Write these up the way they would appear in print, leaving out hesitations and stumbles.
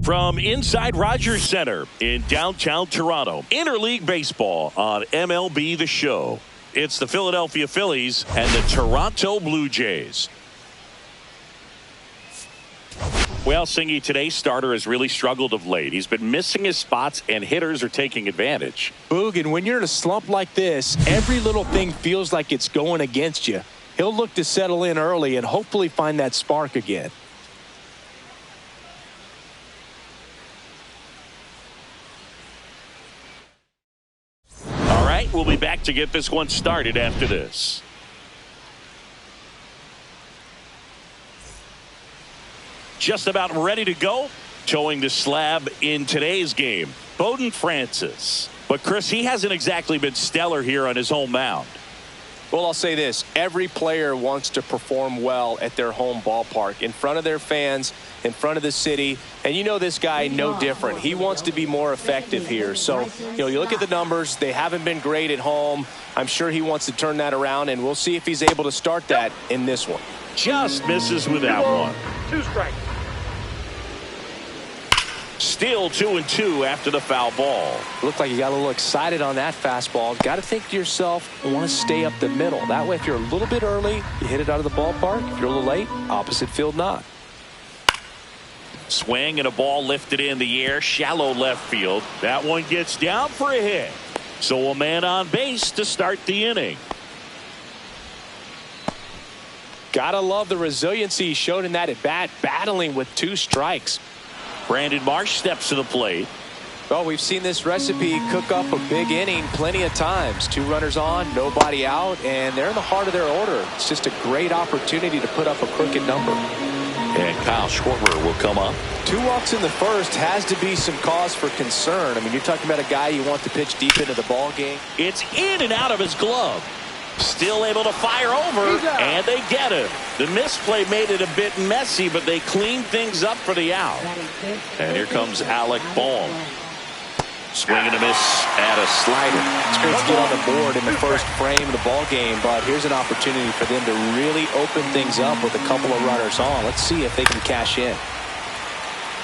From inside Rogers Center in downtown Toronto, interleague baseball on MLB The Show. It's the Philadelphia Phillies and the Toronto Blue Jays. Well, Singy, today's starter has really struggled of late. He's been missing his spots, and hitters are taking advantage. Boog, and when you're in a slump like this, every little thing feels like it's going against you. He'll look to settle in early and hopefully find that spark again. We'll be back to get this one started after this. Just about ready to go. Towing the slab in today's game, Bowden Francis. But Chris, he hasn't exactly been stellar here on his home mound. Well, I'll say this. Every player wants to perform well at their home ballpark, in front of their fans, in front of the city. And you know this guy no different. He wants to be more effective here. So, you look at the numbers. They haven't been great at home. I'm sure he wants to turn that around, and we'll see if he's able to start that in this one. Just misses with that one. 2 strikes. Still 2-2 after the foul ball. Looked like you got a little excited on that fastball. Got to think to yourself, I want to stay up the middle. That way, if you're a little bit early, you hit it out of the ballpark. If you're a little late, opposite field not. Swing and a ball lifted in the air, shallow left field. That one gets down for a hit. So a man on base to start the inning. Gotta love the resiliency he showed in that at bat, battling with 2 strikes. Brandon Marsh steps to the plate. Well, we've seen this recipe cook up a big inning plenty of times. 2 runners on, nobody out, and they're in the heart of their order. It's just a great opportunity to put up a crooked number. And Kyle Schwarber will come up. 2 walks in the first has to be some cause for concern. I mean, you're talking about a guy you want to pitch deep into the ball game. It's in and out of his glove. Still able to fire over, and they get him. The misplay made it a bit messy, but they cleaned things up for the out. And here comes Alec Bohm. Swing and a miss at a slider. It's great to get on the board in the first frame of the ball game, but here's an opportunity for them to really open things up with a couple of runners on. Let's see if they can cash in.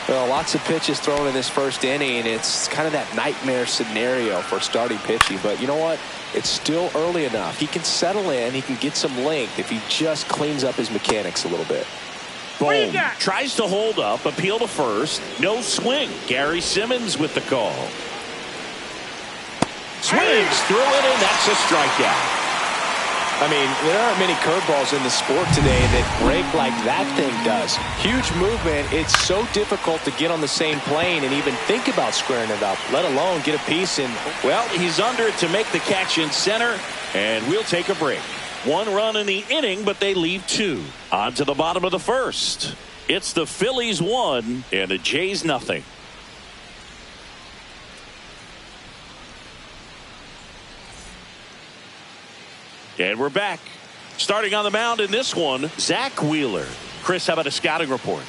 Well, lots of pitches thrown in this first inning. It's kind of that nightmare scenario for starting pitching, but you know what? It's still early enough. He can settle in. He can get some length if he just cleans up his mechanics a little bit. Boom. Tries to hold up. Appeal to first. No swing. Gary Simmons with the call. Swings through it, and that's a strikeout. I mean, there aren't many curveballs in the sport today that break like that thing does. Huge movement. It's so difficult to get on the same plane and even think about squaring it up, let alone get a piece in. Well, he's under it to make the catch in center, and we'll take a break. 1 run in the inning, but they leave 2. On to the bottom of the first. It's the Phillies 1 and the Jays nothing. And we're back. Starting on the mound in this one, Zach Wheeler. Chris, how about a scouting report?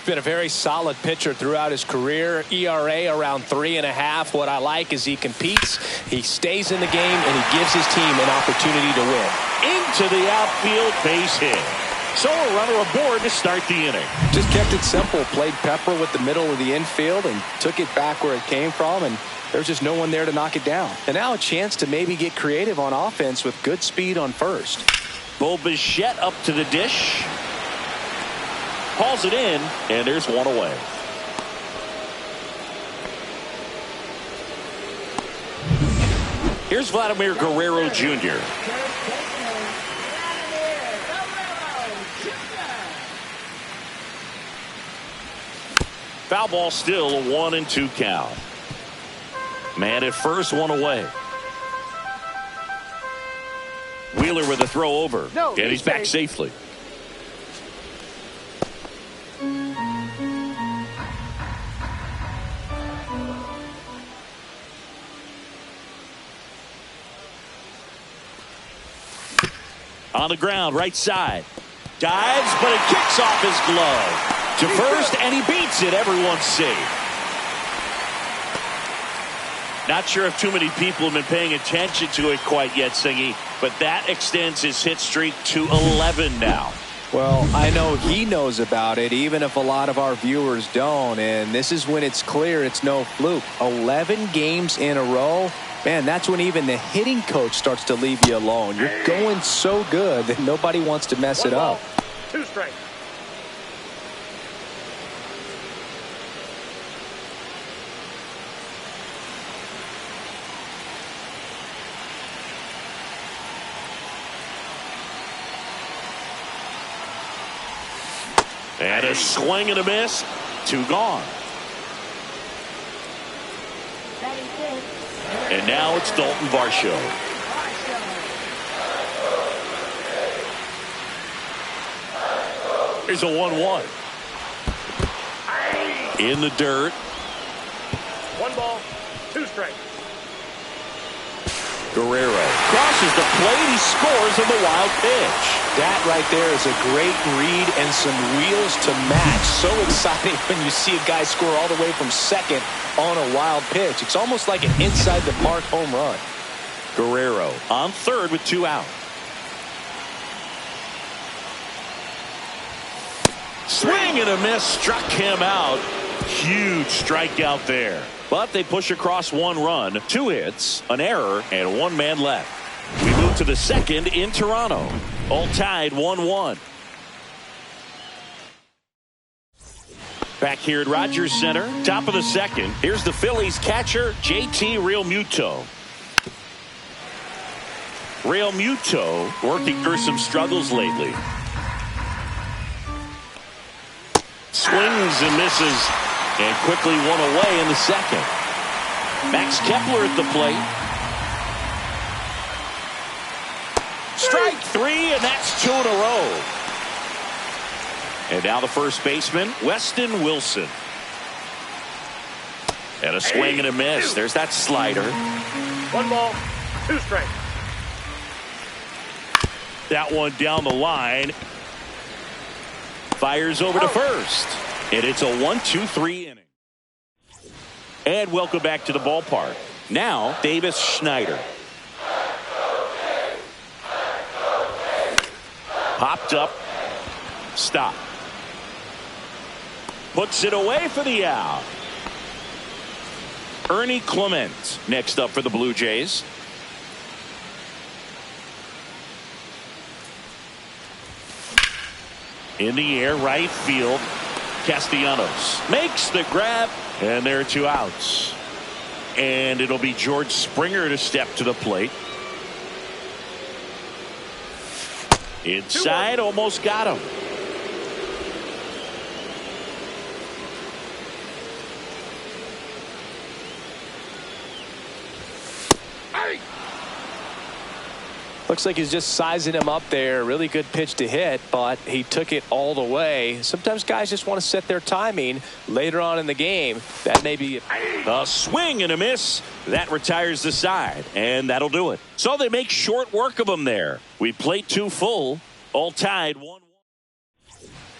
Been a very solid pitcher throughout his career. ERA around 3.5. What I like is he competes, he stays in the game, and he gives his team an opportunity to win. Into the outfield, base hit. So a runner aboard to start the inning. Just kept it simple. Played pepper with the middle of the infield and took it back where it came from, and there's just no one there to knock it down. And now a chance to maybe get creative on offense with good speed on first. Bo Bichette up to the dish. Hauls it in, and there's one away. Here's Vladimir Guerrero Jr. Foul ball, still a 1-2 count. Man at first, one away. Wheeler with a throw over, and he's back safely. On the ground, right side. Dives, but it kicks off his glove. To first, and he beats it. Everyone's safe. Not sure if too many people have been paying attention to it quite yet, Singy, but that extends his hit streak to 11 now. Well, I know he knows about it, even if a lot of our viewers don't. And this is when it's clear it's no fluke. 11 games in a row. Man, that's when even the hitting coach starts to leave you alone. You're going so good that nobody wants to mess it up. 2 strikes. And a swing and a miss. 2 gone. And now it's Dalton Varsho. Here's a 1-1. In the dirt. 1 ball, 2 strikes. Guerrero crosses the plate. He scores on the wild pitch. That right there is a great read and some wheels to match. So exciting when you see a guy score all the way from second on a wild pitch. It's almost like an inside the park home run. Guerrero on third with 2 out. Swing and a miss, struck him out. Huge strikeout there. But they push across 1 run, 2 hits, an error, and 1 man left. We move to the second in Toronto. All tied 1-1. Back here at Rogers Center, top of the second. Here's the Phillies catcher, JT Realmuto. Realmuto working through some struggles lately. Swings and misses, and quickly 1 away in the second. Max Kepler at the plate. Strike 3, and that's 2 in a row. And now the first baseman, Weston Wilson. And a swing and a miss. There's that slider. 1 ball, 2 strikes. That one down the line. Fires over to first. And it's a 1-2-3 inning. And welcome back to the ballpark. Now, Davis Schneider. Popped up. Stop. Puts it away for the out. Ernie Clement next up for the Blue Jays. In the air, right field. Castellanos makes the grab, and there are 2 outs. And it'll be George Springer to step to the plate. Inside, almost got him. Looks like he's just sizing him up there. Really good pitch to hit, but he took it all the way. Sometimes guys just want to set their timing later on in the game. That may be a swing and a miss. That retires the side, and that'll do it. So they make short work of him there. We played 2 full, all tied 1-1.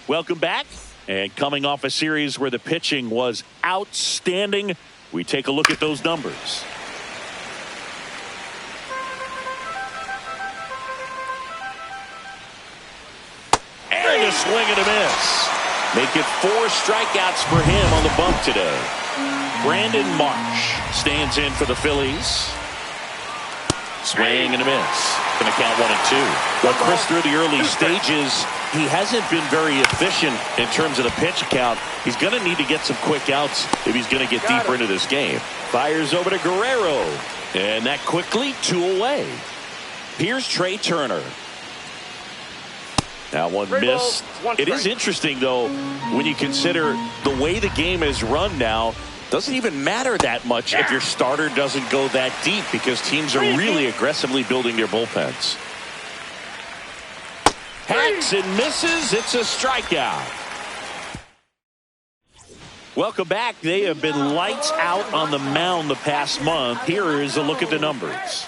Welcome back, and coming off a series where the pitching was outstanding, we take a look at those numbers. And a swing and a miss. Make it 4 strikeouts for him on the bump today. Brandon Marsh stands in for the Phillies. Swing and a miss. Going to count 1 and 2. But Chris, through the early stages, he hasn't been very efficient in terms of the pitch count. He's going to need to get some quick outs if he's going to get deeper into this game. Fires over to Guerrero. And that quickly 2 away. Here's Trey Turner. That one missed. It is interesting, though, when you consider the way the game is run now. Doesn't even matter that much if your starter doesn't go that deep, because teams are really aggressively building their bullpens. Hacks and misses. It's a strikeout. Welcome back. They have been lights out on the mound the past month. Here is a look at the numbers.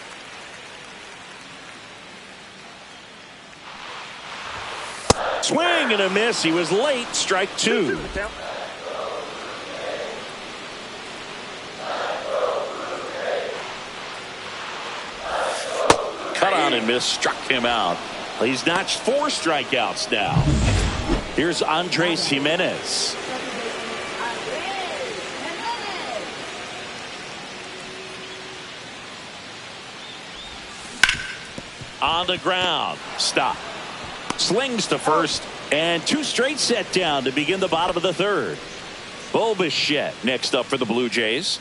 Swing and a miss. He was late. Strike two. Cut on and miss. Struck him out. He's notched 4 strikeouts now. Here's Andres Jimenez. On the ground. Stop. Slings to first. And 2 straight set down to begin the bottom of the third. Bo Bichette next up for the Blue Jays.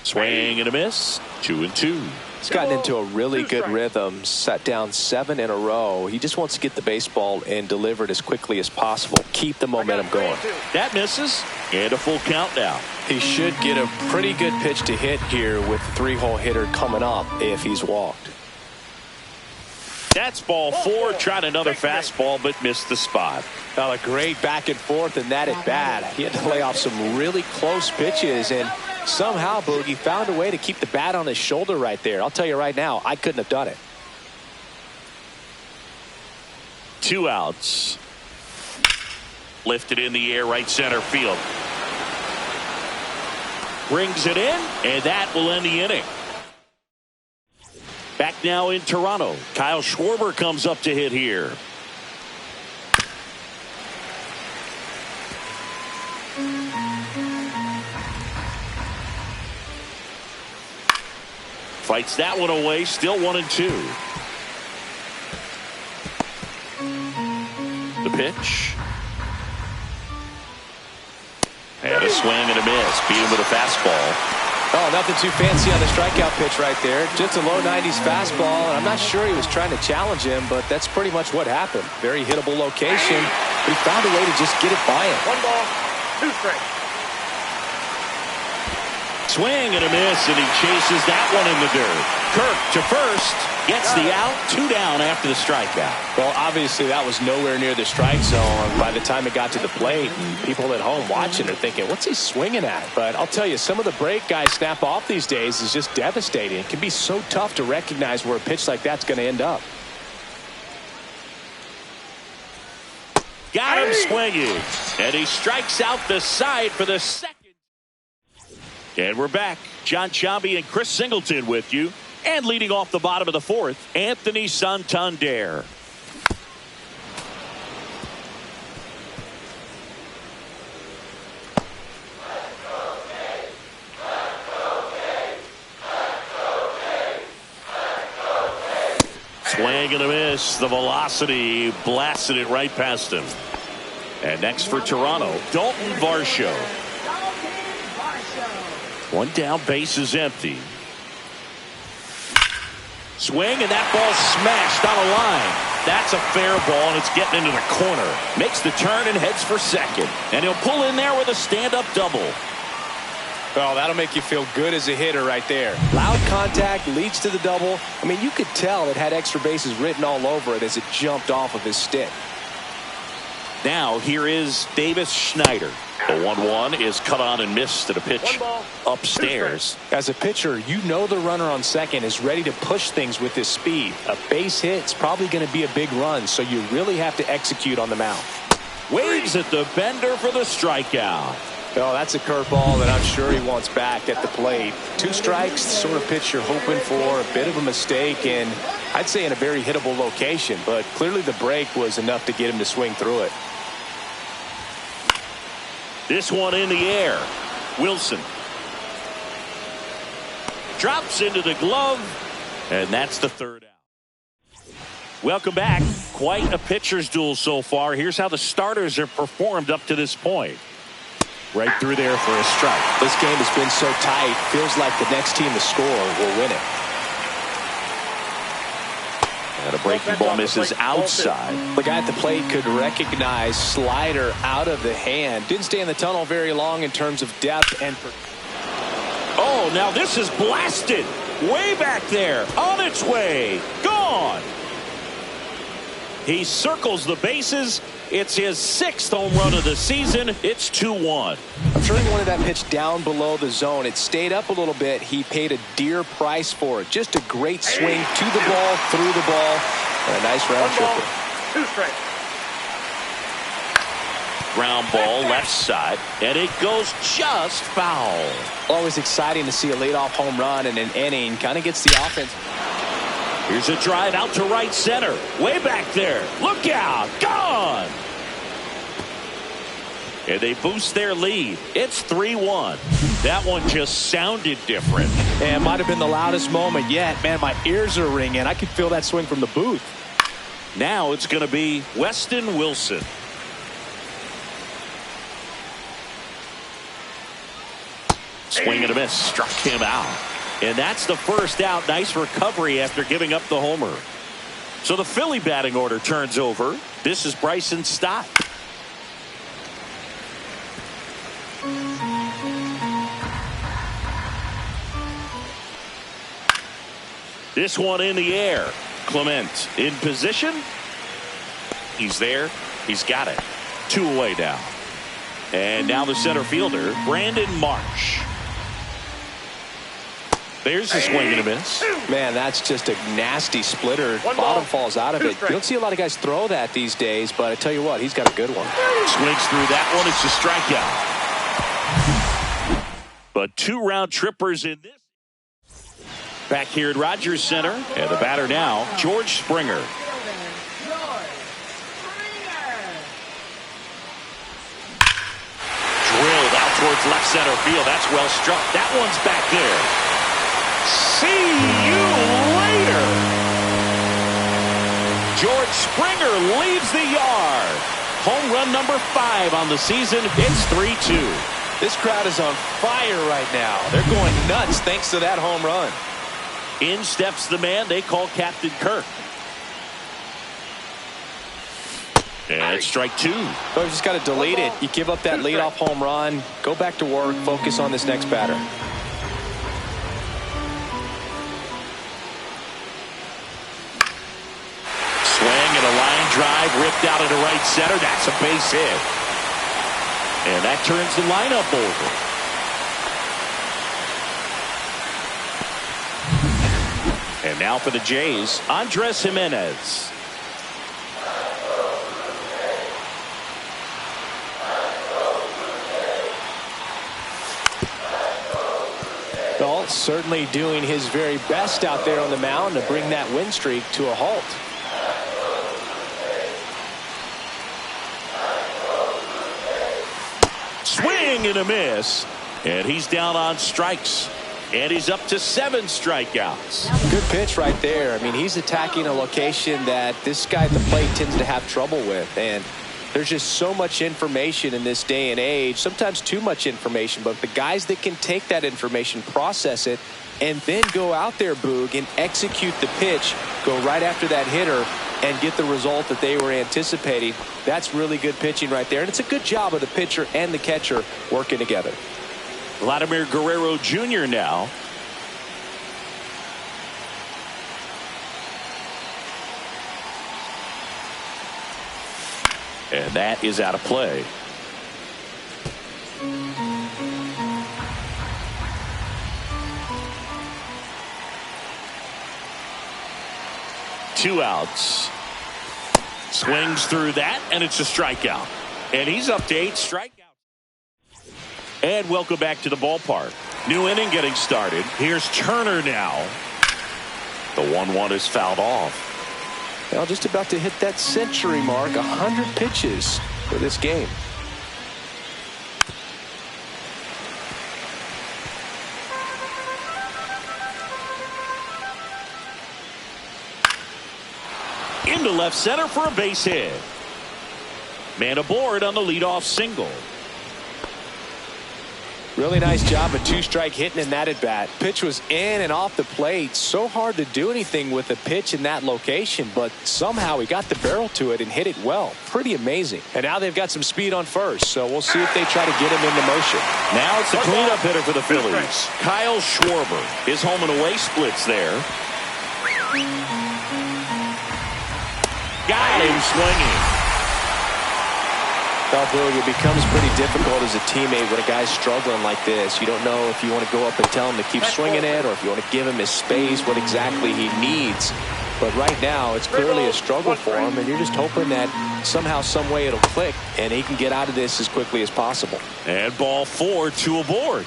Swing and a miss. 2-2. He's gotten into a really good rhythm. Set down 7 in a row. He just wants to get the baseball and deliver it as quickly as possible. Keep the momentum going. That misses. And a full count now. He should get a pretty good pitch to hit here with the 3-hole hitter coming up if he's walked. That's ball 4. Tried another fastball but missed the spot. A great back and forth and that at bat. He had to lay off some really close pitches, and somehow Boogie found a way to keep the bat on his shoulder right there. I'll tell you right now, I couldn't have done it. 2 outs. Lifted in the air, right center field. Brings it in, and that will end the inning. Back now in Toronto. Kyle Schwarber comes up to hit here. Fights that one away. Still 1-2. The pitch. And a swing and a miss. Beat him with a fastball. Oh, nothing too fancy on the strikeout pitch right there. Just a low 90s fastball, and I'm not sure he was trying to challenge him, but that's pretty much what happened. Very hittable location, but he found a way to just get it by him. 1 ball, 2 strikes. Swing and a miss, and he chases that one in the dirt. Kirk to first, gets the out, 2 down after the strikeout. Well, obviously that was nowhere near the strike zone by the time it got to the plate. And people at home watching are thinking, what's he swinging at? But I'll tell you, some of the break guys snap off these days is just devastating. It can be so tough to recognize where a pitch like that's going to end up. Got him swinging, and he strikes out the side for the second. And we're back. John Chambi and Chris Singleton with you. And leading off the bottom of the 4th, Anthony Santander. Swing and a miss. The velocity blasted it right past him. And next for Toronto, Dalton Varsho. 1 down, base is empty. Swing, and that ball smashed on a line. That's a fair ball, and it's getting into the corner. Makes the turn and heads for second. And he'll pull in there with a stand-up double. Oh, that'll make you feel good as a hitter right there. Loud contact leads to the double. I mean, you could tell it had extra bases written all over it as it jumped off of his stick. Now, here is Davis Schneider. The 1-1 is cut on and missed to the pitch upstairs. As a pitcher, you know the runner on second is ready to push things with his speed. A base hit's probably going to be a big run, so you really have to execute on the mound. Waves at the bender for the strikeout. Oh, that's a curveball that I'm sure he wants back at the plate. 2 strikes, the sort of pitch you're hoping for. A bit of a mistake, and I'd say in a very hittable location, but clearly the break was enough to get him to swing through it. This one in the air. Wilson drops into the glove, and that's the 3rd out. Welcome back. Quite a pitcher's duel so far. Here's how the starters have performed up to this point. Right through there for a strike. This game has been so tight. Feels like the next team to score will win it. And a breaking ball misses outside. The guy at the plate could recognize slider out of the hand. Didn't stay in the tunnel very long in terms of depth and. Oh, now this is blasted. Way back there. On its way. Gone. He circles the bases It's his 6th home run of the season. It's 2-1. I'm sure he wanted that pitch down below the zone. It stayed up a little bit. He paid a dear price for it. Just a great swing to the ball, through the ball, and a nice round tripper. 2 strikes. Ground ball left side, and it goes just foul. Always exciting to see a leadoff home run in an inning. Kind of gets the offense. Here's a drive out to right center. Way back there. Look out. Gone. And they boost their lead. It's 3-1. That one just sounded different. And it might have been the loudest moment yet. Man, my ears are ringing. I could feel that swing from the booth. Now it's going to be Weston Wilson. Swing and a miss. Struck him out. And that's the first out. Nice recovery after giving up the homer. So the Philly batting order turns over. This is Bryson Stott. This one in the air. Clement in position. He's there. He's got it. 2 away now. And now the center fielder, Brandon Marsh. There's a swing and a miss. Man, that's just a nasty splitter. Bottom falls out of it. You don't see a lot of guys throw that these days, but I tell you what, he's got a good one. Swings through that one. It's a strikeout. But 2 round trippers in this. Back here at Rogers Center, and the batter now, George Springer. Drilled out towards left center field. That's well struck. That one's back there. See you later. George Springer leaves the yard. Home run number 5 on the season. It's 3-2. This crowd is on fire right now. They're going nuts thanks to that home run. In steps the man they call Captain Kirk. And it's strike 2. So you just got to delete it. You give up that leadoff home run. Go back to work. Focus on this next batter. Swing and a line drive ripped out into right center. That's a base hit. And that turns the lineup over. And now for the Jays, Andres Jimenez. Well, certainly doing his very best out there on the mound to bring that win streak to a halt. Swing and a miss. And he's down on strikes. And he's up to 7 strikeouts. Good pitch right there. I mean, he's attacking a location that this guy at the plate tends to have trouble with. And there's just so much information in this day and age, sometimes too much information. But the guys that can take that information, process it, and then go out there, Boog, and execute the pitch, go right after that hitter, and get the result that they were anticipating. That's really good pitching right there. And it's a good job of the pitcher and the catcher working together. Vladimir Guerrero Jr. now. And that is out of play. Two outs. Swings through that, and it's a strikeout. And he's up to 8 strikeouts. And welcome back to the ballpark. New inning getting started. Here's Turner now. The 1-1 is fouled off. Well, just about to hit that century mark, 100 pitches for this game. Into left center for a base hit. Man aboard on the leadoff single. Really nice job of 2-strike hitting in that at bat. Pitch was in and off the plate. So hard to do anything with a pitch in that location, but somehow he got the barrel to it and hit it well. Pretty amazing. And now they've got some speed on first, so we'll see if they try to get him into motion. Now it's the cleanup hitter for the Phillies. Kyle Schwarber. His home and away splits there. Got him swinging. Well, Boog, it becomes pretty difficult as a teammate when a guy's struggling like this. You don't know if you want to go up and tell him to keep swinging it or if you want to give him his space, what exactly he needs. But right now, it's clearly a struggle for him, and you're just hoping that somehow, some way it'll click, and he can get out of this as quickly as possible. And ball 4, 2 aboard.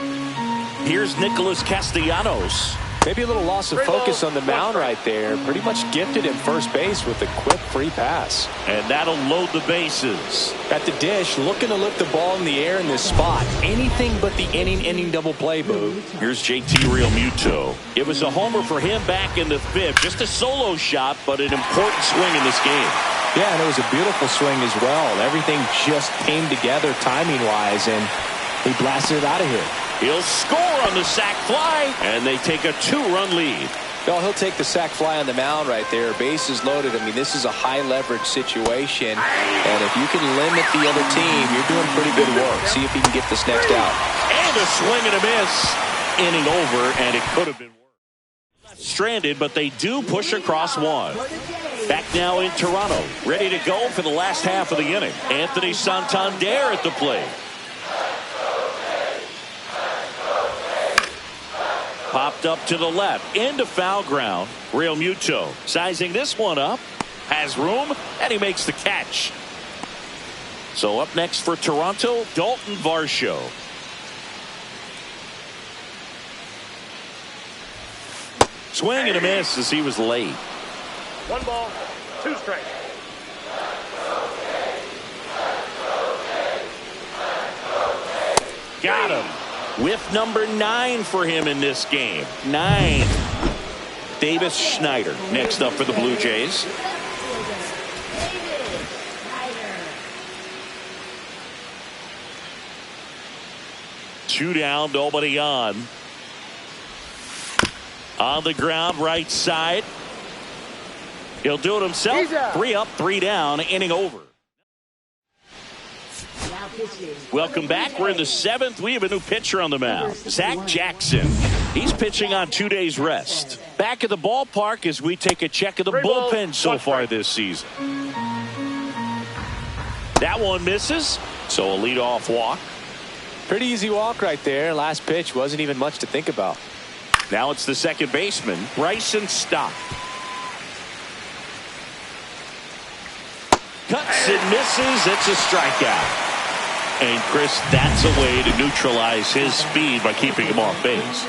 Here's Nicholas Castellanos. Maybe a little loss of focus on the mound right there. Pretty much gifted him first base with a quick free pass. And that'll load the bases. At the dish, looking to lift the ball in the air in this spot. Anything but the inning double play, Boog. Here's JT Realmuto. It was a homer for him back in the 5th. Just a solo shot, but an important swing in this game. Yeah, and it was a beautiful swing as well. Everything just came together timing-wise, and he blasted it out of here. He'll score on the sac fly, and they take a 2-run lead. Well, he'll take the sac fly on the mound right there. Bases loaded. I mean, this is a high-leverage situation, and if you can limit the other team, you're doing pretty good work. See if he can get this next out. And a swing and a miss. Inning over, and it could have been worse. Stranded, but they do push across one. Back now in Toronto, ready to go for the last half of the inning. Anthony Santander at the plate. Popped up to the left, into foul ground. Realmuto sizing this one up, has room, and he makes the catch. So up next for Toronto, Dalton Varsho. Swing and a miss as he was late. 1 ball, 2 strikes. Got him. With number 9 for him in this game. 9. Davis Schneider next up for the Blue Jays. Two down, nobody on. On the ground, right side. He'll do it himself. 3 up, 3 down, inning over. Welcome back. We're in the 7th. We have a new pitcher on the mound, Zach Jackson. He's pitching on 2 days rest. Back at the ballpark as we take a check of the bullpen so far this season. That one misses, so a leadoff walk. Pretty easy walk right there. Last pitch wasn't even much to think about. Now it's the second baseman, Bryson Stott. Cuts and misses. It's a strikeout. And Chris, that's a way to neutralize his speed by keeping him off base.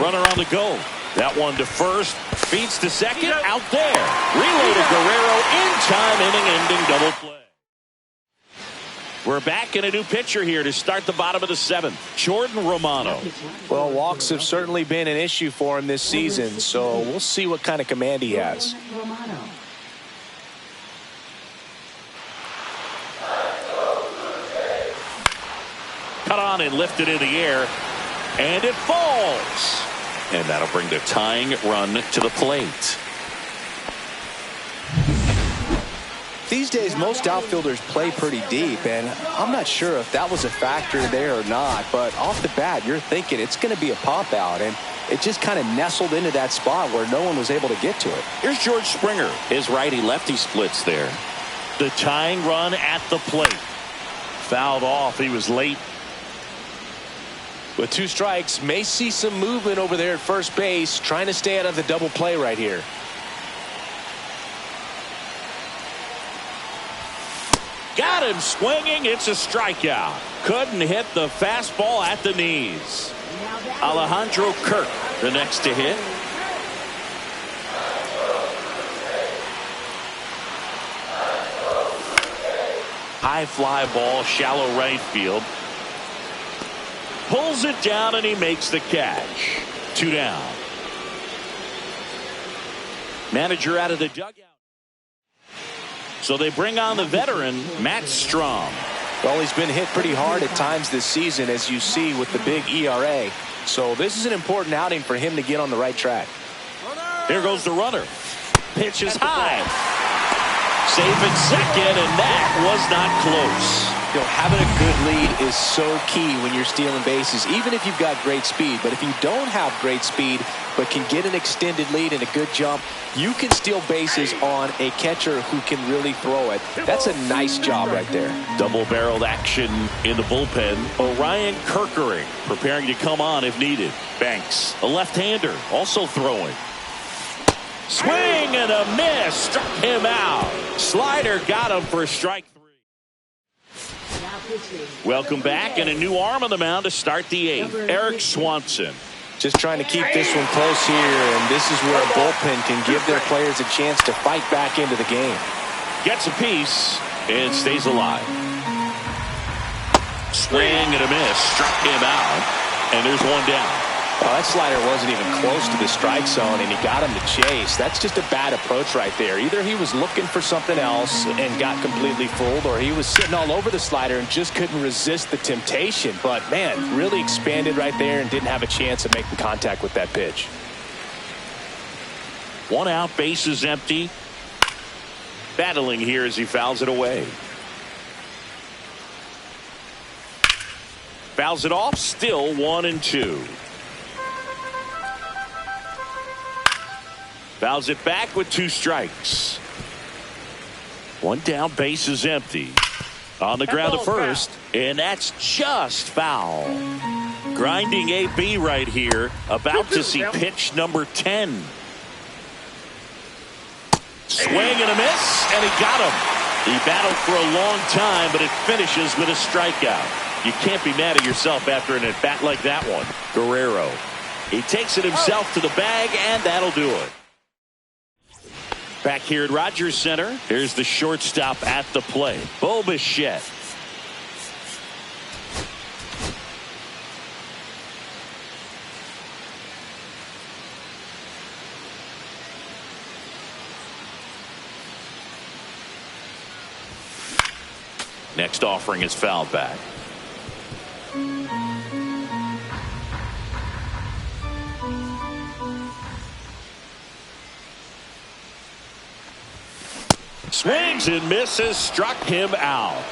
Runner on the go. That one to first. Feeds to second. Out there. Relay to Guerrero. In time. Inning-ending double play. We're back in a new pitcher here to start the bottom of the 7th. Jordan Romano. Well, walks have certainly been an issue for him this season, so we'll see what kind of command he has. Cut on and lifted in the air, and it falls. And that'll bring the tying run to the plate. These days, most outfielders play pretty deep, and I'm not sure if that was a factor there or not, but off the bat, you're thinking it's going to be a pop out, and it just kind of nestled into that spot where no one was able to get to it. Here's George Springer. His righty-lefty splits there. The tying run at the plate. Fouled off. He was late. With 2 strikes, may see some movement over there at first base, trying to stay out of the double play right here. Got him swinging. It's a strikeout. Couldn't hit the fastball at the knees. Alejandro Kirk, the next to hit. High fly ball, shallow right field. Pulls it down and he makes the catch. 2 down. Manager out of the dugout. So they bring on the veteran, Matt Strom. Well, he's been hit pretty hard at times this season, as you see with the big ERA. So this is an important outing for him to get on the right track. Here goes the runner. Pitch is high. Safe at second, and that was not close. Having a good lead is so key when you're stealing bases, even if you've got great speed. But if you don't have great speed but can get an extended lead and a good jump, you can steal bases on a catcher who can really throw it. That's a nice job right there. Double-barreled action in the bullpen. Orion Kerkering preparing to come on if needed. Banks, a left-hander, also throwing. Swing and a miss. Struck him out. Slider got him for strike 3. Welcome back, and a new arm on the mound to start the 8th. Eric Swanson. Just trying to keep this one close here, and this is where a bullpen can give their players a chance to fight back into the game. Gets a piece and stays alive. Swing and a miss. Struck him out, and there's one down. Well, that slider wasn't even close to the strike zone, and he got him to chase. That's just a bad approach right there. Either he was looking for something else and got completely fooled, or he was sitting all over the slider and just couldn't resist the temptation. But, man, really expanded right there and didn't have a chance of making contact with that pitch. 1 out, bases empty. Battling here as he fouls it away. Fouls it off, still 1-2. Fouls it back with 2 strikes. 1 down, base is empty. On the ground to first, and that's just foul. Grinding AB right here, about to see pitch number 10. Swing and a miss, and he got him. He battled for a long time, but it finishes with a strikeout. You can't be mad at yourself after an at-bat like that one. Guerrero. He takes it himself to the bag, and that'll do it. Back here at Rogers Center, here's the shortstop at the plate, Bo Bichette. Next offering is fouled back. Swings and misses, struck him out.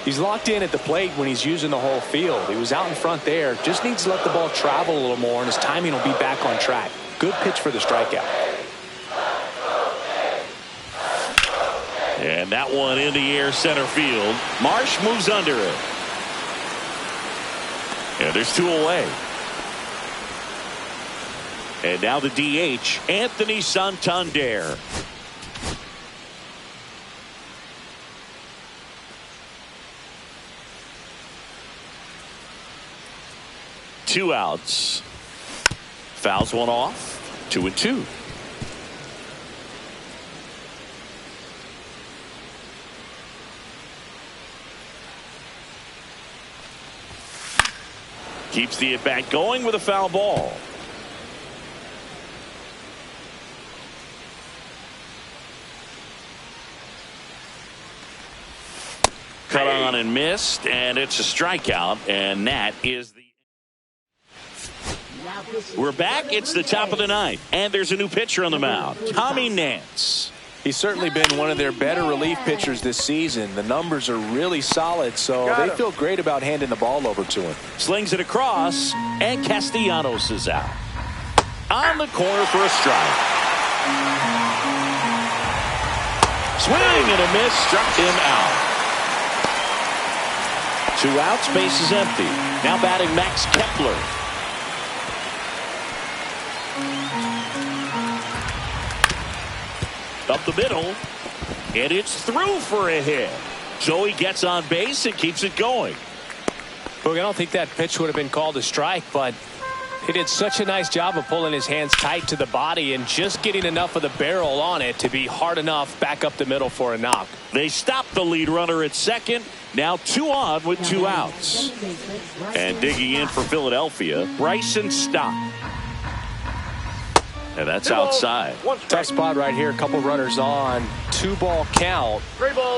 He's locked in at the plate when he's using the whole field. He was out in front there. Just needs to let the ball travel a little more, and his timing will be back on track. Good pitch for the strikeout. And that one in the air center field. Marsh moves under it. And there's 2 away. And now the DH, Anthony Santander. Two outs. Fouls one off. 2-2. Keeps the at-bat going with a foul ball. Cut on and missed, and it's a strikeout, and that is the... We're back. It's the top of the 9th, and there's a new pitcher on the mound, Tommy Nance. He's certainly been one of their better relief pitchers this season. The numbers are really solid, so they feel great about handing the ball over to him. Slings it across, and Castellanos is out. On the corner for a strike. Swing and a miss, struck him out. 2 outs, base is empty. Now batting Max Kepler. Up the middle, and it's through for a hit. So he gets on base and keeps it going. Look, I don't think that pitch would have been called a strike, but he did such a nice job of pulling his hands tight to the body and just getting enough of the barrel on it to be hard enough back up the middle for a knock. They stopped the lead runner at second. Now 2 on with 2 outs. And digging in for Philadelphia, Bryson Stott. And that's outside. Tough spot right here. A couple runners on. 2-ball count.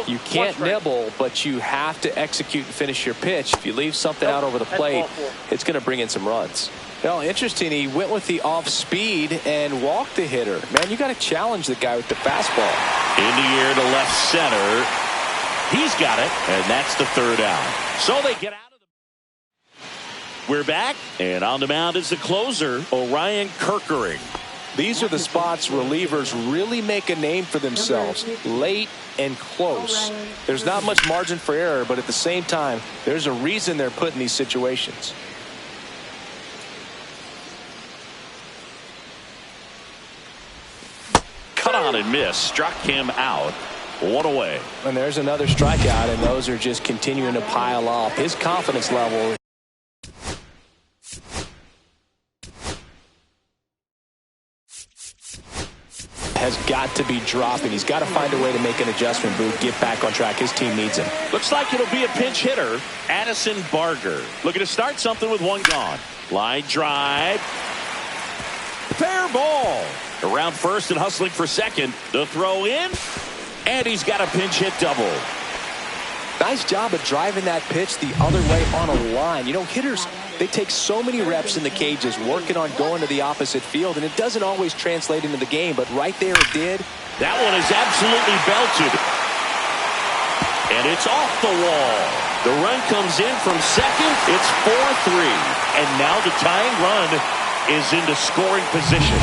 You can't nibble, but you have to execute and finish your pitch. If you leave something out over the plate, it's going to bring in some runs. Well, interesting. He went with the off speed and walked the hitter. Man, you got to challenge the guy with the fastball. In the air to left center. He's got it, and that's the third out. So they get out of the... We're back, and on the mound is the closer, Orion Kerkering. These are the spots relievers really make a name for themselves, late and close. There's not much margin for error, but at the same time, there's a reason they're put in these situations. Cut on and miss, struck him out. One away. And there's another strikeout, and those are just continuing to pile up. His confidence level has got to be dropping. He's got to find a way to make an adjustment, Boot, get back on track. His team needs him. Looks like it'll be a pinch hitter, Addison Barger. Looking to start something with one gone. Line drive. Fair ball. Around first and hustling for second. The throw in. And he's got a pinch hit double. Nice job of driving that pitch the other way on a line. You know, hitters, they take so many reps in the cages working on going to the opposite field, and it doesn't always translate into the game, but right there it did. That one is absolutely belted. And it's off the wall. The run comes in from second. It's 4-3. And now the tying run is into scoring position.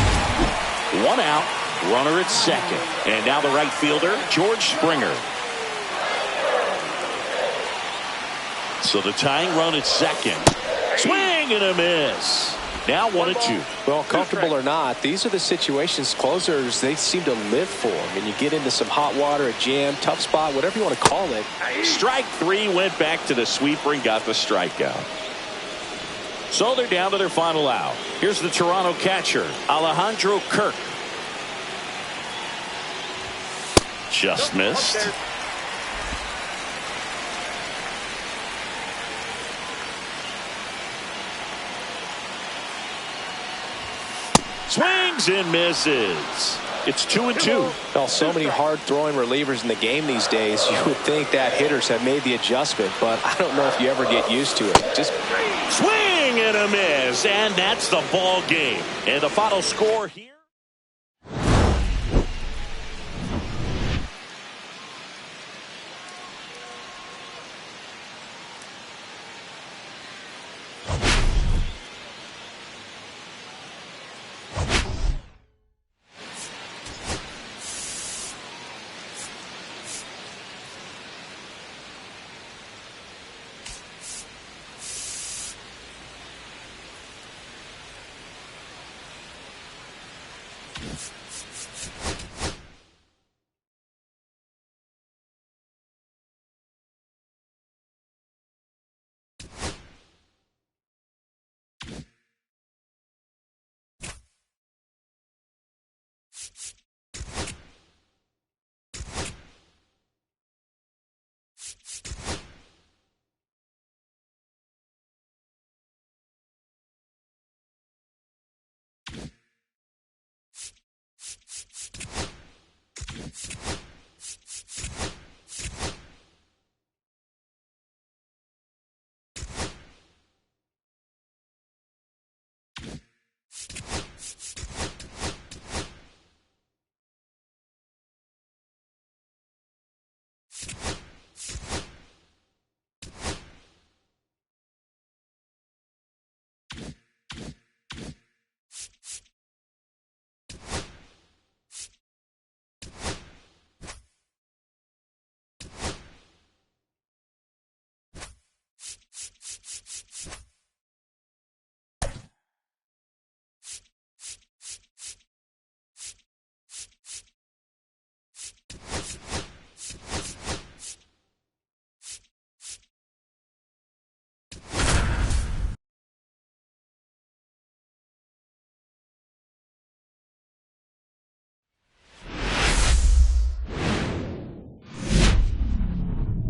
One out, runner at second. And now the right fielder, George Springer. So the tying run at second. Swing and a miss. Now 1-2. Well, comfortable or not, these are the situations closers, they seem to live for. And you get into some hot water, a jam, tough spot, whatever you want to call it. Strike three, went back to the sweeper and got the strikeout. So they're down to their final out. Here's the Toronto catcher, Alejandro Kirk. Just missed. Swings and misses. It's 2-2. Well, so many hard-throwing relievers in the game these days. You would think that hitters have made the adjustment, but I don't know if you ever get used to it. Just swing and a miss, and that's the ball game. And the final score here.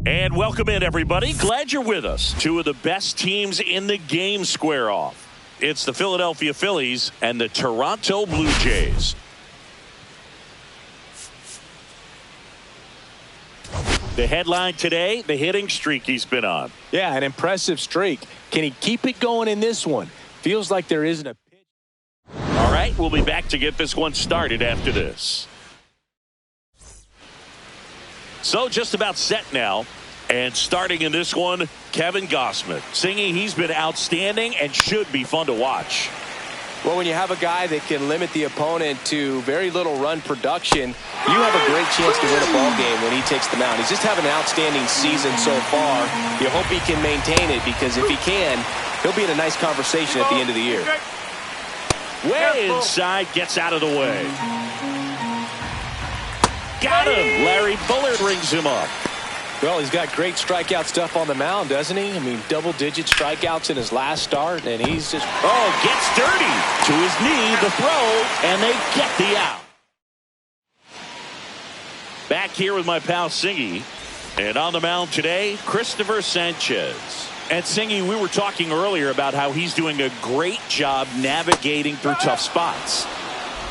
And welcome in, everybody. Glad you're with us. Two of the best teams in the game square off. It's the Philadelphia Phillies and the Toronto Blue Jays. The headline today, the hitting streak he's been on. Yeah, an impressive streak. Can he keep it going in this one? Feels like there isn't a pitch. All right, we'll be back to get this one started after this. So just about set now. And starting in this one, Kevin Gausman. Singing, he's been outstanding and should be fun to watch. Well, when you have a guy that can limit the opponent to very little run production, you have a great chance to win a ball game when he takes the mound. He's just having an outstanding season so far. You hope he can maintain it, because if he can, he'll be in a nice conversation at the end of the year. Way inside, gets out of the way. Got him. Larry Bullard rings him up. Well, he's got great strikeout stuff on the mound, doesn't he? I mean, double-digit strikeouts in his last start, and he's just... Oh, gets dirty. To his knee, the throw, and they get the out. Back here with my pal Singy. And on the mound today, Christopher Sanchez. And Singy, we were talking earlier about how he's doing a great job navigating through tough spots.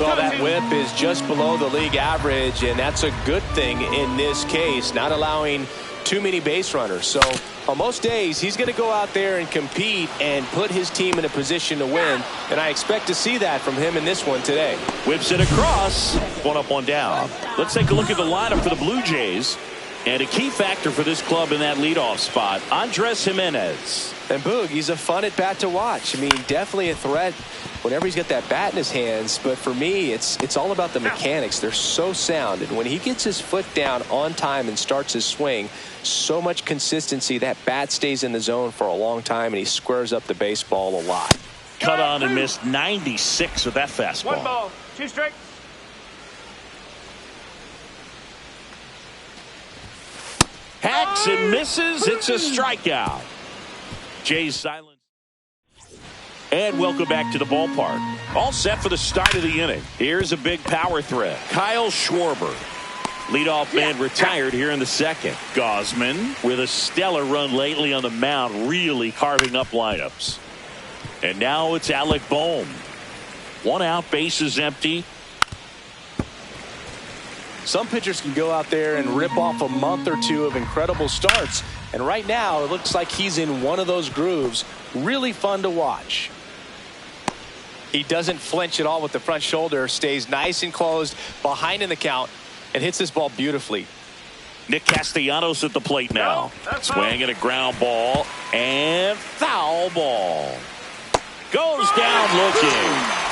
Well, that whip is just below the league average, and that's a good thing in this case, not allowing too many base runners. So on most days, he's going to go out there and compete and put his team in a position to win, and I expect to see that from him in this one today. Whips it across, one up, one down. Let's take a look at the lineup for the Blue Jays. And a key factor for this club in that leadoff spot, Andres Gimenez. And Boog, he's a fun at bat to watch. I mean, definitely a threat whenever he's got that bat in his hands. But for me, it's all about the mechanics. They're so sound. And when he gets his foot down on time and starts his swing, so much consistency, that bat stays in the zone for a long time, and he squares up the baseball a lot. Cut on and missed 96 with that fastball. 1 ball, 2 strikes. Hacks and misses. It's a strikeout. Jay's silence. And welcome back to the ballpark. All set for the start of the inning. Here's a big power threat. Kyle Schwarber. Leadoff man retired here in the second. Gausman with a stellar run lately on the mound, really carving up lineups. And now it's Alec Bohm. 1 out, bases empty. Some pitchers can go out there and rip off a month or two of incredible starts. And right now, it looks like he's in one of those grooves. Really fun to watch. He doesn't flinch at all with the front shoulder. Stays nice and closed behind in the count and hits this ball beautifully. Nick Castellanos at the plate now. Swinging a ground ball and foul ball. Goes down looking.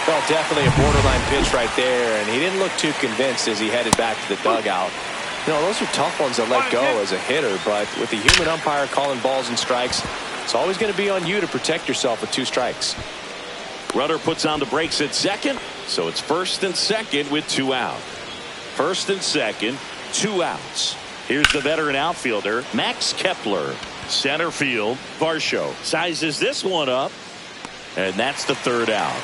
Well, definitely a borderline pitch right there, and he didn't look too convinced as he headed back to the dugout. You know, those are tough ones to let go as a hitter, but with the human umpire calling balls and strikes, it's always going to be on you to protect yourself with 2 strikes. Rudder puts on the brakes at second, so it's first and second with 2 out. First and second, 2 outs. Here's the veteran outfielder, Max Kepler. Center field, Varsho sizes this one up, and that's the 3rd out.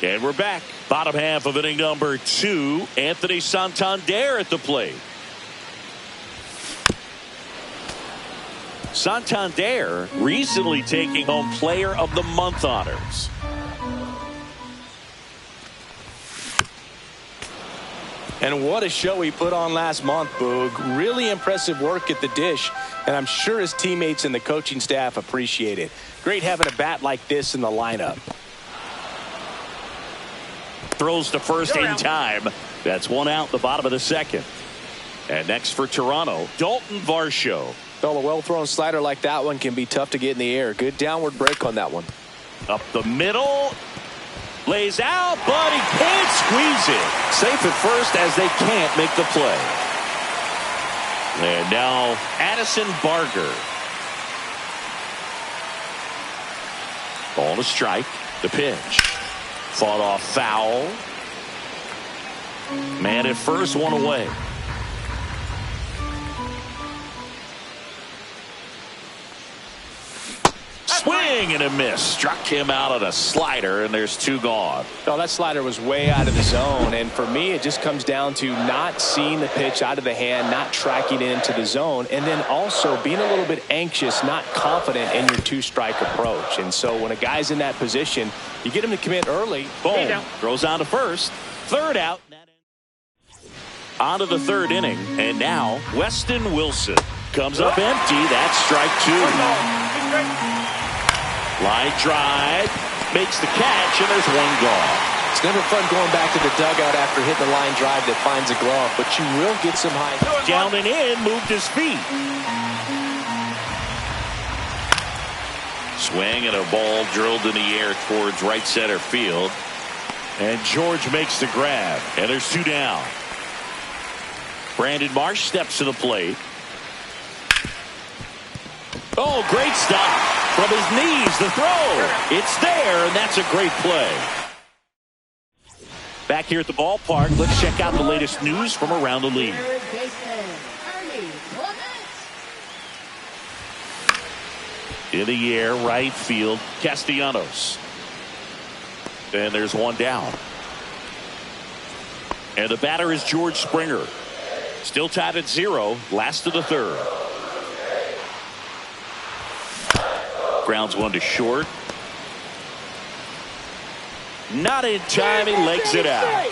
And we're back. Bottom half of inning number 2. Anthony Santander at the plate. Santander recently taking home Player of the Month honors. And what a show he put on last month, Boog. Really impressive work at the dish, and I'm sure his teammates and the coaching staff appreciate it. Great having a bat like this in the lineup. Throws to first in time. That's 1 out, the bottom of the second. And next for Toronto, Dalton Varsho. Well, a well-thrown slider like that one can be tough to get in the air. Good downward break on that one. Up the middle. Lays out, but he can't squeeze it. Safe at first as they can't make the play. And now Addison Barger. Ball to strike. The pitch. Fought off foul. Man at first, 1 away. Swing and a miss. Struck him out on a slider, and there's 2 gone. No, that slider was way out of the zone, and for me, it just comes down to not seeing the pitch out of the hand, not tracking it into the zone, and then also being a little bit anxious, not confident in your 2-strike approach. And so when a guy's in that position, you get him to commit early. Boom. Throws on to first. 3rd out. On to the 3rd inning, and now Weston Wilson comes up empty. That's strike 2. Line drive, makes the catch, and there's 1 gone. It's never fun going back to the dugout after hitting a line drive that finds a glove, but you will get some high. Down and in, moved his feet. Swing and a ball drilled in the air towards right center field. And George makes the grab. And there's 2 down. Brandon Marsh steps to the plate. Oh, great stop. From his knees, the throw. It's there, and that's a great play. Back here at the ballpark, let's check out the latest news from around the league. In the air, right field, Castellanos. And there's 1 down. And the batter is George Springer. Still tied at 0, last of the 3rd. Grounds 1 to short. Not in time, he legs it out.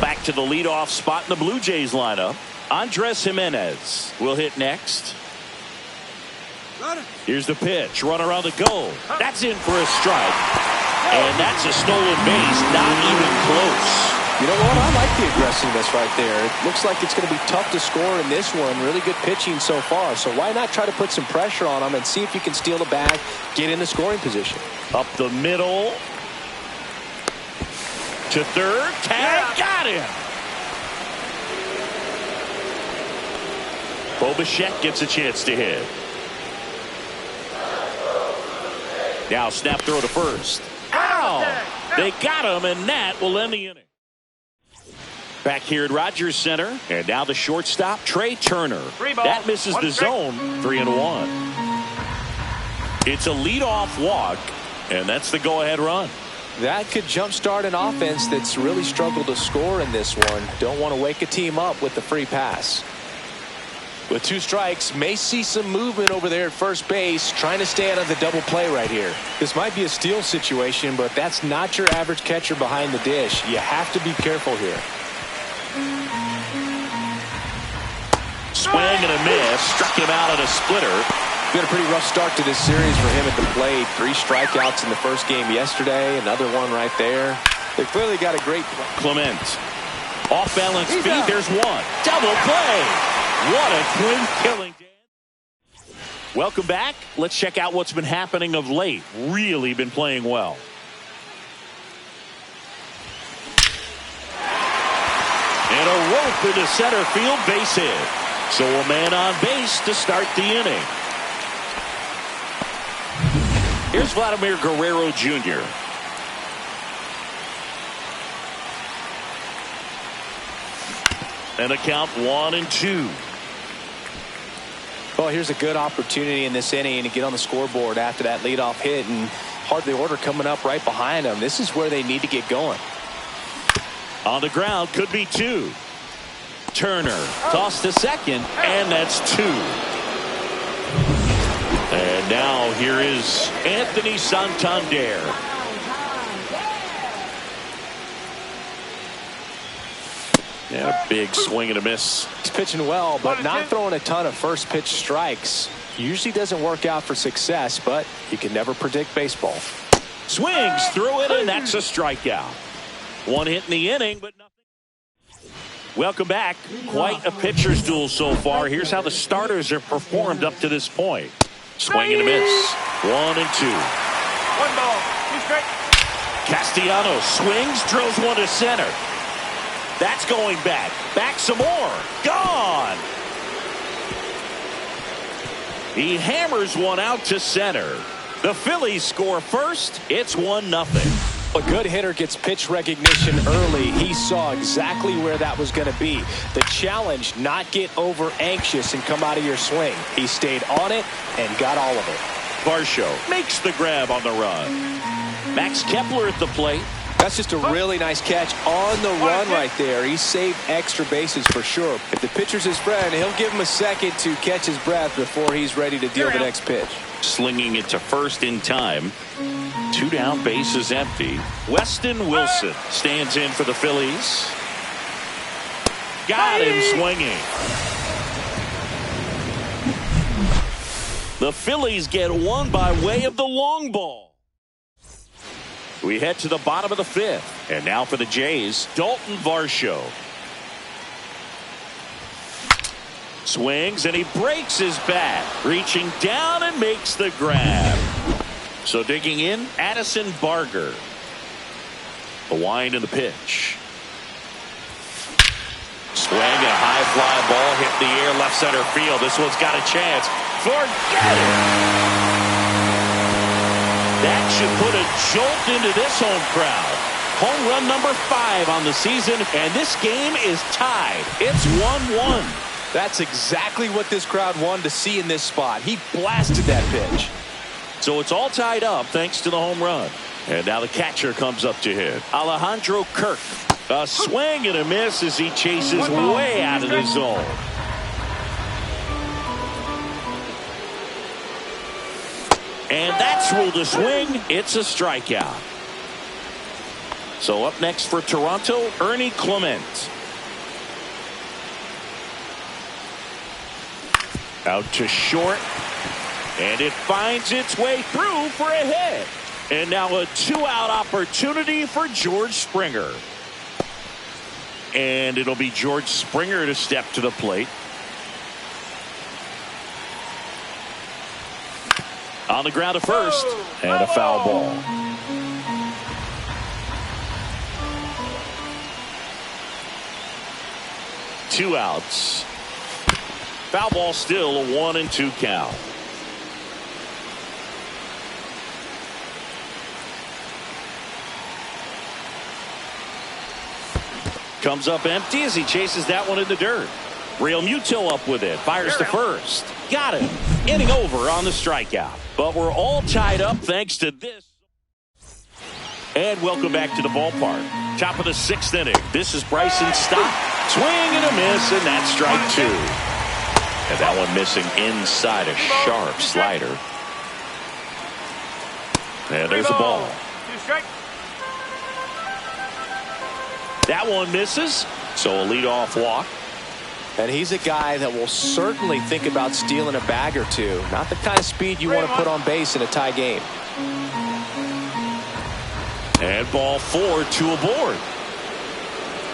Back to the leadoff spot in the Blue Jays lineup. Andres Jimenez will hit next. Here's the pitch. Runner on the go. That's in for a strike. And that's a stolen base. Not even close. You know what? I like the aggressiveness right there. It looks like it's going to be tough to score in this one. Really good pitching so far. So why not try to put some pressure on him and see if you can steal the bag, get in the scoring position. Up the middle. To third. Tag. Got him. Bo Bichette gets a chance to hit. Now snap throw to first. Ow! They got him, and that will end the inning. Back here at Rogers Center, and now the shortstop, Trey Turner. That misses the zone, 3-1. It's a leadoff walk, and that's the go-ahead run. That could jumpstart an offense that's really struggled to score in this one. Don't want to wake a team up with the free pass. With 2 strikes, may see some movement over there at first base, trying to stay out of the double play right here. This might be a steal situation, but that's not your average catcher behind the dish. You have to be careful here. Swing and a miss. Struck him out at a splitter. Been a pretty rough start to this series for him at the plate. 3 strikeouts in the first game yesterday. Another one right there. They clearly got a great play. Clement. Off balance feed. There's 1. Double play. What a twin killing. Welcome back. Let's check out what's been happening of late. Really been playing well. And a rope into center field, base hit. So a man on base to start the inning. Here's Vladimir Guerrero Jr. And a count 1-2. Well, here's a good opportunity in this inning to get on the scoreboard after that leadoff hit, and hardly order coming up right behind them. This is where they need to get going. On the ground, could be 2. Turner tossed to second, and that's 2. And now here is Anthony Santander. And a big swing and a miss. He's pitching well, but not throwing a ton of first pitch strikes. Usually doesn't work out for success, but you can never predict baseball. Swings through it, and that's a strikeout. 1 hit in the inning, but nothing. Welcome back. Quite a pitcher's duel so far. Here's how the starters have performed up to this point. Swing and a miss. 1-2. 1 ball, 2 strikes. Castellanos swings, drills 1 to center. That's going back. Back some more. Gone. He hammers 1 out to center. The Phillies score first. It's 1-0. A good hitter gets pitch recognition early. He saw exactly where that was going to be. The challenge, not get over anxious and come out of your swing. He stayed on it and got all of it. Varsho makes the grab on the run. Max Kepler at the plate. That's just a really nice catch on the run right there. He saved extra bases for sure. If the pitcher's his friend, he'll give him a second to catch his breath before he's ready to deal the next pitch. Slinging it to first in time. 2 down, bases empty. Weston Wilson stands in for the Phillies. Got him swinging. The Phillies get 1 by way of the long ball. We head to the bottom of the fifth. And now for the Jays, Dalton Varsho. Swings and he breaks his bat. Reaching down and makes the grab. So digging in, Addison Barger. The wind and the pitch. Swing and a high fly ball hit the air left center field. This one's got a chance. Forget it. That should put a jolt into this home crowd. Home run number 5 on the season, and this game is tied. It's 1-1. That's exactly what this crowd wanted to see in this spot. He blasted that pitch. So it's all tied up thanks to the home run. And now the catcher comes up to hit. Alejandro Kirk. A swing and a miss as he chases way out of the zone. And that's ruled a swing. It's a strikeout. So up next for Toronto, Ernie Clement. Out to short. And it finds its way through for a hit. And now a 2-out opportunity for George Springer. And it'll be George Springer to step to the plate. On the ground to first. And a foul ball. Two outs. Foul ball, still a 1-2 count. Comes up empty as he chases that one in the dirt. Real Muto up with it. Fires to first. Got him. Inning over on the strikeout. But we're all tied up thanks to this. And welcome back to the ballpark. Top of the 6th inning. This is Bryson Stott. Swing and a miss, and that's strike 2. And that one missing inside a sharp slider. And there's the ball. That one misses, so a leadoff walk. And he's a guy that will certainly think about stealing a bag or two. Not the kind of speed you want to put on base in a tie game. And ball 4, 2 aboard.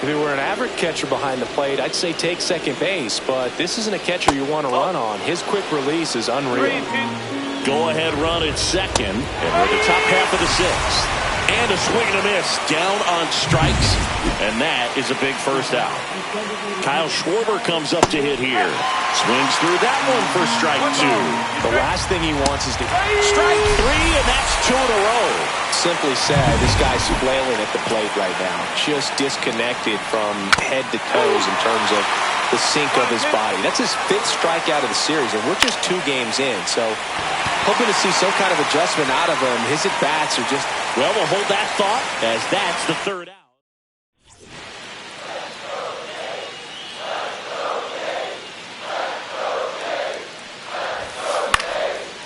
If he were an average catcher behind the plate, I'd say take second base, but this isn't a catcher you want to run on. His quick release is unreal. Go ahead run at second, and we're the top half of the 6th. And a swing and a miss down on strikes, and that is a big first out. Kyle Schwarber comes up to hit here. Swings through that one for strike 2. The last thing he wants is to strike 3, and that's 2 in a row. Simply said, this guy's flailing at the plate right now. Just disconnected from head to toes in terms of the sink of his body. That's his 5th strikeout of the series, and we're just 2 games in. So hoping to see some kind of adjustment out of him. His at-bats are just... Well, we'll hold that thought as that's the 3rd out.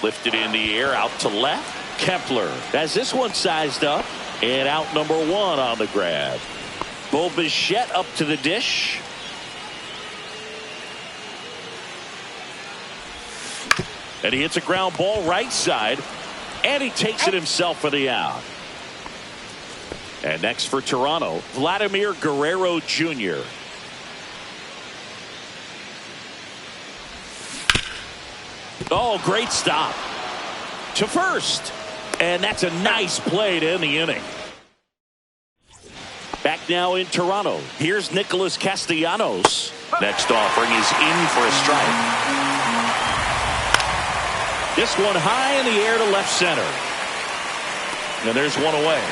Lifted in the air out to left. Kepler has this one sized up. And out number 1 on the grab. Bo Bichette up to the dish. And he hits a ground ball right side. And he takes it himself for the out. And next for Toronto, Vladimir Guerrero Jr. Oh, great stop. To first. And that's a nice play to end the inning. Back now in Toronto. Here's Nicholas Castellanos. Next offering is in for a strike. This one high in the air to left center. And there's one away.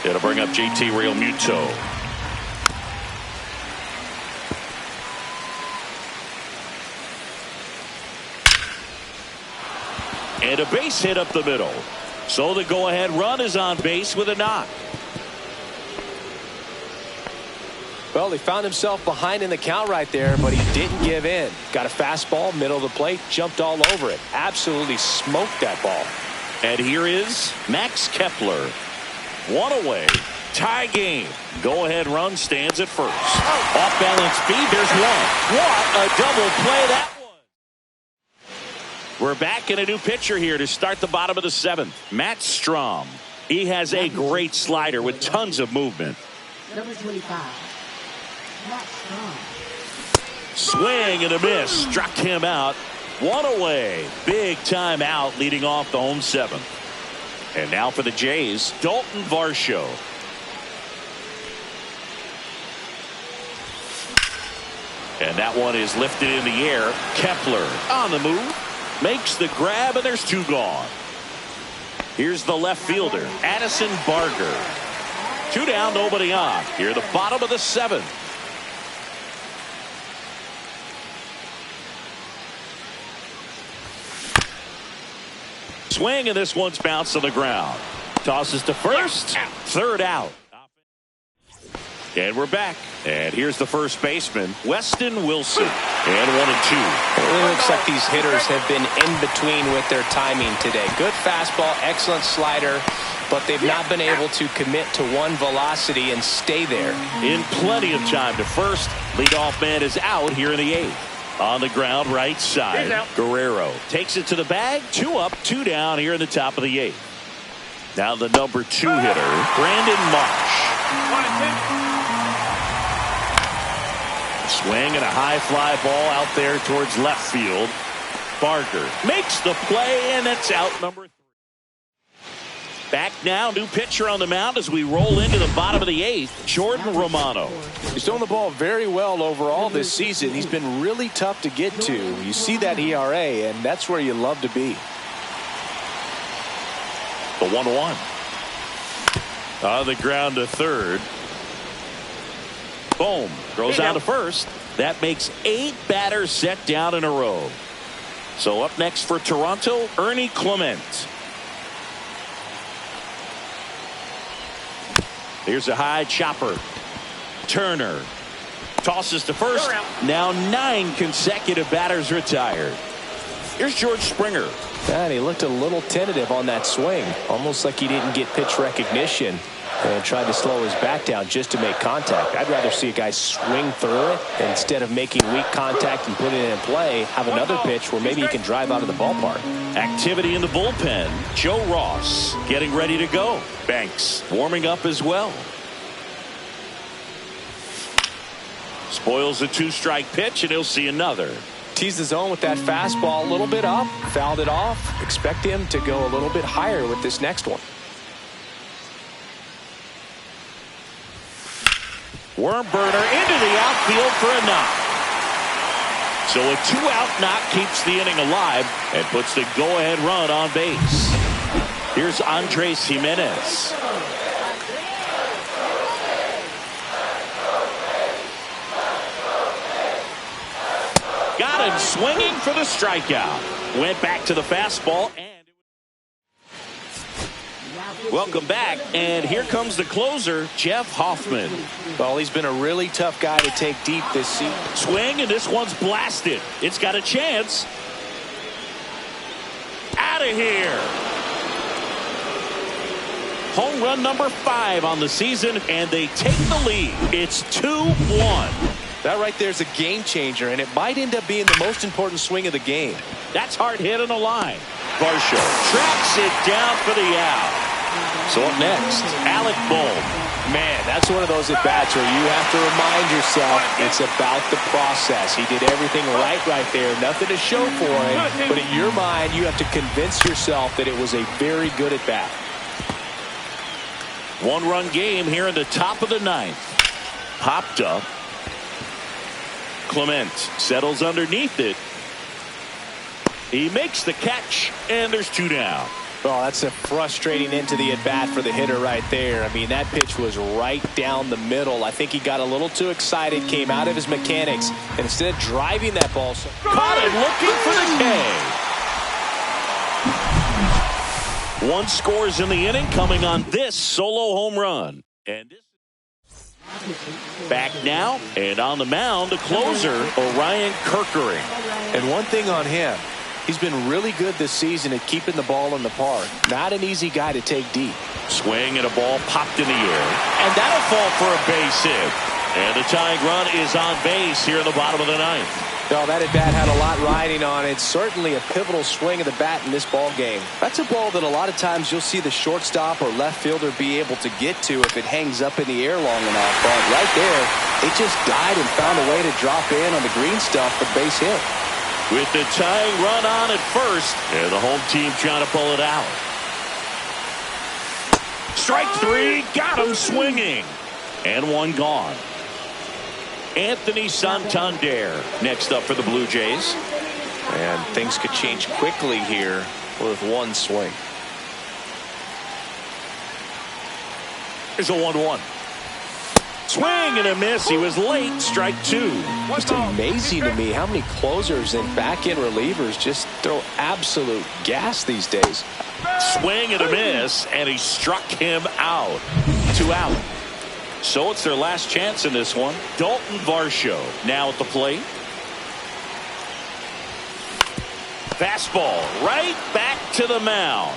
It'll bring up JT Real Muto. And a base hit up the middle. So the go-ahead run is on base with a knock. Well, he found himself behind in the count right there, but he didn't give in. Got a fastball, middle of the plate, jumped all over it. Absolutely smoked that ball. And here is Max Kepler. One away. Tie game. Go-ahead run stands at first. Off-balance speed. There's one. What a double play that was. We're back in a new pitcher here to start the bottom of the 7th. Matt Strom. He has a great slider with tons of movement. Number 25, Matt Strom. Swing and a miss. Struck him out. One away. Big time out leading off the home 7th. And now for the Jays, Dalton Varsho. And that one is lifted in the air. Kepler on the move. Makes the grab, and there's 2 gone. Here's the left fielder, Addison Barger. 2 down, nobody on. Here the bottom of the 7th. Swing, and this one's bounced to the ground. Tosses to first. 3rd out. And we're back. And here's the first baseman, Weston Wilson. And 1 and 2. It really looks like these hitters have been in between with their timing today. Good fastball, excellent slider, but they've not been able to commit to one velocity and stay there. In plenty of time to first. Leadoff man is out here in the 8th. On the ground, right side. Guerrero takes it to the bag. 2 up, 2 down here in the top of the 8th. Now the number 2 hitter, Brandon Marsh. 1 and 2. Swing and a high fly ball out there towards left field. Barger makes the play, and that's out number 3. Back now, new pitcher on the mound as we roll into the bottom of the 8th, Jordan Romano. He's thrown the ball very well overall this season. He's been really tough to get to. You see that ERA, and that's where you love to be. The 1-1. On the ground to 3rd. Boom. Throws down to first. That makes 8 batters set down in a row. So up next for Toronto, Ernie Clement. Here's a high chopper. Turner tosses to first. Now 9 consecutive batters retired. Here's George Springer. And he looked a little tentative on that swing. Almost like he didn't get pitch recognition and tried to slow his bat down just to make contact. I'd rather see a guy swing through it instead of making weak contact and putting it in play. Have another pitch where maybe he can drive out of the ballpark. Activity in the bullpen. Joe Ross getting ready to go. Banks warming up as well. Spoils a 2-strike pitch, and he'll see another. Teased the zone with that fastball a little bit up. Fouled it off. Expect him to go a little bit higher with this next one. Worm burner into the outfield for a knock. So a 2-out knock keeps the inning alive and puts the go-ahead run on base. Here's Andres Jimenez. Got him swinging for the strikeout. Went back to the fastball. And welcome back, and here comes the closer, Jeff Hoffman. Well, he's been a really tough guy to take deep this season. Swing, and this one's blasted. It's got a chance. Out of here. Home run number 5 on the season, and they take the lead. It's 2-1. That right there is a game changer, and it might end up being the most important swing of the game. That's hard hit on the line. Varsho tracks it down for the out. So up next, Alec Bohm. Man, that's one of those at-bats where you have to remind yourself it's about the process. He did everything right there. Nothing to show for it. But in your mind, you have to convince yourself that it was a very good at-bat. 1-run game here in the top of the 9th. Popped up. Clement settles underneath it. He makes the catch, and there's 2 down. Oh, that's a frustrating end to the at-bat for the hitter right there. I mean, that pitch was right down the middle. I think he got a little too excited, came out of his mechanics, and instead of driving that ball. Caught him looking for the K. 1 scores in the inning coming on this solo home run. And this back now, and on the mound, the closer, Orion Kerkering. And one thing on him, he's been really good this season at keeping the ball in the park. Not an easy guy to take deep. Swing and a ball popped in the air. And that'll fall for a base hit. And the tying run is on base here in the bottom of the 9th. No, that at-bat had a lot riding on it. Certainly a pivotal swing of the bat in this ball game. That's a ball that a lot of times you'll see the shortstop or left fielder be able to get to if it hangs up in the air long enough. But right there, it just died and found a way to drop in on the green stuff for base hit. With the tying run on at first, and the home team trying to pull it out. Strike three, got him swinging. And one gone. Anthony Santander next up for the Blue Jays. And things could change quickly here with one swing. Here's a 1-1. Swing and a miss. He was late. Strike two. Just amazing to me how many closers and back-end relievers just throw absolute gas these days. Swing and a miss, and he struck him out. 2 out. So it's their last chance in this one. Dalton Varsho now at the plate. Fastball right back to the mound.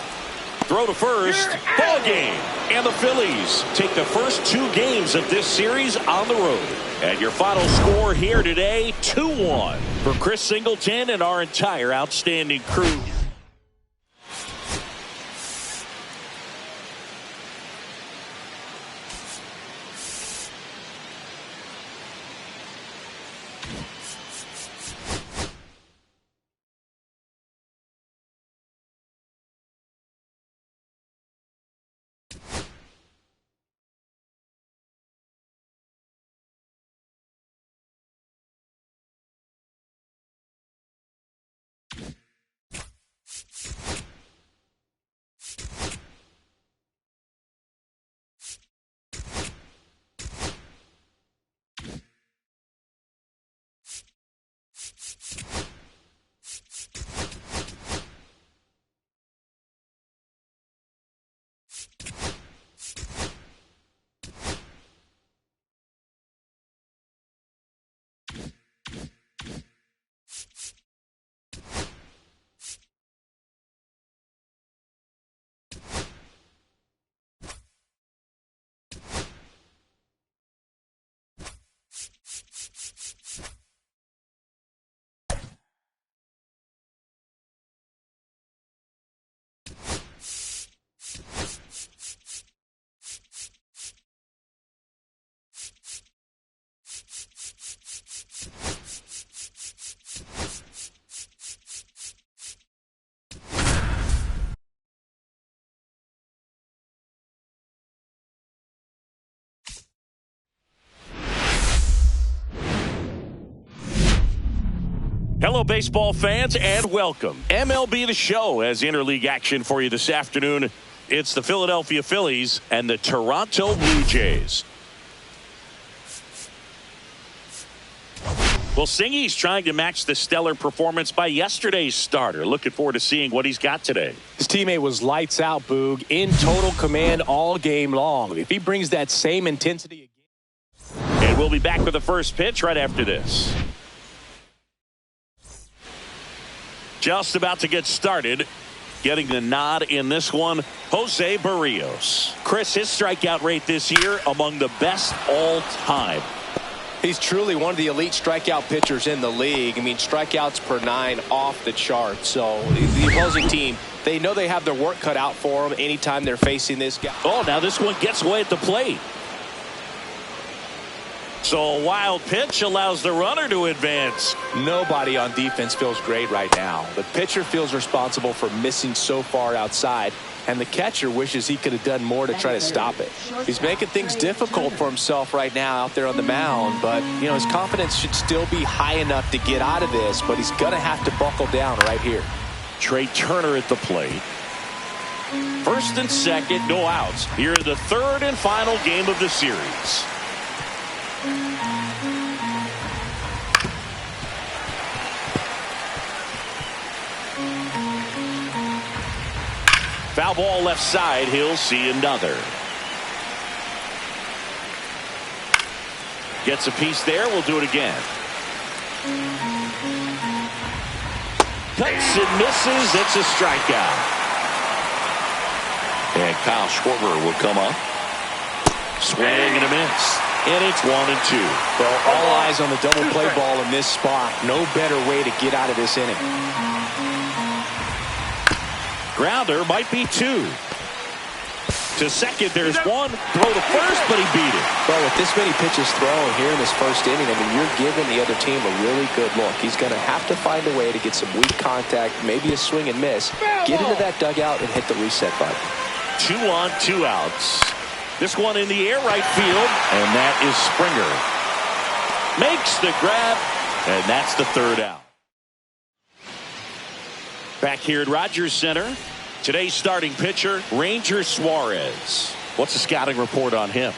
Throw to first. Ball game. And the Phillies take the first 2 games of this series on the road. And your final score here today, 2-1 for Chris Singleton and our entire outstanding crew. Hello, baseball fans, and welcome. MLB The Show has interleague action for you this afternoon. It's the Philadelphia Phillies and the Toronto Blue Jays. Well, Singy's trying to match the stellar performance by yesterday's starter. Looking forward to seeing what he's got today. His teammate was lights out, Boog, in total command all game long. If he brings that same intensity again. And we'll be back with the first pitch right after this. Just about to get started. Getting the nod in this one, Jose Barrios. Chris, his strikeout rate this year among the best all time. He's truly one of the elite strikeout pitchers in the league. I mean, strikeouts per 9 off the chart. So the opposing team, they know they have their work cut out for them anytime they're facing this guy. Oh, now this one gets away at the plate. So a wild pitch allows the runner to advance. Nobody on defense feels great right now. The pitcher feels responsible for missing so far outside, and the catcher wishes he could have done more to try to stop it. He's making things difficult for himself right now out there on the mound, but you know, his confidence should still be high enough to get out of this, but he's gonna have to buckle down right here. Trey Turner at the plate. First and second, no outs. Here in the third and final game of the series. Foul ball left side. He'll see another. Gets a piece there. We'll do it again. Cuts and misses. It's a strikeout. And Kyle Schwarber will come up. Swing and a miss. And it's 1-2. Well, all eyes on the double play ball in this spot. No better way to get out of this inning. Grounder might be 2. To second, there's 1. Throw to first, but he beat it. Well, with this many pitches thrown here in this first inning, I mean, you're giving the other team a really good look. He's going to have to find a way to get some weak contact, maybe a swing and miss, get into that dugout and hit the reset button. 2 on, 2 outs. This one in the air right field, and that is Springer. Makes the grab, and that's the 3rd out. Back here at Rogers Center, today's starting pitcher, Ranger Suarez. What's the scouting report on him?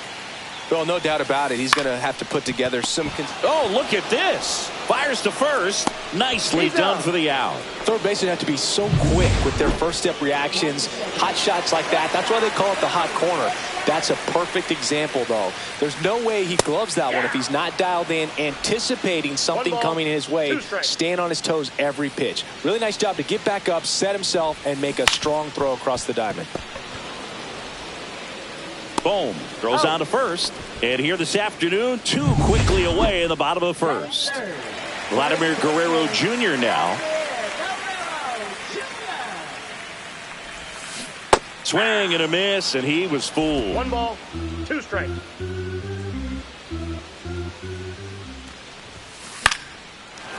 Well, no doubt about it. He's going to have to put together some... Oh, look at this. Fires to first. Nicely done for the out. Third basemen have to be so quick with their first step reactions. Hot shots like that. That's why they call it the hot corner. That's a perfect example, though. There's no way he gloves that one if he's not dialed in, anticipating something coming his way, staying on his toes every pitch. Really nice job to get back up, set himself, and make a strong throw across the diamond. Boom. Throws on to first. And here this afternoon, 2 quickly away in the bottom of the 1st. Vladimir Guerrero Jr. now. Swing and a miss, and he was fooled. 1 ball, 2 strikes.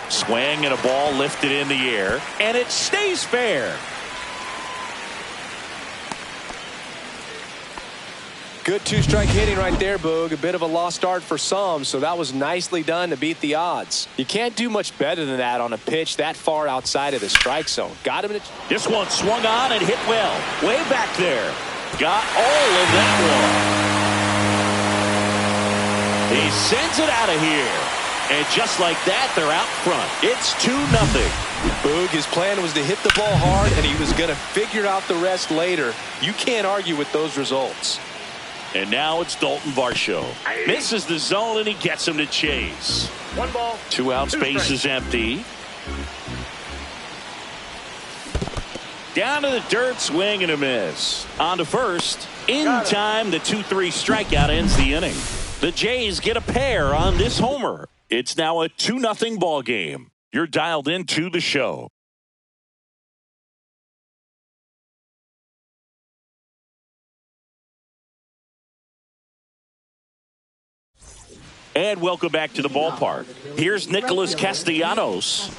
Swing and a ball lifted in the air, and it stays fair. Good 2-strike hitting right there, Boog. A bit of a lost start for some, so that was nicely done to beat the odds. You can't do much better than that on a pitch that far outside of the strike zone. Got him in This one swung on and hit well. Way back there. Got all of that one. He sends it out of here. And just like that, they're out front. It's 2-0. Boog, his plan was to hit the ball hard, and he was going to figure out the rest later. You can't argue with those results. And now it's Dalton Varsho. Misses the zone, and he gets him to chase. 1 ball. 2 outs, 2 base is empty. Down to the dirt, swing and a miss. On to first. In time, the 2-3 strikeout ends the inning. The Jays get a pair on this homer. It's now a 2-0 ball game. You're dialed into the show. And welcome back to the ballpark. Here's Nicholas Castellanos.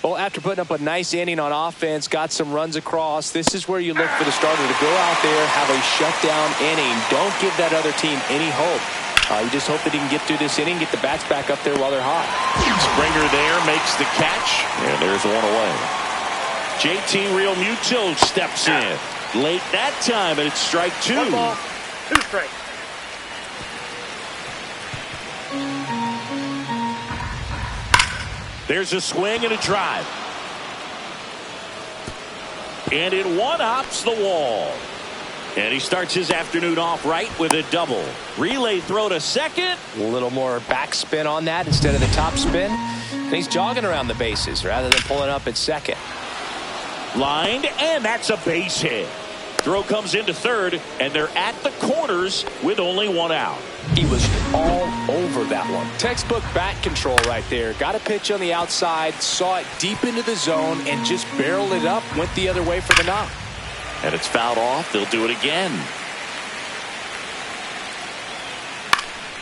Well, after putting up a nice inning on offense, got some runs across, this is where you look for the starter to go out there, have a shutdown inning. Don't give that other team any hope. You just hope that he can get through this inning, get the bats back up there while they're hot. Springer there makes the catch, and there's 1 away. JT Realmuto steps in. Late that time, and it's strike 2. 1 ball, 2 strikes. There's a swing and a drive. And it one-hops the wall. And he starts his afternoon off right with a double. Relay throw to second. A little more backspin on that instead of the top spin. And he's jogging around the bases rather than pulling up at second. Lined, and that's a base hit. Throw comes into third, and they're at the corners with only 1 out. He was all over that one. Textbook bat control right there. Got a pitch on the outside, saw it deep into the zone, and just barreled it up, went the other way for the knock. And it's fouled off. They'll do it again.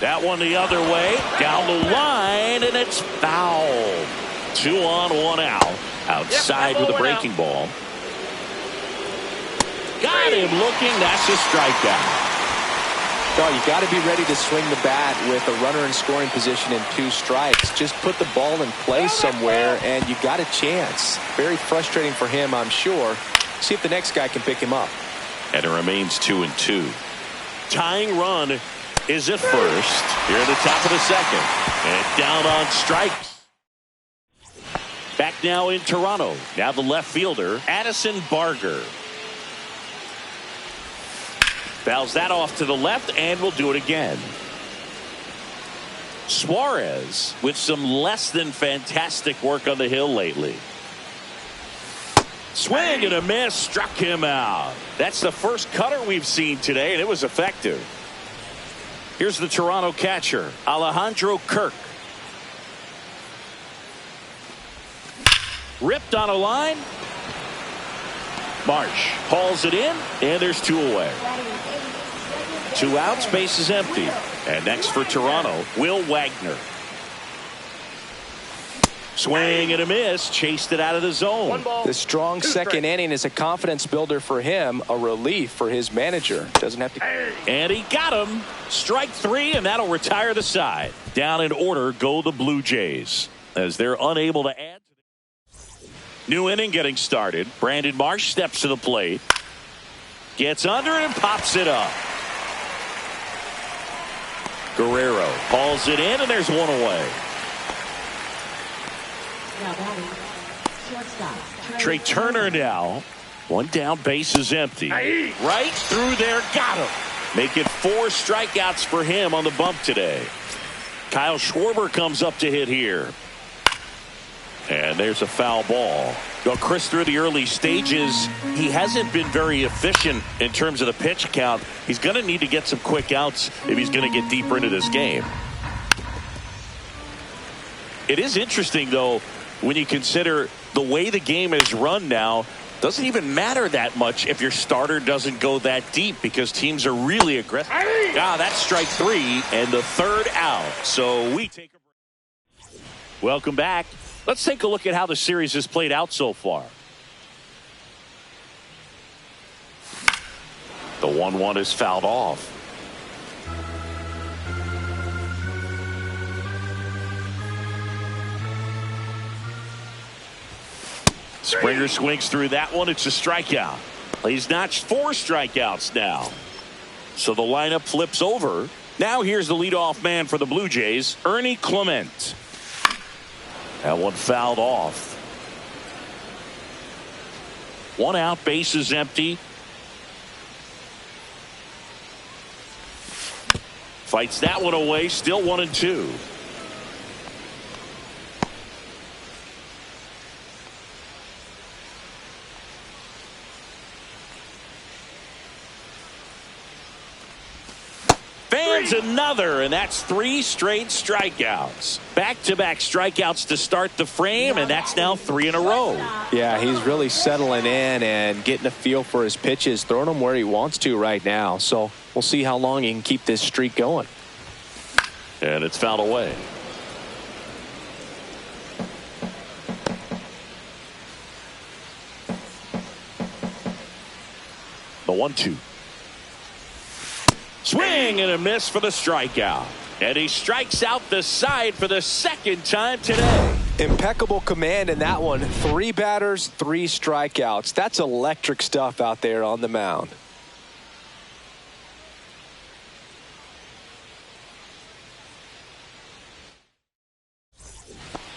That one the other way. Down the line, and it's foul. 2 on, 1 out. Outside with a breaking ball. Got him looking. That's a strikeout. Oh, you got to be ready to swing the bat with a runner in scoring position and 2 strikes. Just put the ball in play somewhere, and you got a chance. Very frustrating for him, I'm sure. See if the next guy can pick him up. And it remains 2-2. Tying run is at first. Here at the top of the second. And down on strikes. Back now in Toronto. Now the left fielder, Addison Barger. Fouls that off to the left, and we'll do it again. Suarez with some less than fantastic work on the hill lately. Swing and a miss, struck him out. That's the first cutter we've seen today, and it was effective. Here's the Toronto catcher, Alejandro Kirk. Ripped on a line. Marsh hauls it in, and there's 2 away. 2 outs, base is empty. And next for Toronto, Will Wagner. Swing and a miss, chased it out of the zone. The strong second inning is a confidence builder for him, a relief for his manager. Doesn't have to. And he got him. Strike 3, and that'll retire the side. Down in order go the Blue Jays, as they're unable to add. New inning getting started. Brandon Marsh steps to the plate. Gets under it and pops it up. Guerrero hauls it in, and there's 1 away. Now batting, shortstop. Trey Turner now. 1 down, base is empty. Right through there, got him. Make it 4 strikeouts for him on the bump today. Kyle Schwarber comes up to hit here. And there's a foul ball. Well, Chris, through the early stages, he hasn't been very efficient in terms of the pitch count. He's going to need to get some quick outs if he's going to get deeper into this game. It is interesting, though, when you consider the way the game is run now. Doesn't even matter that much if your starter doesn't go that deep, because teams are really aggressive. That's strike 3 and the 3rd out. So we take a break. Welcome back. Let's take a look at how the series has played out so far. The 1-1 is fouled off. Springer swings through that one. It's a strikeout. He's notched 4 strikeouts now. So the lineup flips over. Now here's the leadoff man for the Blue Jays, Ernie Clement. That one fouled off. 1 out, base is empty. Fights that one away, still 1-2. Fans another, and that's 3 straight strikeouts. Back-to-back strikeouts to start the frame, and that's now 3 in a row. Yeah, he's really settling in and getting a feel for his pitches, throwing them where he wants to right now. So we'll see how long he can keep this streak going. And it's fouled away. The 1-2. Swing and a miss for the strikeout. And he strikes out the side for the 2nd time today. Impeccable command in that one. 3 batters, 3 strikeouts. That's electric stuff out there on the mound.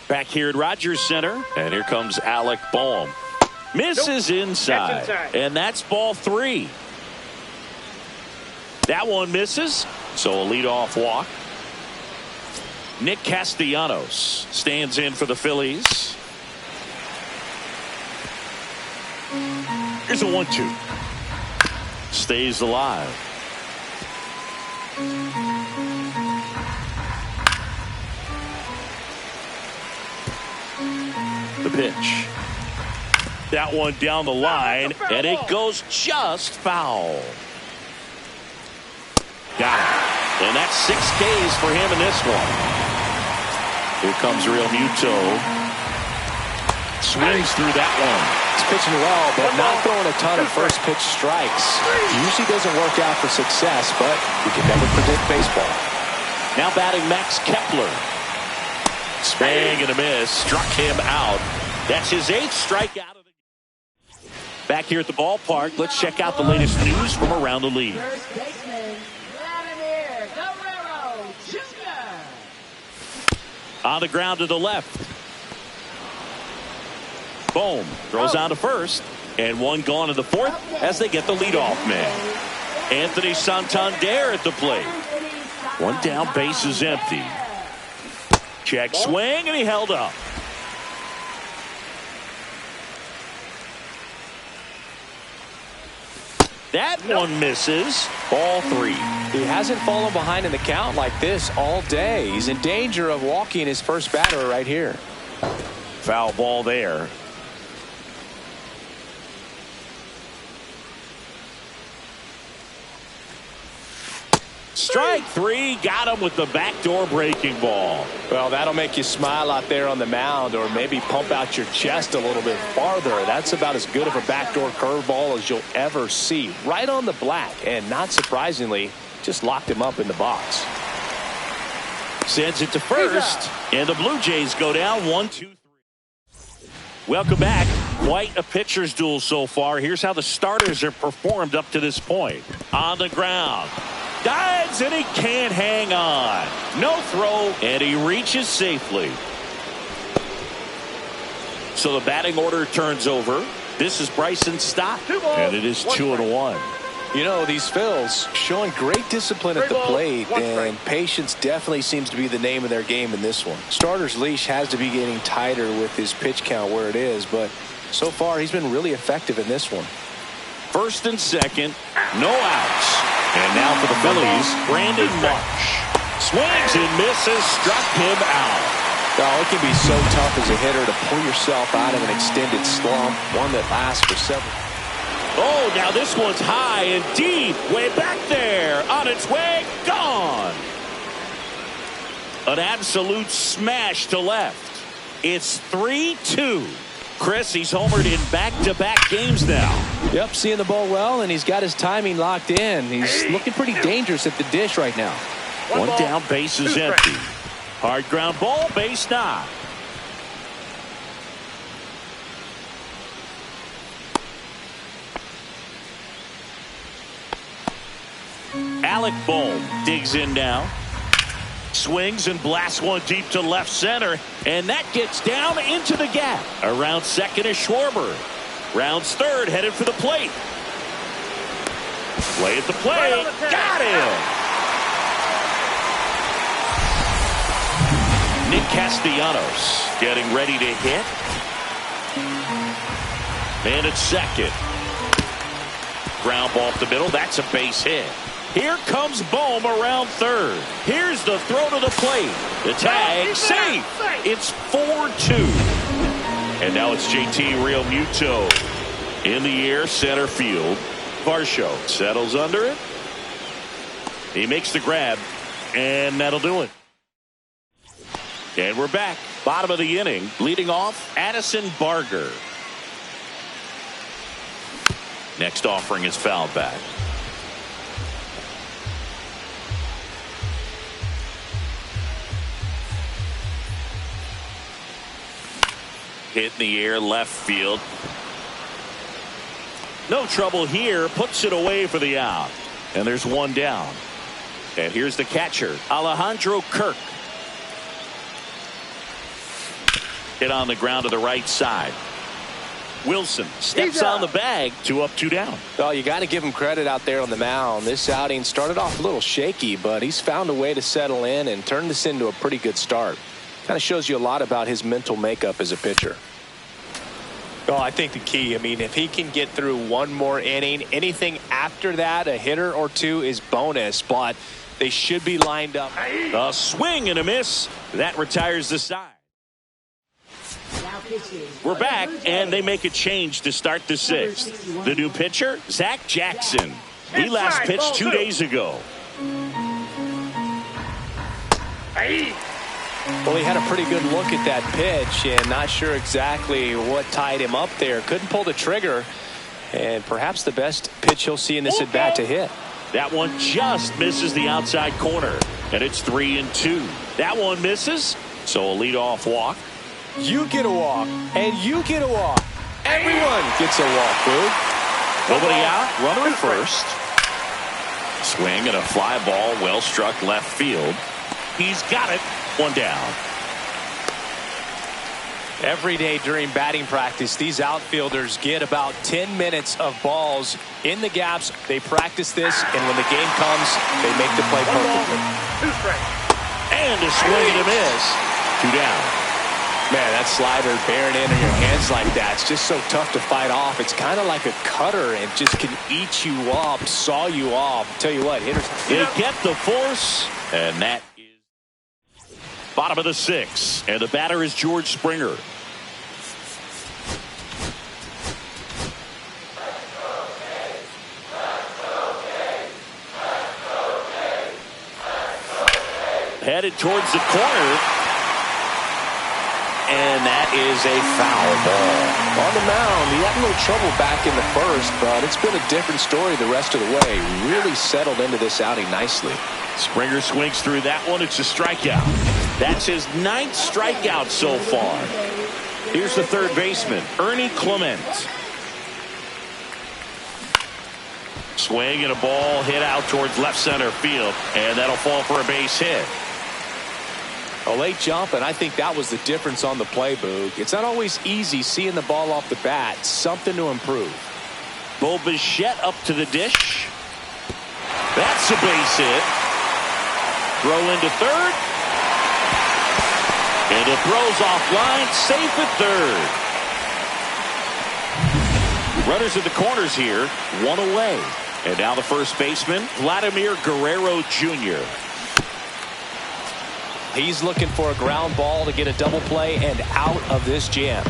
Back here at Rogers Center, and here comes Alec Bohm. Misses inside, and that's ball 3. That one misses, so a leadoff walk. Nick Castellanos stands in for the Phillies. Here's a 1-2. Stays alive. The pitch. That one down the line, and it goes just foul. Got it. And that's 6 Ks for him in this one. Here comes Real Muto. Swings through that one. He's pitching well, but not throwing a ton of first pitch strikes. Usually doesn't work out for success, but you can never predict baseball. Now batting Max Kepler. Swing and a miss. Struck him out. That's his 8th strikeout of the game. Back here at the ballpark, let's check out the latest news from around the league. On the ground to the left. Bohm throws on to first, and one gone in the 4th as they get the leadoff man. Anthony Santander at the plate. 1 down, base is empty. Check swing, and he held up. That one misses. Ball 3. He hasn't fallen behind in the count like this all day. He's in danger of walking his first batter right here. Foul ball there. Strike 3, got him with the backdoor breaking ball. Well, that'll make you smile out there on the mound, or maybe pump out your chest a little bit farther. That's about as good of a backdoor curveball as you'll ever see. Right on the black, and not surprisingly, just locked him up in the box. Sends it to first, and the Blue Jays go down 1-2-3. Welcome back. Quite a pitcher's duel so far. Here's how the starters have performed up to this point. On the ground. Dives, and he can't hang on. No throw, and he reaches safely. So the batting order turns over. This is Bryson Stott, and it is 2-1. You know, these Phils showing great discipline at the plate, and patience definitely seems to be the name of their game in this one. Starter's leash has to be getting tighter with his pitch count where it is, but so far he's been really effective in this one. First and second, no outs. And now for the Phillies, Brandon Marsh. Swings and misses, struck him out. Oh, it can be so tough as a hitter to pull yourself out of an extended slump, one that lasts for several. Oh, now this one's high and deep, way back there, on its way, gone. An absolute smash to left. It's 3-2. Chris, he's homered in back-to-back games now. Yep, seeing the ball well, and he's got his timing locked in. He's looking pretty dangerous at the dish right now. One down, base is empty. Hard ground ball, base knock. Alec Bohm digs in now. Swings and blasts one deep to left center, and that gets down into the gap. Around second is Schwarber. Rounds third, headed for the plate. Play at the plate. Got him! Nick Castellanos getting ready to hit. And at second. Ground ball up the middle. That's a base hit. Here comes Bohm around third. Here's the throw to the plate. The tag, safe. It's 4-2. And now it's JT Realmuto in the air, center field. Varsho settles under it. He makes the grab, and that'll do it. And we're back. Bottom of the inning. Leading off, Addison Barger. Next offering is fouled back. Hit in the air, left field. No trouble here. Puts it away for the out. And there's one down. And here's the catcher, Alejandro Kirk. Hit on the ground to the right side. Wilson steps on the bag. 2 up, 2 down. Well, you got to give him credit out there on the mound. This outing started off a little shaky, but he's found a way to settle in and turn this into a pretty good start. Kind of shows you a lot about his mental makeup as a pitcher. Well, I think the key, if he can get through one more inning, anything after that, a hitter or two is bonus, but they should be lined up. A swing and a miss. That retires the side. We're back, and they make a change to start the 6th. The new pitcher, Zach Jackson. He last pitched 2 days ago. Well, he had a pretty good look at that pitch, and not sure exactly what tied him up there. Couldn't pull the trigger, and perhaps the best pitch he'll see in this at-bat to hit. That one just misses the outside corner, and it's 3-2. That one misses, so a leadoff walk. You get a walk, and you get a walk. Everyone gets a walk, Boo. Nobody out, runner at first. Swing and a fly ball, well struck left field. He's got it. One down. Every day during batting practice, these outfielders get about 10 minutes of balls in the gaps. They practice this, and when the game comes, they make the play perfectly. And a swing and a miss. 2 down. Man, that slider bearing in on your hands like that, it's just so tough to fight off. It's kind of like a cutter and just can eat you up, saw you off. Tell you what, hitters, they get the force, and that is bottom of the 6th. And the batter is George Springer. Headed towards the corner. And that is a foul ball. On the mound, he had a little trouble back in the first, but it's been a different story the rest of the way. Really settled into this outing nicely. Springer swings through that one. It's a strikeout. That's his 9th strikeout so far. Here's the third baseman, Ernie Clement. Swing and a ball hit out towards left center field, and that'll fall for a base hit. A late jump, and I think that was the difference on the play, Boog. It's not always easy seeing the ball off the bat. Something to improve. Bo Bichette up to the dish. That's a base hit. Throw into third. And the throw's offline. Safe at third. Runners at the corners here. One away. And now the first baseman, Vladimir Guerrero Jr. He's looking for a ground ball to get a double play and out of this jam.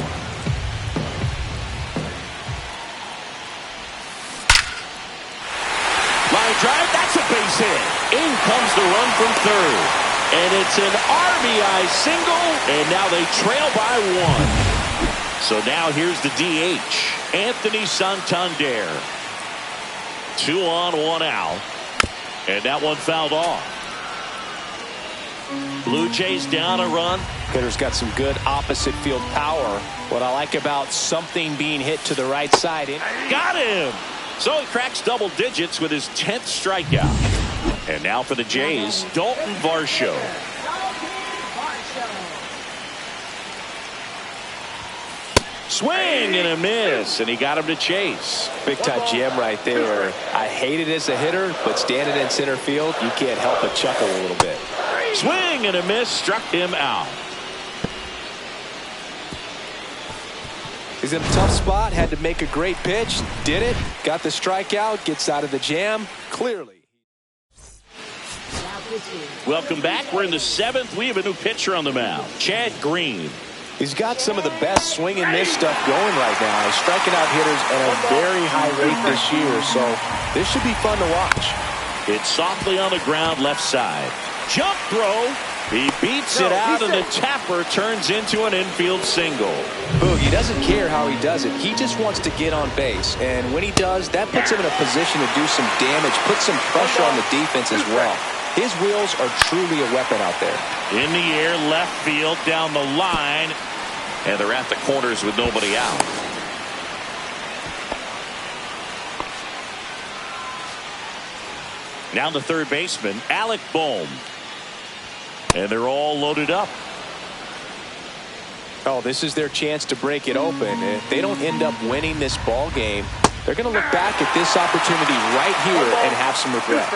Line drive, that's a base hit. In comes the run from third. And it's an RBI single, and now they trail by 1. So now here's the DH, Anthony Santander. 2 on, 1 out. And that one fouled off. Blue Jays down a run. Hitter's got some good opposite field power. What I like about something being hit to the right side. Got him. So he cracks double digits with his 10th strikeout. And now for the Jays, Dalton Varsho. Swing and a miss, and he got him to chase. Big time jam right there. I hate it as a hitter, but standing in center field, you can't help but chuckle a little bit. Swing and a miss, struck him out. He's in a tough spot, had to make a great pitch, did it, got the strikeout, gets out of the jam, clearly. Welcome back. We're in the 7th. We have a new pitcher on the mound, Chad Green. He's got some of the best swing and miss stuff going right now. He's striking out hitters at a very high rate this year, so this should be fun to watch. It's softly on the ground left side. Jump throw. He beats it out, and the tapper turns into an infield single. Boog, he doesn't care how he does it. He just wants to get on base. And when he does, that puts him in a position to do some damage, put some pressure on the defense as well. His wheels are truly a weapon out there. In the air, left field, down the line. And they're at the corners with nobody out. Now the third baseman, Alec Bohm. And they're all loaded up. Oh, this is their chance to break it open. If they don't end up winning this ball game, they're going to look back at this opportunity right here and have some regret.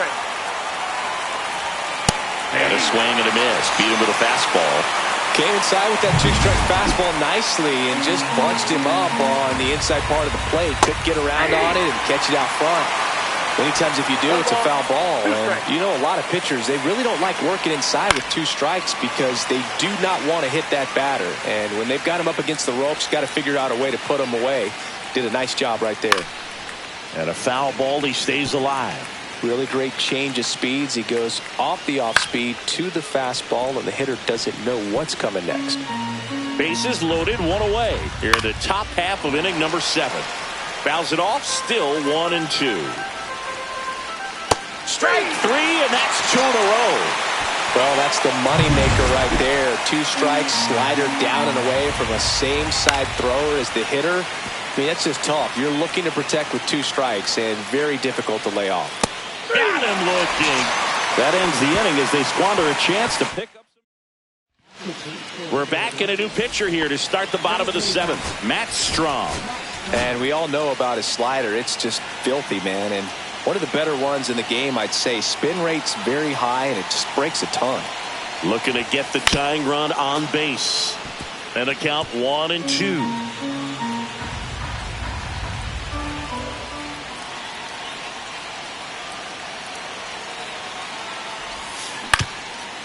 And a swing and a miss. Beat him with a fastball. Came inside with that 2-strike fastball nicely and just bunched him up on the inside part of the plate. Couldn't get around on it and catch it out front. Many times if you do, it's a foul ball. And you know, a lot of pitchers, they really don't like working inside with 2 strikes because they do not want to hit that batter. And when they've got him up against the ropes, got to figure out a way to put him away. Did a nice job right there. And a foul ball, he stays alive. Really great change of speeds. He goes off the off speed to the fastball, and the hitter doesn't know what's coming next. Bases loaded, 1 away. Here in the top half of inning number 7. Fouls it off, still 1-2. Strike 3, and that's 2 in a row. Well, that's the moneymaker right there. 2 strikes, slider down and away from a same side thrower as the hitter. I mean, that's just tough. You're looking to protect with 2 strikes, and very difficult to lay off. Got him looking. That ends the inning as they squander a chance to pick up some. We're back in a new pitcher here to start the bottom of the 7th. Matt Strong. And we all know about his slider. It's just filthy, man. And one of the better ones in the game, I'd say. Spin rate's very high, and it just breaks a ton. Looking to get the tying run on base. And a count 1-2.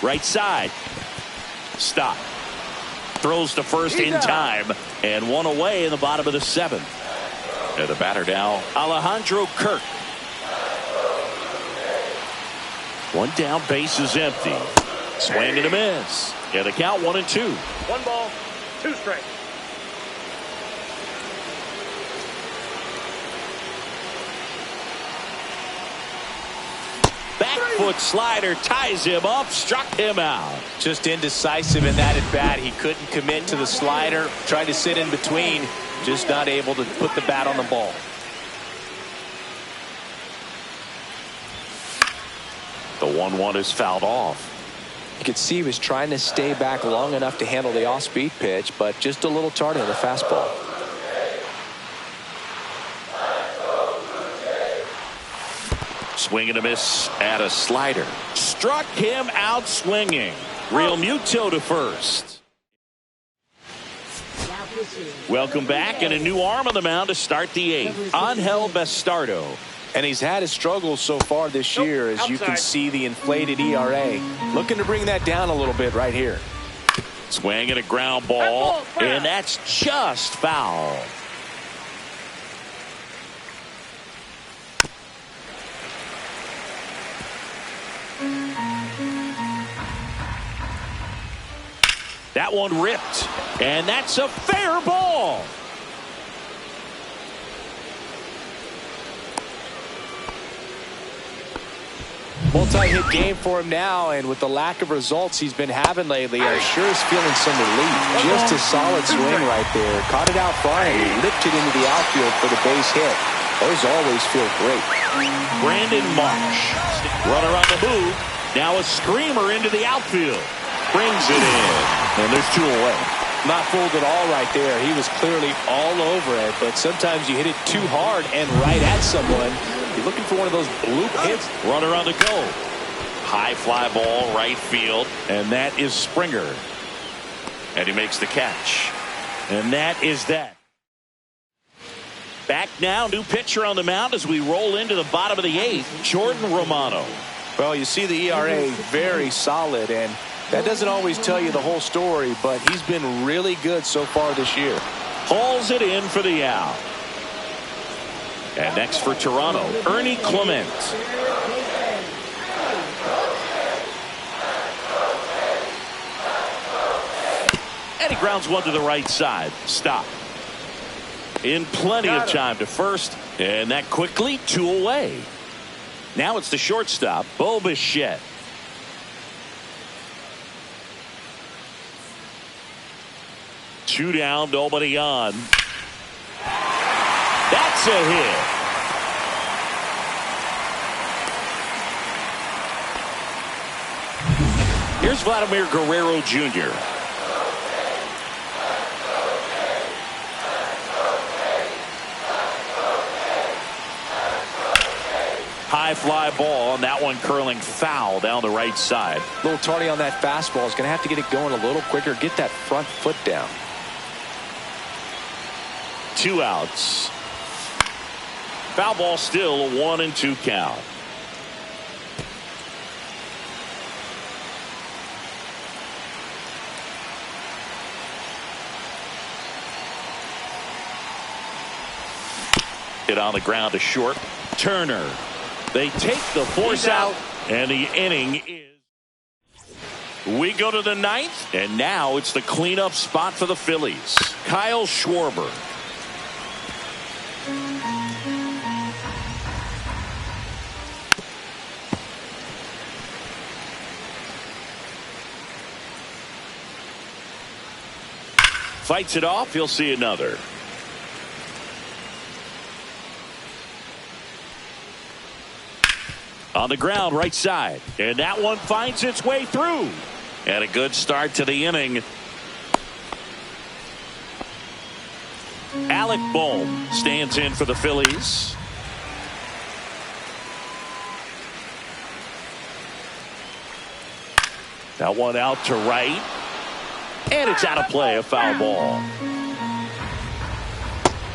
Right side. Stop. Throws to first in time. And one away in the bottom of the seventh. And the batter now, Alejandro Kirk. One down, base is empty. Swing and a miss. And the count 1-2. 1 ball, 2 strikes. Back foot slider ties him up, struck him out. Just indecisive in that at bat. He couldn't commit to the slider. Tried to sit in between. Just not able to put the bat on the ball. The 1-1 is fouled off. You could see he was trying to stay back long enough to handle the off-speed pitch, but just a little tardy on the fastball. Swing and a miss at a slider. Struck him out swinging. Real Muto to first. Welcome back, and a new arm on the mound to start the eighth. Angel Bastardo. And he's had his struggles so far this year, as you can see the inflated ERA. Looking to bring that down a little bit right here. Swing and a ground ball, and that's just foul. That one ripped, and that's a fair ball. Multi-hit game for him now, and with the lack of results he's been having lately, I sure is feeling some relief. Just a solid swing right there. Caught it out front and lifted into the outfield for the base hit. Those always feel great. Brandon Marsh. Runner on the move. Now a screamer into the outfield. Brings it in. And there's 2 away. Not fooled at all right there. He was clearly all over it, but sometimes you hit it too hard and right at someone. You're looking for one of those bloop hits. Runner on the go. High fly ball, right field. And that is Springer. And he makes the catch. And that is that. Back now, new pitcher on the mound as we roll into the bottom of the eighth, Jordan Romano. Well, you see the ERA very solid, and that doesn't always tell you the whole story, but he's been really good so far this year. Hauls it in for the out. And next for Toronto, Ernie Clement. And he grounds one to the right side. Stop. In plenty of time to first, and that quickly 2 away. Now it's the shortstop, Bo Bichette. Two down, nobody on. That's a hit. Here's Vladimir Guerrero Jr. High fly ball, and that one curling foul down the right side. A little tardy on that fastball. Is going to have to get it going a little quicker. Get that front foot down. 2 outs. Foul ball still, a 1-2 count. Hit on the ground to short. Turner. They take the force out, and the inning is. We go to the ninth, and now it's the cleanup spot for the Phillies. Kyle Schwarber. Fights it off. He'll see another. On the ground, right side. And that one finds its way through. And a good start to the inning. Alec Bohm stands in for the Phillies. That one out to right. And it's out of play, a foul ball.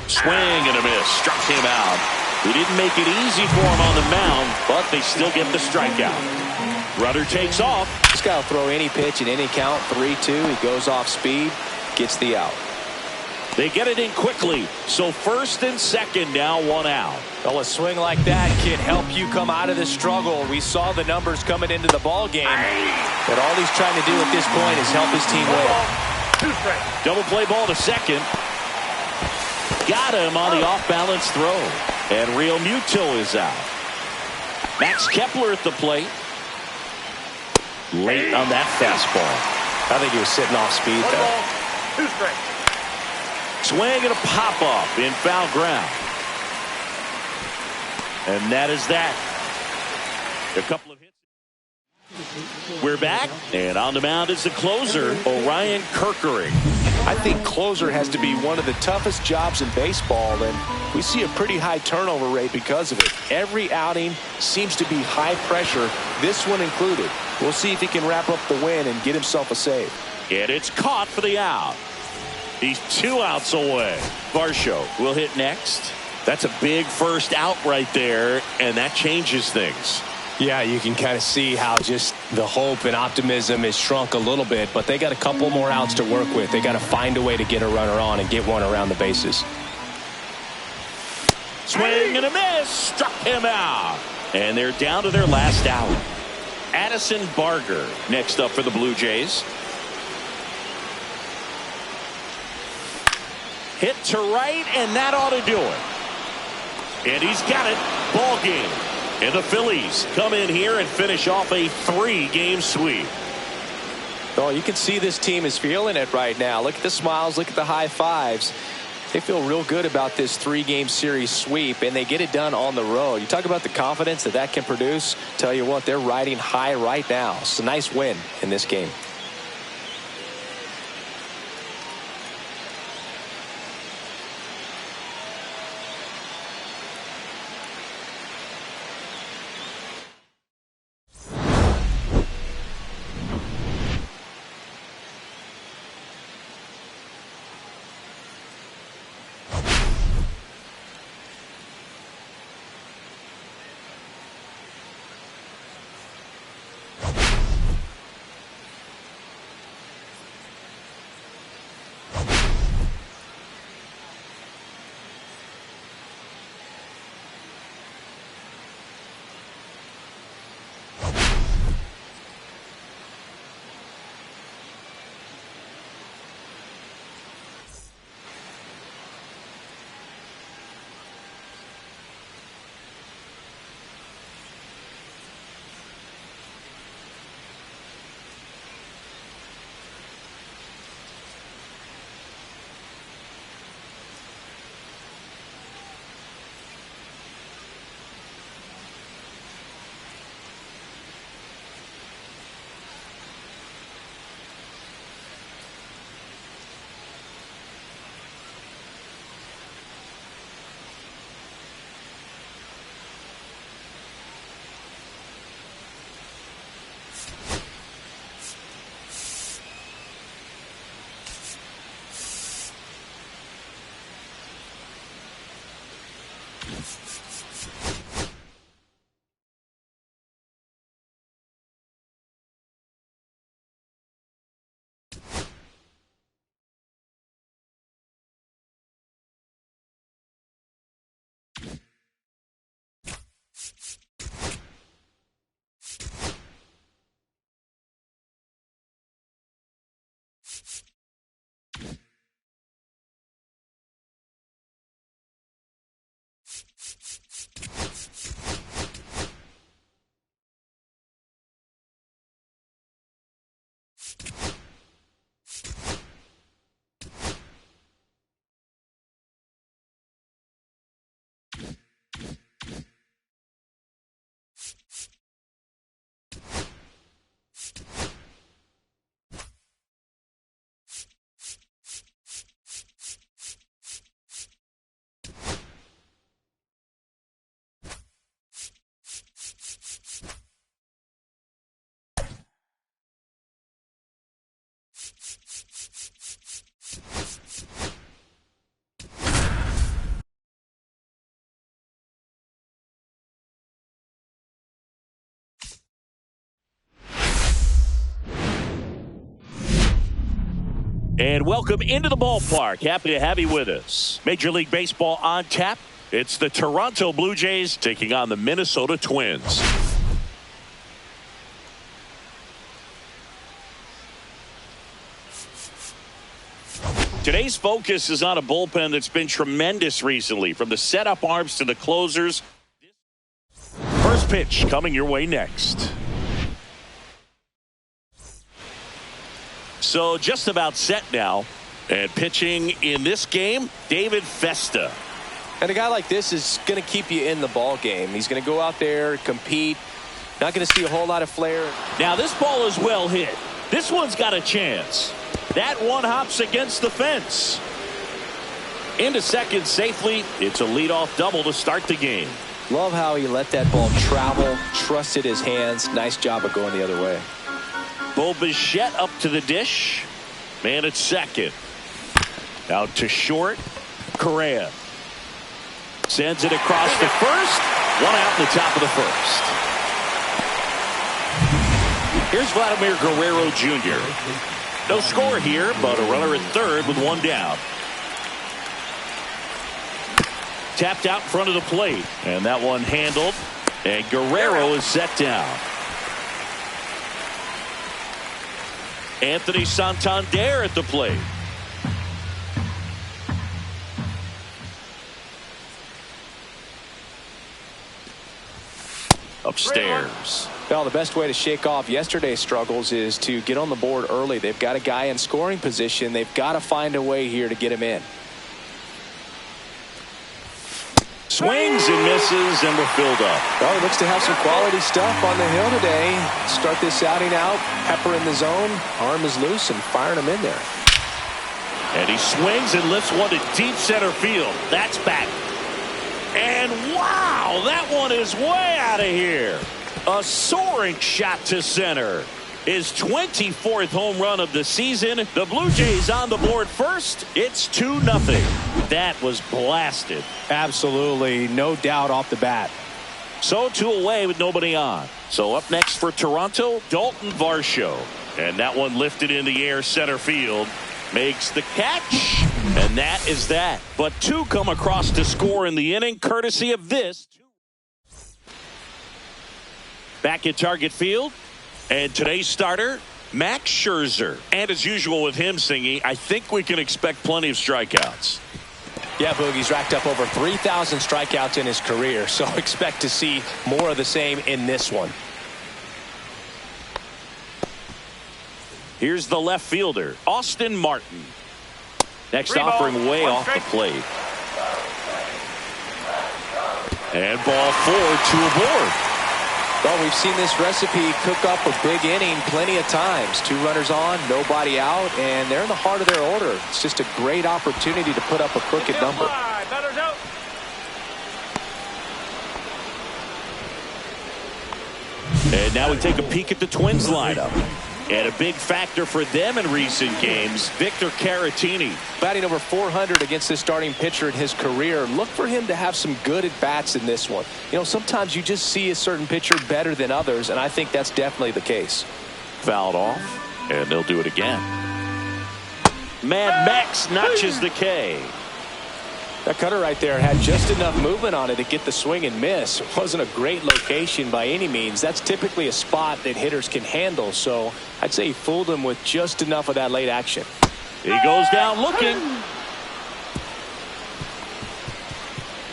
Swing and a miss. Struck him out. He didn't make it easy for him on the mound, but they still get the strikeout. Runner takes off. This guy will throw any pitch in any count. 3-2. He goes off speed. Gets the out. They get it in quickly. So first and second now, one out. Well, a swing like that can help you come out of this struggle. We saw the numbers coming into the ball game. But all he's trying to do at this point is help his team win. Double play ball to second. Got him on the off-balance throw. And Real Muto is out. Max Kepler at the plate. Late on that fastball. I think he was sitting off speed there. 2 strikes. Swing and a pop-up in foul ground. And that is that. A couple of hits. We're back, and on the mound is the closer, Orion Kerkering. I think closer has to be one of the toughest jobs in baseball, and we see a pretty high turnover rate because of it. Every outing seems to be high pressure, this one included. We'll see if he can wrap up the win and get himself a save. And it's caught for the out. He's 2 outs away. Varsho will hit next. That's a big first out right there, and that changes things. Yeah, you can kind of see how just the hope and optimism is shrunk a little bit, but they got a couple more outs to work with. They got to find a way to get a runner on and get one around the bases. Swing and a miss. Struck him out. And they're down to their last out. Addison Barger next up for the Blue Jays. Hit to right, and that ought to do it. And he's got it. Ball game. And the Phillies come in here and finish off a 3-game sweep. Oh, you can see this team is feeling it right now. Look at the smiles. Look at the high fives. They feel real good about this 3-game series sweep, and they get it done on the road. You talk about the confidence that that can produce. Tell you what, they're riding high right now. It's a nice win in this game. And welcome into the ballpark. Happy to have you with us. Major League Baseball on tap. It's the Toronto Blue Jays taking on the Minnesota Twins. Today's focus is on a bullpen that's been tremendous recently, from the setup arms to the closers. First pitch coming your way next. So just about set now, and pitching in this game, David Festa. And a guy like this is going to keep you in the ball game. He's going to go out there, compete. Not going to see a whole lot of flair. Now this ball is well hit. This one's got a chance. That one hops against the fence. Into second safely. It's a leadoff double to start the game. Love how he let that ball travel, trusted his hands. Nice job of going the other way. Bo Bichette up to the dish. Man at second. Out to short. Correa sends it across to first. One out in the top of the first. Here's Vladimir Guerrero Jr. No score here, but a runner at third with one down. Tapped out in front of the plate, and that one handled, and Guerrero is set down. Anthony Santander at the plate. Upstairs. Well, the best way to shake off yesterday's struggles is to get on the board early. They've got a guy in scoring position. They've got to find a way here to get him in. Swings and misses, and we're filled up. Well, he looks to have some quality stuff on the hill today. Start this outing out. Pepper in the zone. Arm is loose and firing him in there. And he swings and lifts one to deep center field. That's back. And wow, that one is way out of here. A soaring shot to center. His 24th home run of the season. The Blue Jays on the board first. It's 2-0. That was blasted. Absolutely, no doubt off the bat. So 2 away with nobody on. So up next for Toronto, Dalton Varsho. And that one lifted in the air center field. Makes the catch. And that is that. But 2 come across to score in the inning, courtesy of this. Back at Target Field. And today's starter, Max Scherzer. And as usual with him, Singy, I think we can expect plenty of strikeouts. Yeah, Boogie's racked up over 3,000 strikeouts in his career, so expect to see more of the same in this one. Here's the left fielder, Austin Martin. Next offering way off the plate. And ball 4, 2 aboard. Well, we've seen this recipe cook up a big inning plenty of times. 2 runners on, nobody out, and they're in the heart of their order. It's just a great opportunity to put up a crooked number. And now we take a peek at the Twins lineup. And a big factor for them in recent games, Victor Caratini. Batting over 400 against this starting pitcher in his career. Look for him to have some good at-bats in this one. You know, sometimes you just see a certain pitcher better than others, and I think that's definitely the case. Fouled off, and they'll do it again. Mad Max notches the K. That cutter right there had just enough movement on it to get the swing and miss. It wasn't a great location by any means. That's typically a spot that hitters can handle, so I'd say he fooled him with just enough of that late action. He goes down looking.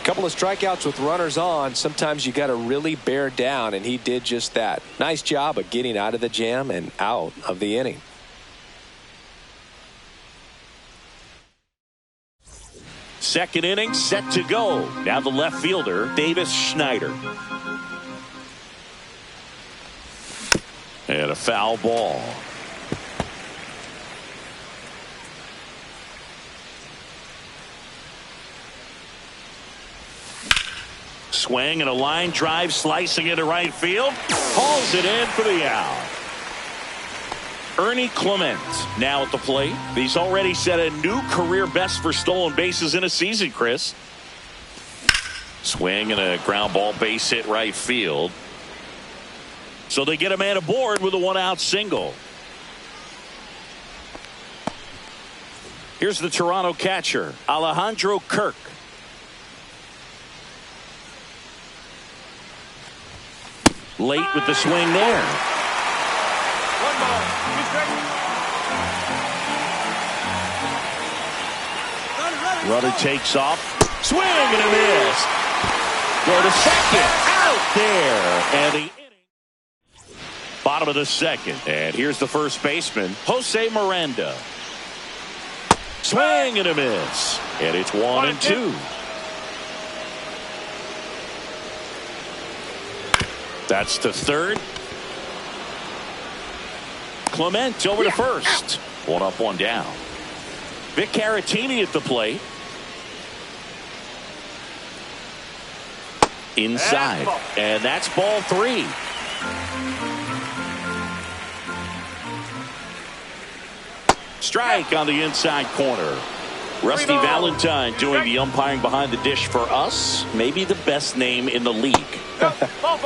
Couple of strikeouts with runners on. Sometimes you got to really bear down, and he did just that. Nice job of getting out of the jam and out of the inning. Second inning set to go. Now the left fielder, Davis Schneider. And a foul ball. Swing and a line drive slicing into right field. Hauls it in for the out. Ernie Clement now at the plate. He's already set a new career best for stolen bases in a season, Chris. Swing and a ground ball base hit right field. So they get a man aboard with a 1-out single. Here's the Toronto catcher, Alejandro Kirk. Late with the swing there. 1 ball, 2 strikes. Runner takes off. Swing and a miss. Go to second. Out there. And the inning. Bottom of the second. And here's the first baseman, Jose Miranda. Swing and a miss. And it's 1-2. That's to third. Clement over to first. 1 up, 1 down. Vic Caratini at the plate. Inside. And that's ball 3. Strike on the inside corner. Rusty Valentine doing the umpiring behind the dish for us. Maybe the best name in the league.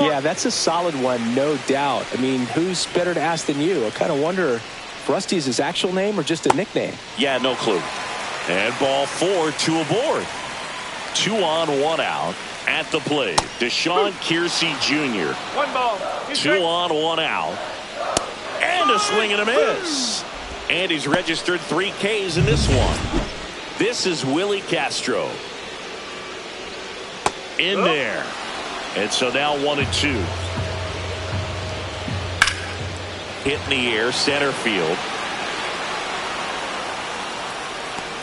Yeah, that's a solid one, no doubt. I mean, who's better to ask than you? I kind of wonder if Rusty is his actual name or just a nickname. Yeah, no clue. And ball 4, 2 aboard. 2 on, 1 out. At the plate, Deshaun Kiersey Jr. 1 ball, 2 2 strikes. on, 1 out. And a swing and a miss. And he's registered 3 Ks in this one. This is Willie Castro. In there. And so now 1-2. Hit in the air, center field.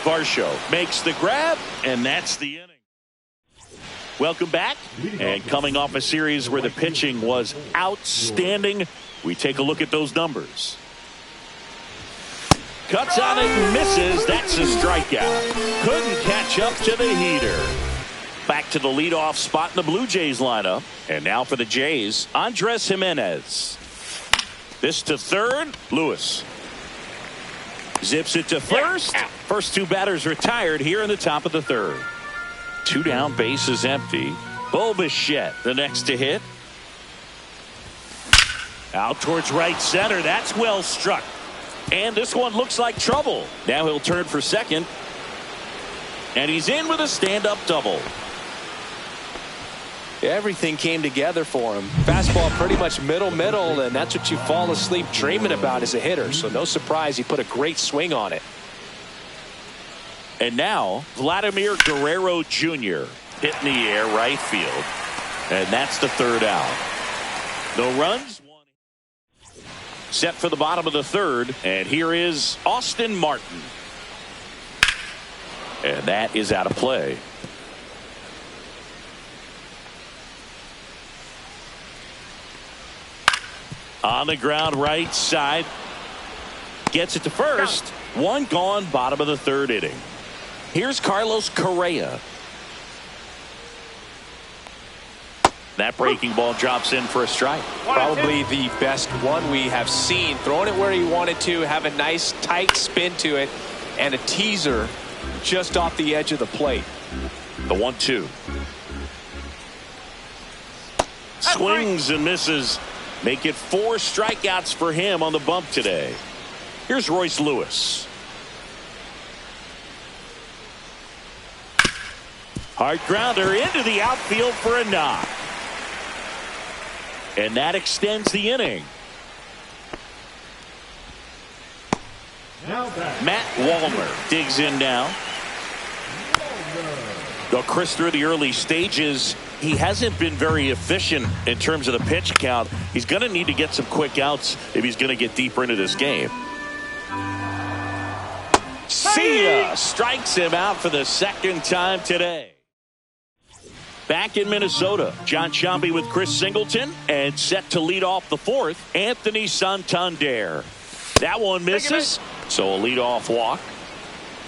Varsho makes the grab, and that's the inning. Welcome back. And coming off a series where the pitching was outstanding, we take a look at those numbers. Cuts on it and misses. That's a strikeout. Couldn't catch up to the heater. Back to the leadoff spot in the Blue Jays lineup. And now for the Jays, Andres Jimenez. This to third, Lewis. Zips it to first. First 2 batters retired here in the top of the third. 2 down, bases empty. Bo Bichette, the next to hit. Out towards right center. That's well struck. And this one looks like trouble. Now he'll turn for second. And he's in with a stand-up double. Everything came together for him. Fastball pretty much middle, and that's what you fall asleep dreaming about as a hitter. So no surprise he put a great swing on it. And now Vladimir Guerrero Jr. hit in the air right field. And that's the third out. No runs. Set for the bottom of the third. And here is Austin Martin. And that is out of play. On the ground right side. Gets it to first. 1 gone, bottom of the third inning. Here's Carlos Correa. That breaking ball drops in for a strike. Probably the best one we have seen. Throwing it where he wanted to, have a nice tight spin to it, and a teaser just off the edge of the plate. The 1-2. Swings and misses. Make it 4 strikeouts for him on the bump today. Here's Royce Lewis. Hard grounder into the outfield for a knock. And that extends the inning. Matt Wallner digs in now. Though Chris, through the early stages, he hasn't been very efficient in terms of the pitch count. He's going to need to get some quick outs if he's going to get deeper into this game. See ya! Strikes him out for the second time today. Back in Minnesota, John Sciambi with Chris Singleton, and set to lead off the fourth, Anthony Santander. That one misses, so a leadoff walk.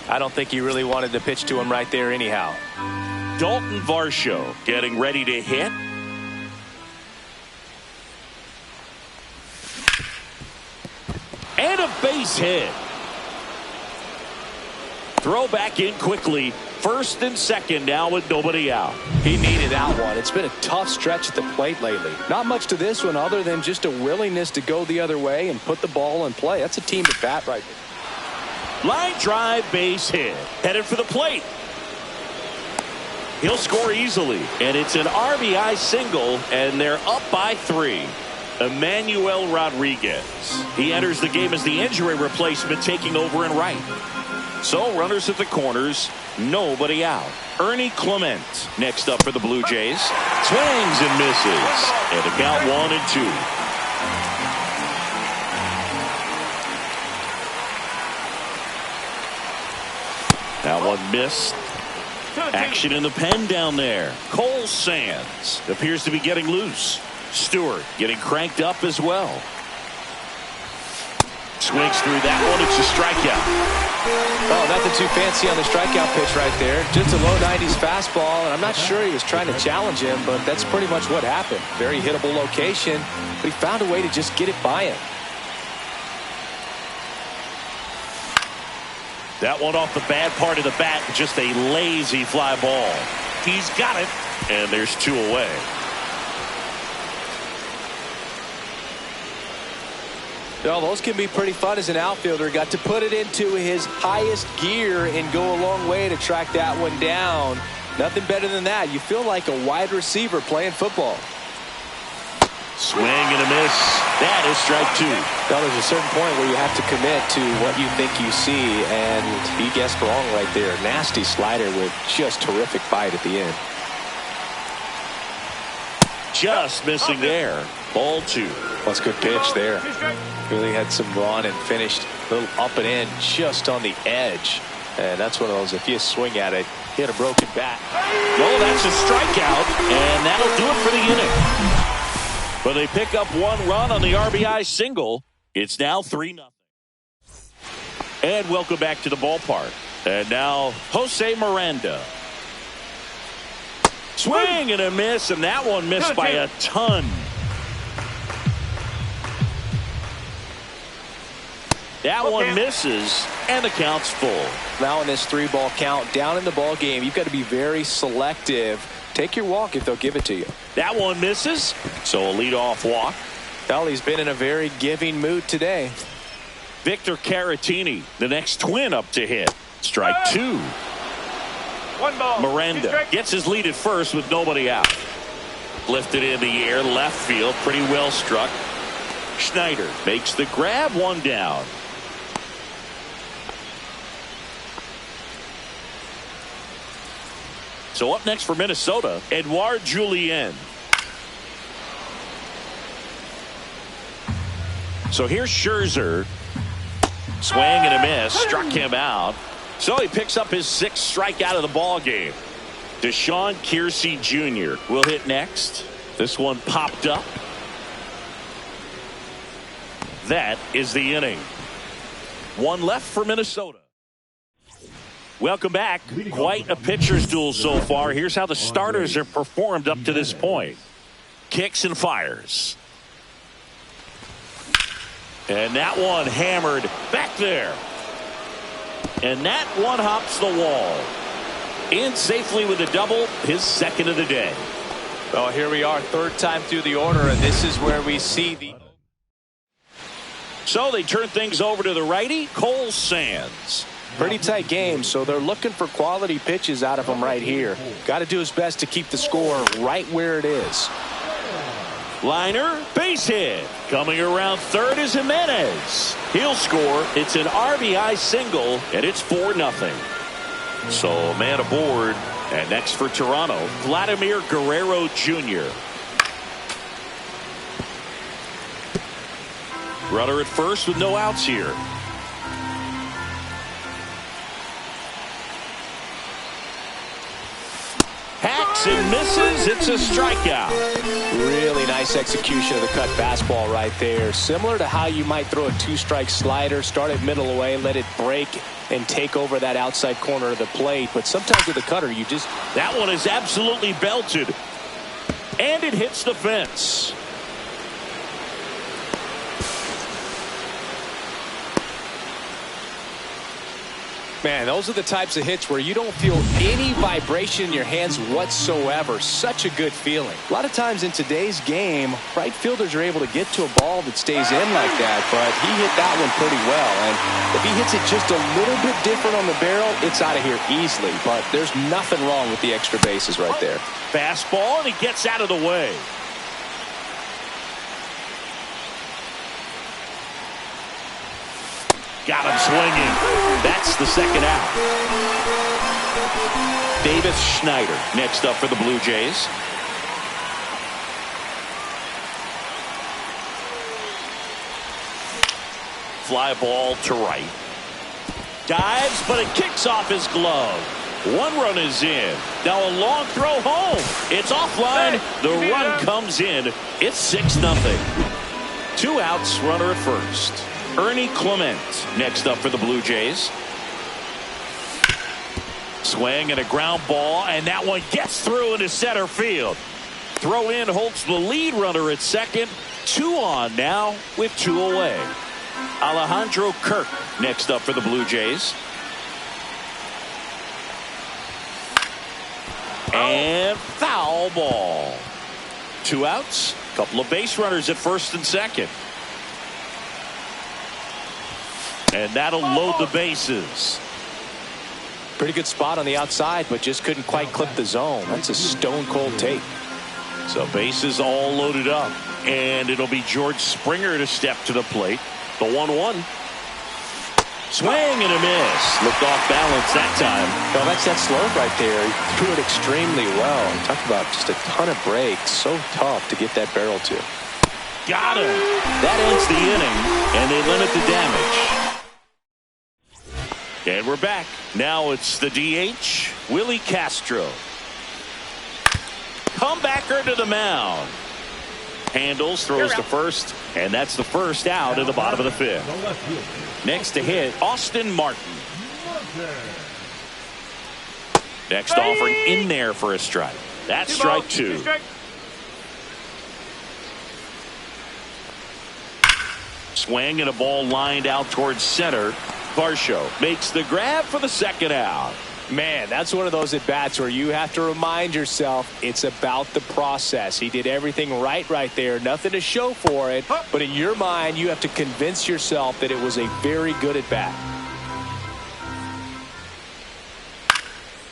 I don't think he really wanted to pitch to him right there anyhow. Dalton Varsho getting ready to hit. And a base hit. Throw back in quickly. First and second now with nobody out. He needed that one. It's been a tough stretch at the plate lately. Not much to this one other than just a willingness to go the other way and put the ball in play. That's a team at bat right there. Line drive, base hit. Headed for the plate. He'll score easily. And it's an RBI single, and they're up by 3. Emmanuel Rodriguez. He enters the game as the injury replacement, taking over in right. So runners at the corners, nobody out. Ernie Clement next up for the Blue Jays. Swings and misses. And a count 1-2. That one missed. Action in the pen down there. Cole Sands appears to be getting loose. Stewart getting cranked up as well. Swings through that one. It's a strikeout. Oh, nothing too fancy on the strikeout pitch right there. Just a low 90s fastball, and I'm not sure he was trying to challenge him, but that's pretty much what happened. Very hittable location, but he found a way to just get it by him. That one off the bad part of the bat, just a lazy fly ball. He's got it, and there's 2 away. Well, those can be pretty fun as an outfielder. Got to put it into his highest gear and go a long way to track that one down. Nothing better than that. You feel like a wide receiver playing football. Swing and a miss. That is strike 2. Now, there's a certain point where you have to commit to what you think you see, and he guessed wrong right there. Nasty slider with just terrific bite at the end. Just missing there. Ball 2. That's a good pitch there. Really had some run and finished a little up and in just on the edge. And that's one of those, if you swing at it, hit a broken bat. Well, that's a strikeout, and that'll do it for the inning. But they pick up 1 run on the RBI single. It's now 3-0. And welcome back to the ballpark. And now Jose Miranda. Swing and a miss, and that one missed by a ton. That one misses, and the count's full. Now in this 3-ball count, down in the ball game, you've got to be very selective. Take your walk if they'll give it to you. That one misses, so a leadoff walk. Well, he's been in a very giving mood today. Victor Caratini, the next twin up to hit. Strike 2. 1 ball. Miranda gets his lead at first with nobody out. Lifted in the air, left field, pretty well struck. Schneider makes the grab, 1 down. So up next for Minnesota, Edouard Julien. So here's Scherzer. Swing and a miss. Struck him out. So he picks up his 6th strikeout of the ball game. Deshaun Kiersey Jr. will hit next. This one popped up. That is the inning. 1 left for Minnesota. Welcome back. Quite a pitcher's duel so far. Here's how the starters have performed up to this point. Kicks and fires. And that one hammered back there. And that one hops the wall. In safely with a double, his 2nd of the day. Well, here we are, 3rd time through the order, and this is where we see the... So they turn things over to the righty, Cole Sands. Pretty tight game, so they're looking for quality pitches out of him right here. Got to do his best to keep the score right where it is. Liner, base hit. Coming around 3rd is Jimenez. He'll score. It's an RBI single, and it's 4-0. So a man aboard. And next for Toronto, Vladimir Guerrero Jr. Runner at first with no outs here. Hacks and misses. It's a strikeout. Really nice execution of the cut fastball right there. Similar to how you might throw a 2-strike slider, start it middle away, let it break and take over that outside corner of the plate. But sometimes with the cutter, you just... That one is absolutely belted. And it hits the fence. Man, those are the types of hits where you don't feel any vibration in your hands whatsoever. Such a good feeling. A lot of times in today's game, right fielders are able to get to a ball that stays in like that, but he hit that one pretty well. And if he hits it just a little bit different on the barrel, it's out of here easily. But there's nothing wrong with the extra bases right there. Fastball, and he gets out of the way. Got him swinging. That's the second out. Davis Schneider next up for the Blue Jays. Fly ball to right. Dives, but it kicks off his glove. One run is in. Now a long throw home. It's offline. The run comes in. It's 6-0. 2 outs, runner at first. Ernie Clement next up for the Blue Jays. Swing and a ground ball, and that one gets through into center field. Throw in holds the lead runner at second. 2 on now with 2 away. Alejandro Kirk next up for the Blue Jays. And foul ball. 2 outs. Couple of base runners at first and second. And that'll load the bases. Pretty good spot on the outside, but just couldn't quite clip the zone. That's a stone cold take. So bases all loaded up. And it'll be George Springer to step to the plate. The 1-1. Swing and a miss. Looked off balance that time. Well, that's that slope right there. He threw it extremely well. Talk about just a ton of breaks. So tough to get that barrel to. Got him. That ends the inning, and they limit the damage. And we're back. Now it's the DH, Willie Castro. Comebacker to the mound. Handles, throws to first, and that's the first out of the bottom of the 5th. Next to hit, Austin Martin. Next offering in there for a strike. That's strike 2. Swing and a ball lined out towards center. Varsho makes the grab for the second out. Man, that's one of those at-bats where you have to remind yourself it's about the process. He did everything right there. Nothing to show for it. But in your mind, you have to convince yourself that it was a very good at-bat.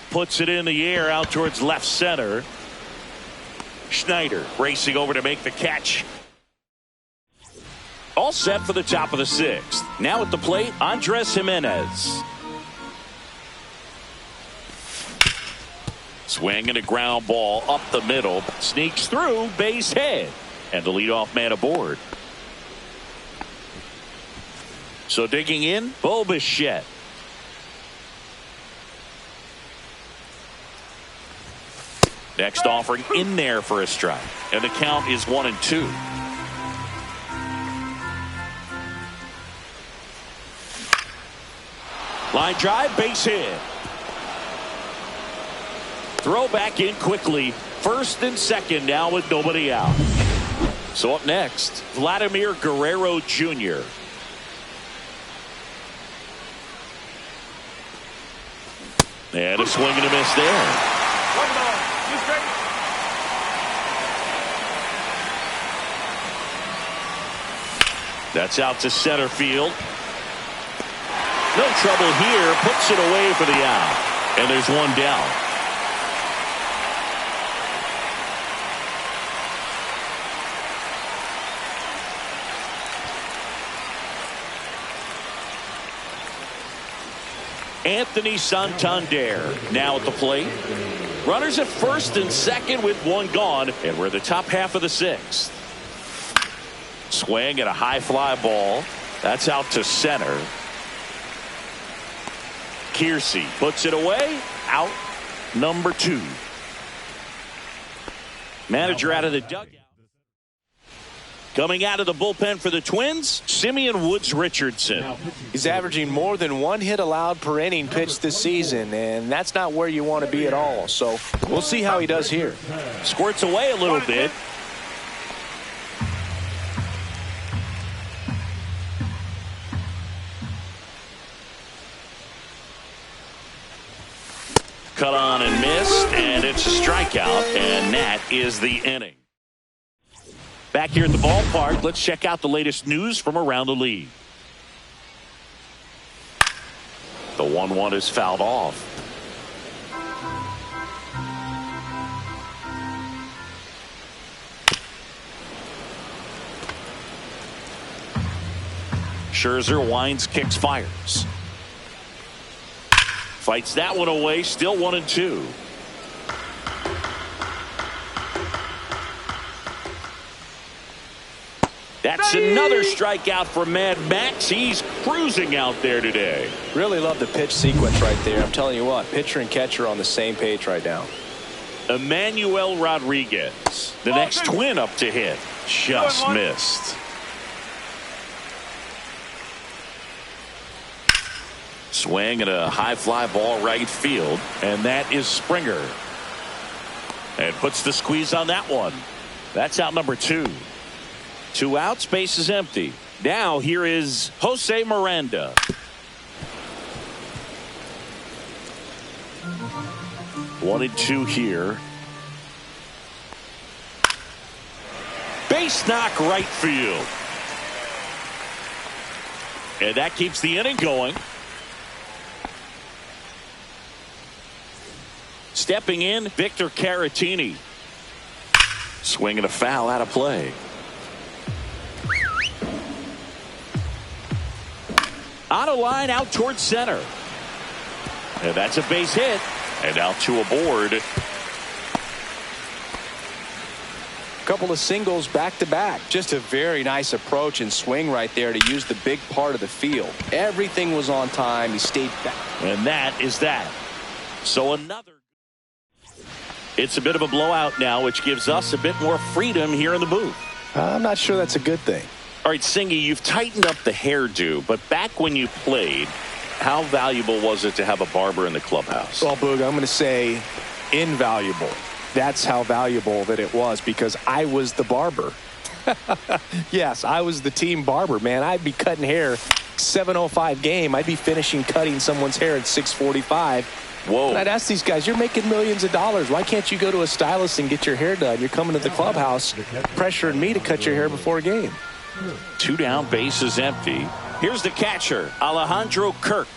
Puts it in the air out towards left center. Schneider racing over to make the catch. All set for the top of the 6th. Now at the plate, Andres Jimenez. Swing and a ground ball up the middle. Sneaks through, base hit. And the leadoff man aboard. So digging in, Bo Bichette. Next offering in there for a strike. And the count is 1-2. Line drive, base hit. Throw back in quickly. First and second now with nobody out. So up next, Vladimir Guerrero Jr. And a swing and a miss there. 1 ball, 2 strikes. That's out to center field. No trouble here. Puts it away for the out. And there's 1 down. Anthony Santander now at the plate. Runners at first and second with 1 gone. And we're in the top half of the 6th. Swing and a high fly ball. That's out to center. Kiersey puts it away. Out number 2. Manager out of the dugout. Coming out of the bullpen for the Twins, Simeon Woods Richardson. He's averaging more than 1 hit allowed per inning pitched this season, and that's not where you want to be at all. So we'll see how he does here. Squirts away a little bit. Cut on and missed, and it's a strikeout, and that is the inning. Back here at the ballpark, let's check out the latest news from around the league. The 1-1 is fouled off. Scherzer winds, kicks, fires. Fights that one away, still 1-2. That's another strikeout for Mad Max. He's cruising out there today. Really love the pitch sequence right there. I'm telling you what, pitcher and catcher are on the same page right now. Emmanuel Rodriguez, the next twin up to hit. Just missed. Swing and a high fly ball right field, and that is Springer. And puts the squeeze on that one. That's out number 2. 2 outs, base is empty. Now here is Jose Miranda. One and 2 here. Base knock right field. And that keeps the inning going. Stepping in, Victor Caratini. Swinging a foul out of play. On a line out towards center. And that's a base hit. And now 2 aboard. Couple of singles back to back. Just a very nice approach and swing right there to use the big part of the field. Everything was on time. He stayed back. And that is that. So another. It's a bit of a blowout now, which gives us a bit more freedom here in the booth. I'm not sure that's a good thing. All right, Singy, you've tightened up the hairdo, but back when you played, how valuable was it to have a barber in the clubhouse? Well, Boog, I'm going to say invaluable. That's how valuable that it was, because I was the barber. Yes, I was the team barber, man. I'd be cutting hair 7:05 game. I'd be finishing cutting someone's hair at 6:45. Whoa. And I'd ask these guys, you're making millions of dollars. Why can't you go to a stylist and get your hair done? You're coming to the clubhouse pressuring me to cut your hair before a game. 2 down, base is empty. Here's the catcher, Alejandro Kirk.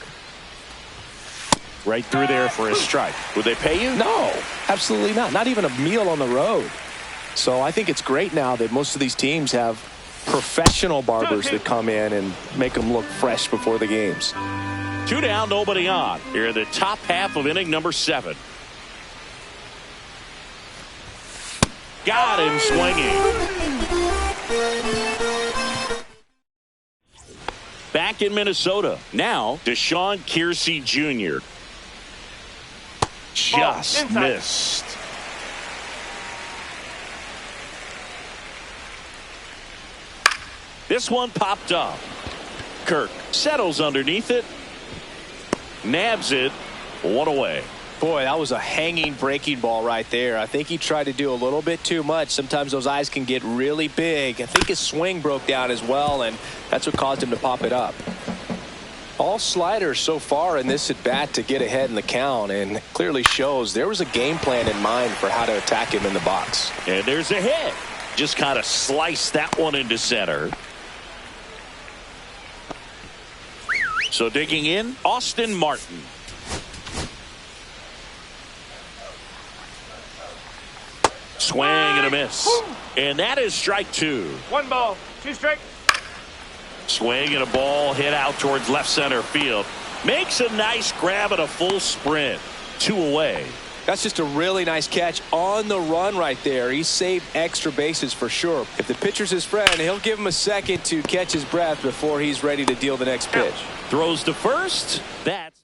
Right through there for a strike. Would they pay you? No, absolutely not. Not even a meal on the road. So I think it's great now that most of these teams have professional barbers that come in and make them look fresh before the games. 2 down, nobody on. Here in the top half of inning number 7. Got him swinging. Back in Minnesota. Now, Deshaun Kiersey Jr. Just missed. This one popped up. Kirk settles underneath it. Nabs it. 1 away. Boy, that was a hanging breaking ball right there. I think he tried to do a little bit too much. Sometimes those eyes can get really big. I think his swing broke down as well, and that's what caused him to pop it up. All sliders so far in this at bat to get ahead in the count, and clearly shows there was a game plan in mind for how to attack him in the box. And there's a hit. Just kind of sliced that one into center. So digging in, Austin Martin. Swing and a miss. And that is strike 2. 1 ball, 2 strikes. Swing and a ball hit out towards left center field. Makes a nice grab at a full sprint. 2 away. That's just a really nice catch on the run right there. He saved extra bases for sure. If the pitcher's his friend, he'll give him a second to catch his breath before he's ready to deal the next pitch. Throws to first. That's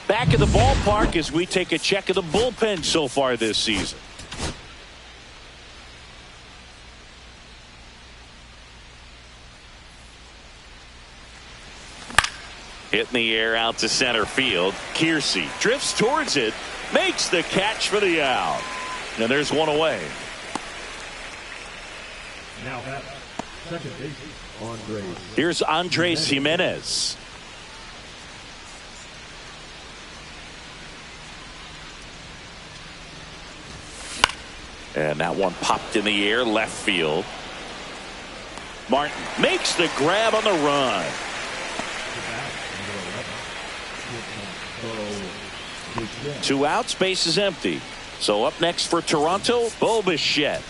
back at the ballpark as we take a check of the bullpen so far this season. Hit in the air out to center field. Kiersey drifts towards it, makes the catch for the out. And there's 1 away. Now at second base, Andres. Here's Andres Jimenez. And that one popped in the air left field. Martin makes the grab on the run. 2 outs, base is empty. So up next for Toronto, Bo Bichette.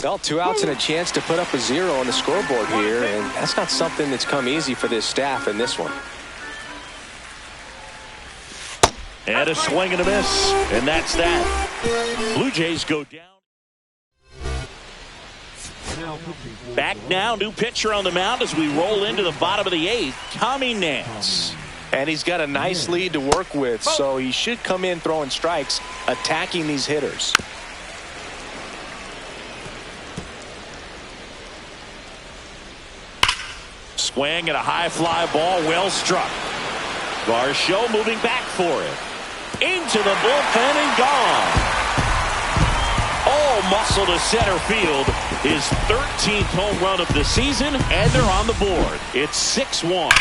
Well, 2 outs and a chance to put up a 0 on the scoreboard here, and that's not something that's come easy for this staff in this one. And a swing and a miss, and that's that. Blue Jays go down. Back now, new pitcher on the mound as we roll into the bottom of the 8th, Tommy Nance. And he's got a nice lead to work with, so he should come in throwing strikes, attacking these hitters. Swing and a high fly ball, well struck. Varsho moving back for it. Into the bullpen and gone. All muscle to center field. His 13th home run of the season, and they're on the board. It's 6-1.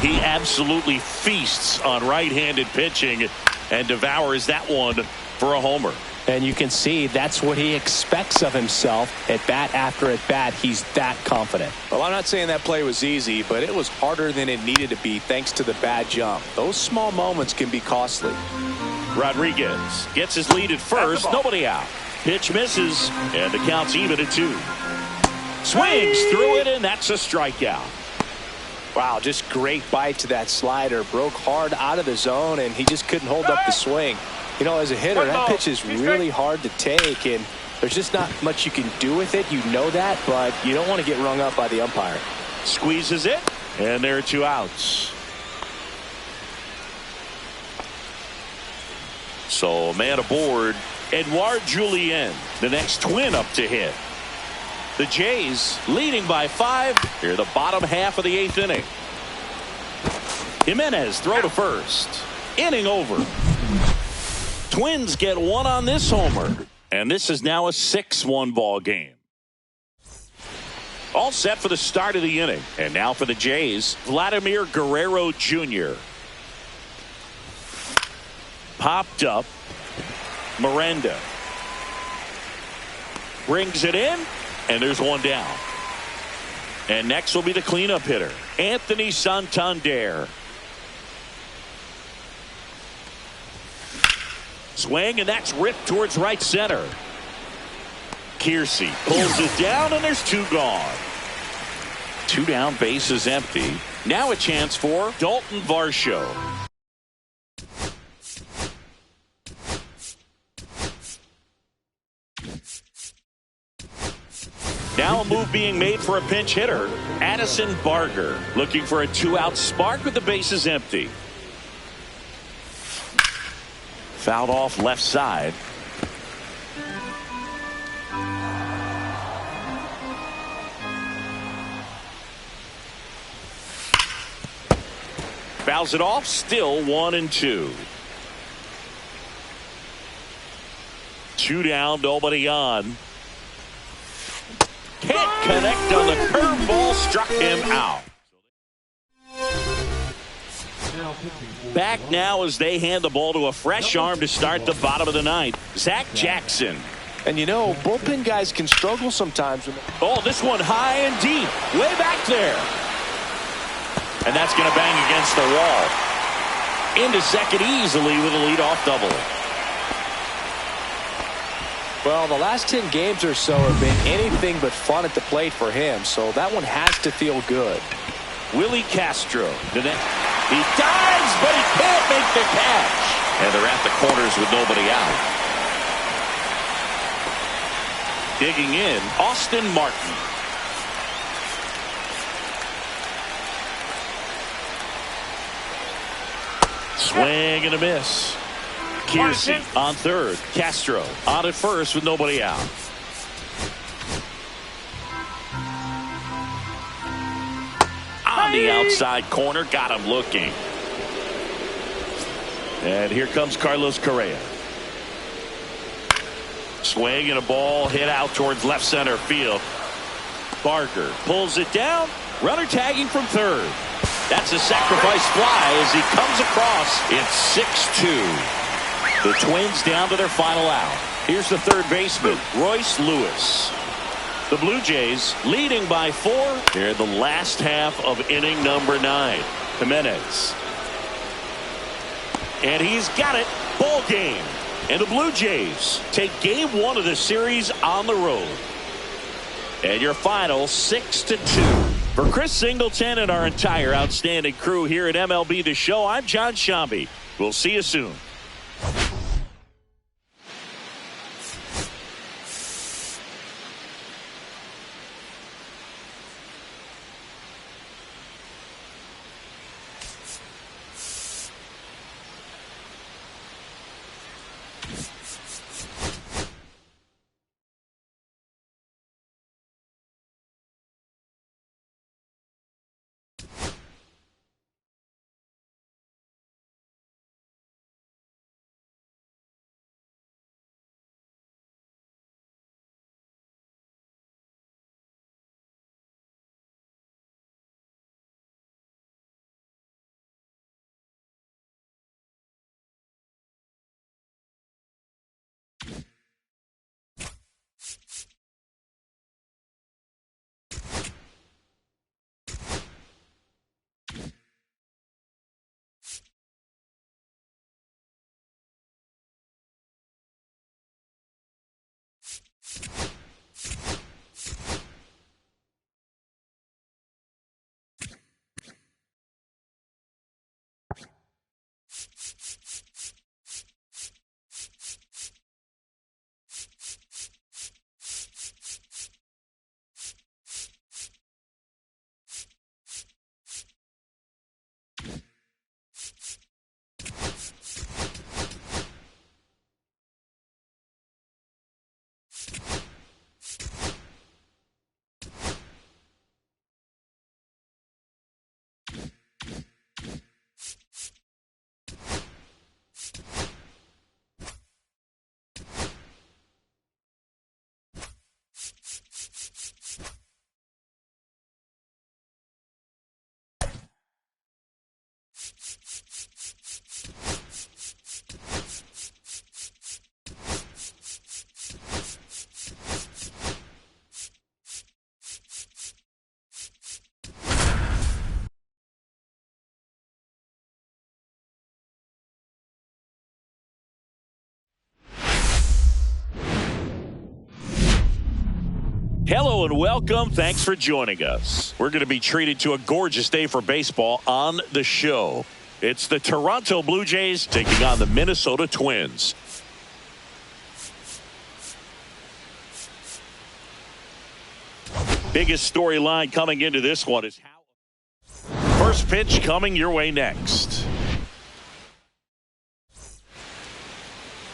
He absolutely feasts on right-handed pitching and devours that one for a homer. And you can see that's what he expects of himself at bat after at bat. He's that confident. Well, I'm not saying that play was easy, but it was harder than it needed to be thanks to the bad jump. Those small moments can be costly. Rodriguez gets his lead at first. Nobody out. Pitch misses, and the count's even at 2. Swings through it, and that's a strikeout. Wow, just great bite to that slider. Broke hard out of the zone, and he just couldn't hold up the swing. You know, as a hitter, that pitch is really hard to take, and there's just not much you can do with it. You know that, but you don't want to get rung up by the umpire. Squeezes it, and there are 2 outs. So a man aboard, Edouard Julien, the next Twin up to hit. The Jays leading by 5 here the bottom half of the 8th inning. Jimenez throw to first. Inning over. Twins get 1 on this homer, and this is now a 6-1 ball game. All set for the start of the inning, and now for the Jays, Vladimir Guerrero Jr. Popped up. Miranda brings it in, and there's 1 down. And next will be the cleanup hitter, Anthony Santander. Swing, and that's ripped towards right center. Kiersey pulls it down, and there's 2 gone. 2 down, base is empty. Now a chance for Dalton Varsho. Now a move being made for a pinch hitter, Addison Barger, looking for a 2-out spark with the bases empty. Fouled off left side. Fouls it off, still 1-2. 2 down, nobody on. Can't connect on the curveball, struck him out. Back now as they hand the ball to a fresh arm to start the bottom of the 9th. Zach Jackson. And you know, bullpen guys can struggle sometimes. Oh, this one high and deep, way back there. And that's going to bang against the wall. Into second easily with a leadoff double. Well, the last 10 games or so have been anything but fun at the plate for him, so that one has to feel good. Willie Castro. He dives, but he can't make the catch. And they're at the corners with nobody out. Digging in, Austin Martin. Swing and a miss. Kiersey on third. Castro on at first with nobody out. On the outside corner, got him looking. And here comes Carlos Correa. Swing and a ball hit out towards left center field. Barker pulls it down. Runner tagging from third. That's a sacrifice fly as he comes across. It's 6-2. The Twins down to their final out. Here's the third baseman, Royce Lewis. The Blue Jays leading by 4 here in the last half of inning number 9. Jimenez. And he's got it. Ball game. And the Blue Jays take game 1 of the series on the road. And your final 6-2. For Chris Singleton and our entire outstanding crew here at MLB The Show, I'm John Shambi. We'll see you soon. Hello and welcome. Thanks for joining us. We're going to be treated to a gorgeous day for baseball on the show. It's the Toronto Blue Jays taking on the Minnesota Twins. Biggest storyline coming into this one is how first pitch coming your way next.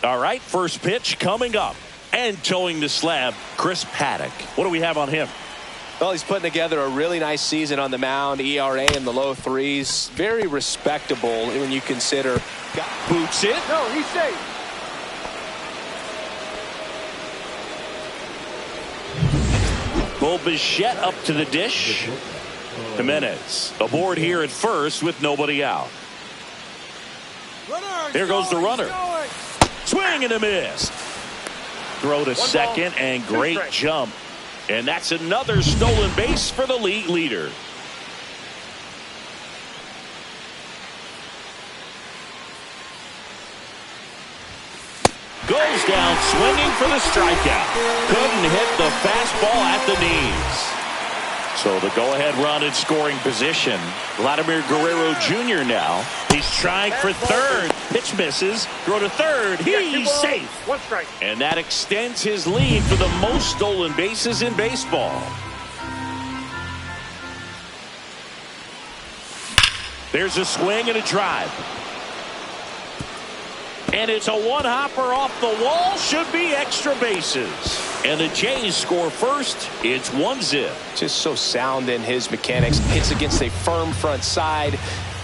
All right, first pitch coming up. And towing the slab, Chris Paddock. What do we have on him? Well, he's putting together a really nice season on the mound. ERA in the low 3s. Very respectable when you consider. Boots it. No, he's safe. Bo Bichette up to the dish. Jimenez aboard here at first with nobody out. Here goes the runner. Swing and a miss. Throw to second and great jump. And that's another stolen base for the league leader. Goes down swinging for the strikeout. Couldn't hit the fastball at the knees. So the go-ahead run in scoring position. Vladimir Guerrero Jr. now. He's trying for third. Pitch misses. Throw to third. He's safe. One strike. And that extends his lead for the most stolen bases in baseball. There's a swing and a drive. And it's a one-hopper off the wall. Should be extra bases. And the Jays score first. It's 1-0. Just so sound in his mechanics. Hits against a firm front side.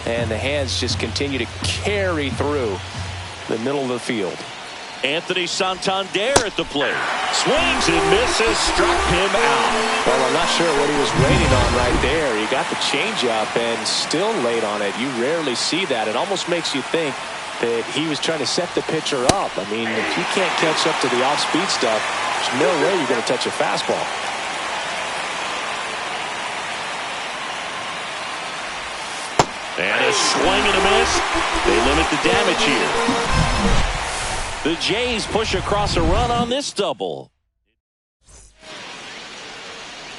And the hands just continue to carry through the middle of the field. Anthony Santander at the plate. Swings and misses, struck him out. Well, I'm not sure what he was waiting on right there. He got the changeup and still laid on it. You rarely see that. It almost makes you think that he was trying to set the pitcher up. I mean, if you can't catch up to the off-speed stuff, there's no way you're going to touch a fastball. And a swing and a miss. They limit the damage here. The Jays push across a run on this double.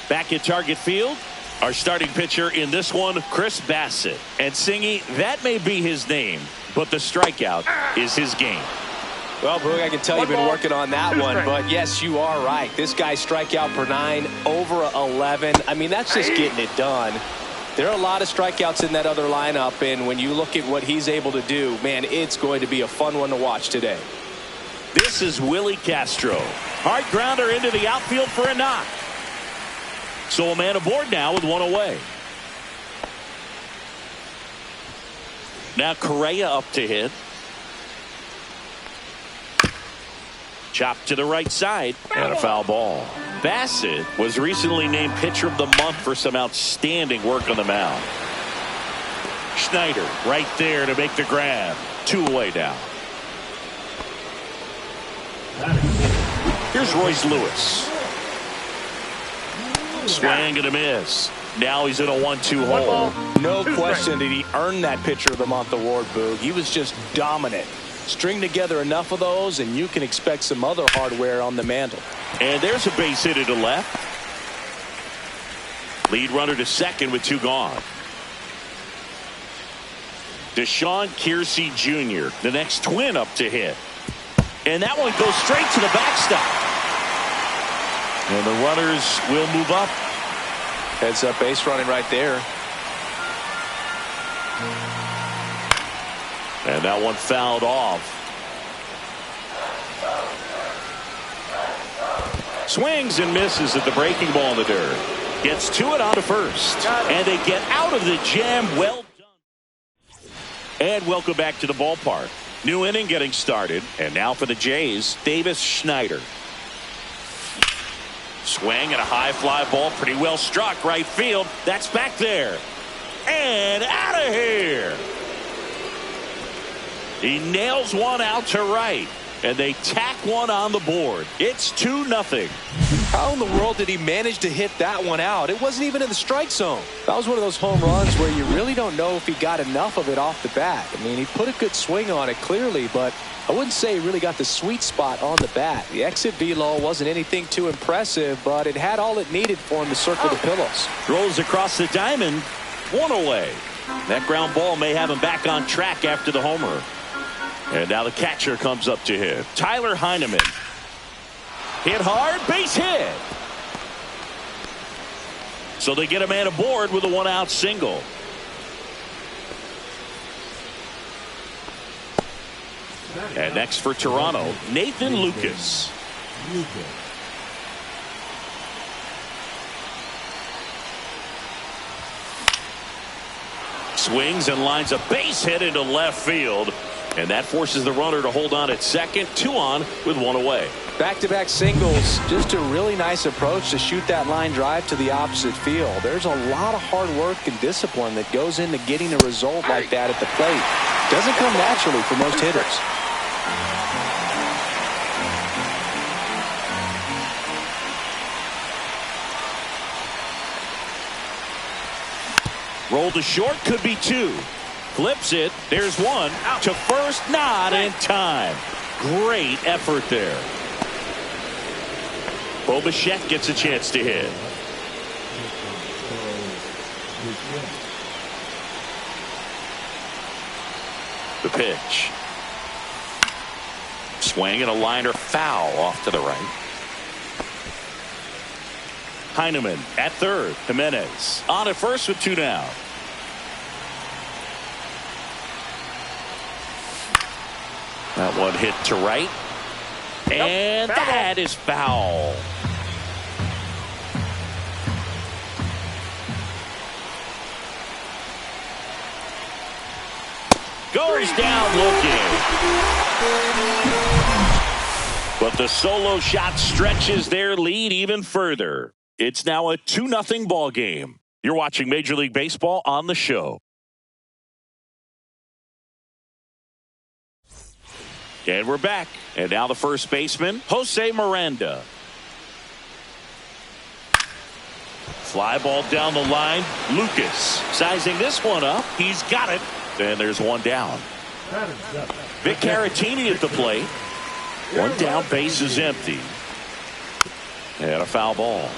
Back at Target Field, our starting pitcher in this one, Chris Bassett. And Singy, that may be his name, but the strikeout is his game. Well, Boog, I can tell you've been working on that one, but yes, you are right. This guy's strikeout per 9, over 11. I mean, that's just getting it done. There are a lot of strikeouts in that other lineup, and when you look at what he's able to do, man, it's going to be a fun one to watch today. This is Willie Castro. Hard grounder into the outfield for a knock. So a man aboard now with one away. Now Correa up to hit. Chopped to the right side and a foul ball. Bassett was recently named pitcher of the month for some outstanding work on the mound. Schneider right there to make the grab. 2 away now. Here's Royce Lewis. Swing and a miss. Now he's in a 1-2 hole. No question did he earn that pitcher of the month award, Boog. He was just dominant. String together enough of those and you can expect some other hardware on the mantle. And there's a base hit to left. Lead runner to second with 2 gone. Deshaun Kiersey Jr., the next twin up to hit. And that one goes straight to the backstop. And the runners will move up. Heads up base running right there. And that one fouled off. Swings and misses at the breaking ball in the dirt. Gets to it on to first. And they get out of the jam. Well done. And welcome back to the ballpark. New inning getting started. And now for the Jays, Davis Schneider. Swing and a high fly ball. Pretty well struck right field. That's back there. And out of here. He nails one out to right. And they tack one on the board. It's 2-0. How in the world did he manage to hit that one out? It wasn't even in the strike zone. That was one of those home runs where you really don't know if he got enough of it off the bat. I mean, he put a good swing on it clearly, but I wouldn't say he really got the sweet spot on the bat. The exit velo wasn't anything too impressive, but it had all it needed for him to circle the pillows. Throws across the diamond. 1 away. That ground ball may have him back on track after the homer. And now the catcher comes up to hit. Tyler Heineman. Hit hard, base hit. So they get a man aboard with a 1-out single. And next for Toronto, Nathan Lucas. Swings and lines a base hit into left field. And that forces the runner to hold on at second. 2 on with 1 away. Back-to-back singles. Just a really nice approach to shoot that line drive to the opposite field. There's a lot of hard work and discipline that goes into getting a result like that at the plate. Doesn't come naturally for most hitters. Roll to short, could be 2. Flips it. There's 1. Out to first, not in time. Great effort there. Bo Bichette gets a chance to hit. The pitch. Swing and a liner foul off to the right. Heineman at third. Jimenez on at first with 2 down. That one hit to right. And that is foul. Goes down looking. But the solo shot stretches their lead even further. It's now a 2-0 ball game. You're watching Major League Baseball on the show. And we're back. And now the first baseman, Jose Miranda. Fly ball down the line. Lucas sizing this one up. He's got it. And there's one down. Vic Caratini at the plate. One down, base is empty. And a foul ball.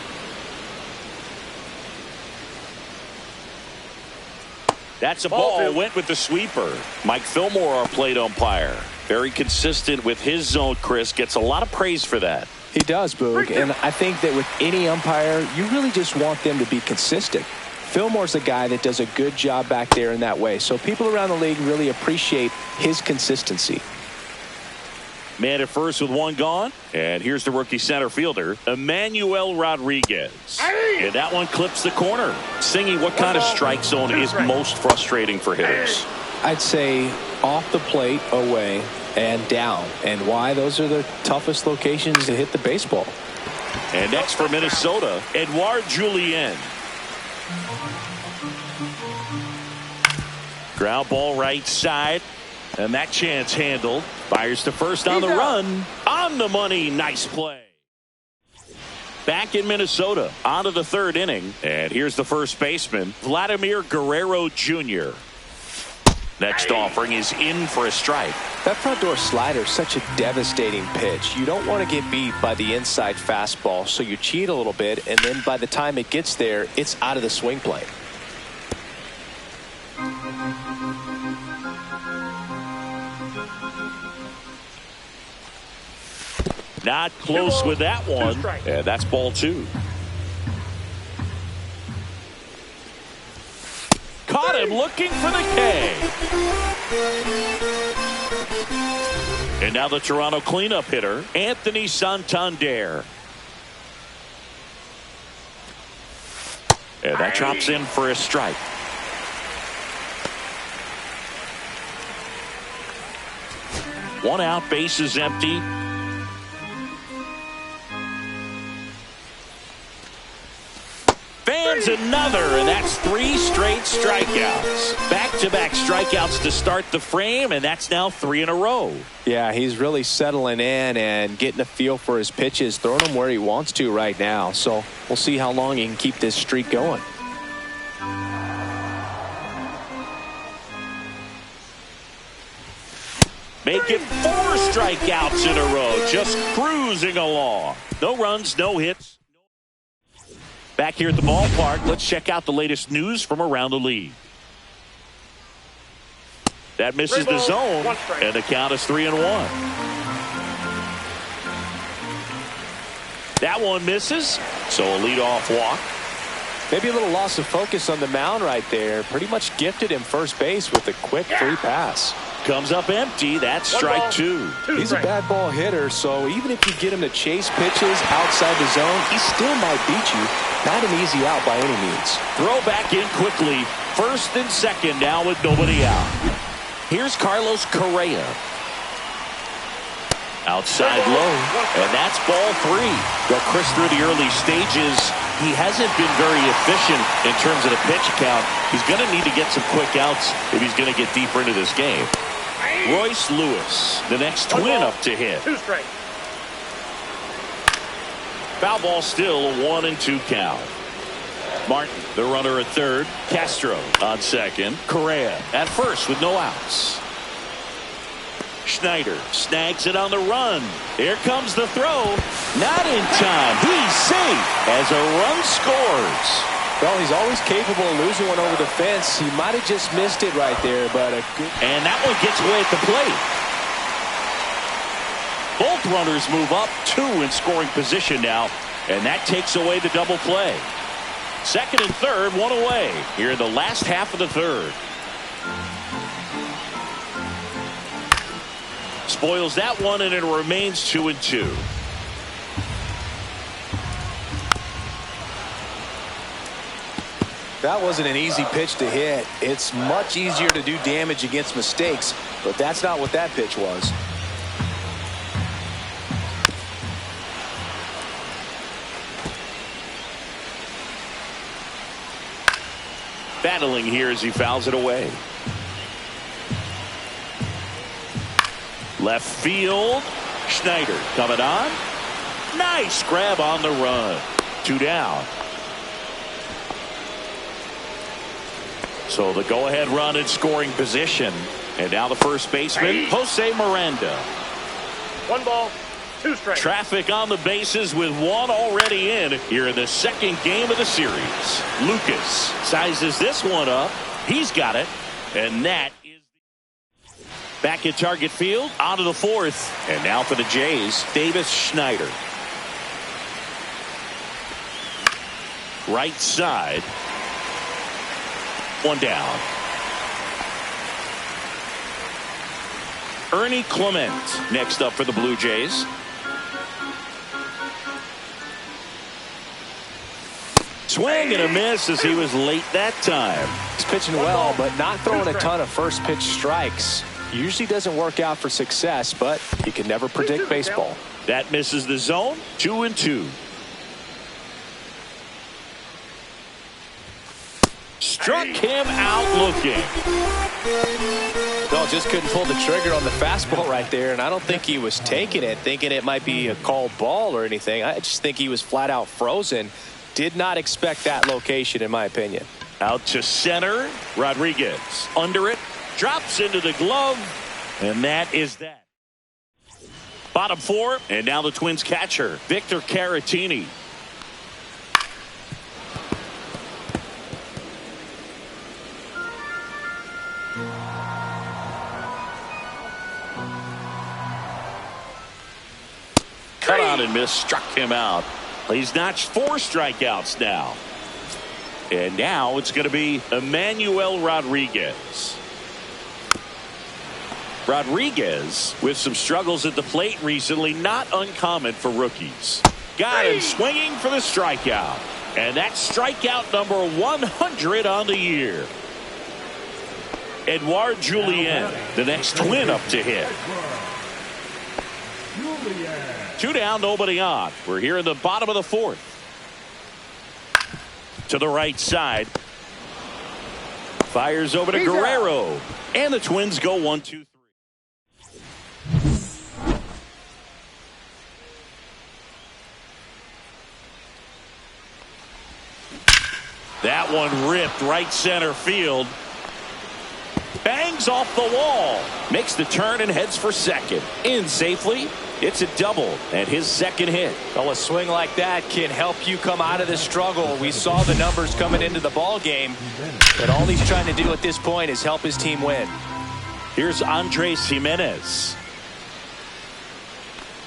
That's a ball. Went with the sweeper. Mike Fillmore, our plate umpire. Very consistent with his zone, Chris. Gets a lot of praise for that. He does, Boog. And I think that with any umpire, you really just want them to be consistent. Fillmore's a guy that does a good job back there in that way. So people around the league really appreciate his consistency. Man at first with one gone. And here's the rookie center fielder, Emmanuel Rodriguez. And that one clips the corner. Singy, what kind of strike zone is most frustrating for hitters? I'd say off the plate, away, and down. And why? Those are the toughest locations to hit the baseball. And next for Minnesota, Edouard Julien. Ground ball right side. And that chance handled. Fires to first on the run. On the money. Nice play. Back in Minnesota. On to the third inning. And here's the first baseman, Vladimir Guerrero Jr. Next offering is in for a strike. That front door slider is such a devastating pitch. You don't want to get beat by the inside fastball, so you cheat a little bit, and then by the time it gets there, it's out of the swing plane. Not close with that one. And that's ball two. Caught him looking for the K. And now the Toronto cleanup hitter, Anthony Santander. And that drops in for a strike. One out, base is empty. Fans another, and that's 3 straight strikeouts. Back-to-back strikeouts to start the frame, and that's now 3 in a row. Yeah, he's really settling in and getting a feel for his pitches, throwing them where he wants to right now. So we'll see how long he can keep this streak going. Make it 4 strikeouts in a row, just cruising along. No runs, no hits. Back here at the ballpark, let's check out the latest news from around the league. That misses the zone, and the count is 3-1. That one misses, so a leadoff walk. Maybe a little loss of focus on the mound right there. Pretty much gifted him first base with a quick free pass. Comes up empty. That's strike 2. He's a bad ball hitter, so even if you get him to chase pitches outside the zone, he still might beat you. Not an easy out by any means. Throw back in quickly. First and second now with nobody out. Here's Carlos Correa. Outside low, and that's ball 3. Well, Chris, through the early stages, he hasn't been very efficient in terms of the pitch count. He's going to need to get some quick outs if he's going to get deeper into this game. Royce Lewis, the next twin up to hit. 2 straight. Foul ball still, a 1-2 count. Martin, the runner at third. Castro on second. Correa at first with no outs. Schneider snags it on the run. Here comes the throw. Not in time. He's safe as a run scores. Well, he's always capable of losing one over the fence. He might have just missed it right there, but a good... And that one gets away at the plate. Both runners move up, 2 in scoring position now, and that takes away the double play. Second and third, 1 away here in the last half of the third. Spoils that one, and it remains 2-2. That wasn't an easy pitch to hit. It's much easier to do damage against mistakes, but that's not what that pitch was. Battling here as he fouls it away. Left field. Schneider coming on. Nice grab on the run. 2 down. So the go-ahead run in scoring position. And now the first baseman, Jose Miranda. 1 ball, 2 strikes. Traffic on the bases with 1 already in here in the second game of the series. Lucas sizes this one up. He's got it. And that is back at target field. On to the 4th. And now for the Jays, Davis Schneider. Right side. 1 down. Ernie Clement next up for the Blue Jays. Swing and a miss as he was late that time. He's pitching well, but not throwing a ton of first pitch strikes. Usually doesn't work out for success, but you can never predict baseball. That misses the zone. 2-2. Struck him out looking. No, just couldn't pull the trigger on the fastball right there, and I don't think he was taking it, thinking it might be a called ball or anything. I just think he was flat out frozen. Did not expect that location, in my opinion. Out to center. Rodriguez under it. Drops into the glove. And that is that. Bottom 4. And now the Twins catcher, Victor Caratini. Cut on and miss. Struck him out. He's notched 4 strikeouts now. And now it's going to be Emmanuel Rodriguez. Rodriguez with some struggles at the plate recently, not uncommon for rookies. Got him swinging for the strikeout. And that's strikeout number 100 on the year. Edouard Julien, the next Twin up to hit. 2 down, nobody on. We're here in the bottom of the 4th. To the right side. Fires over to Guerrero. And the Twins go 1-2-3. That one ripped right center field. Bangs off the wall. Makes the turn and heads for second. In safely. It's a double and his second hit. Well, a swing like that can help you come out of the struggle. We saw the numbers coming into the ball game, but all he's trying to do at this point is help his team win. Here's Andres Jimenez.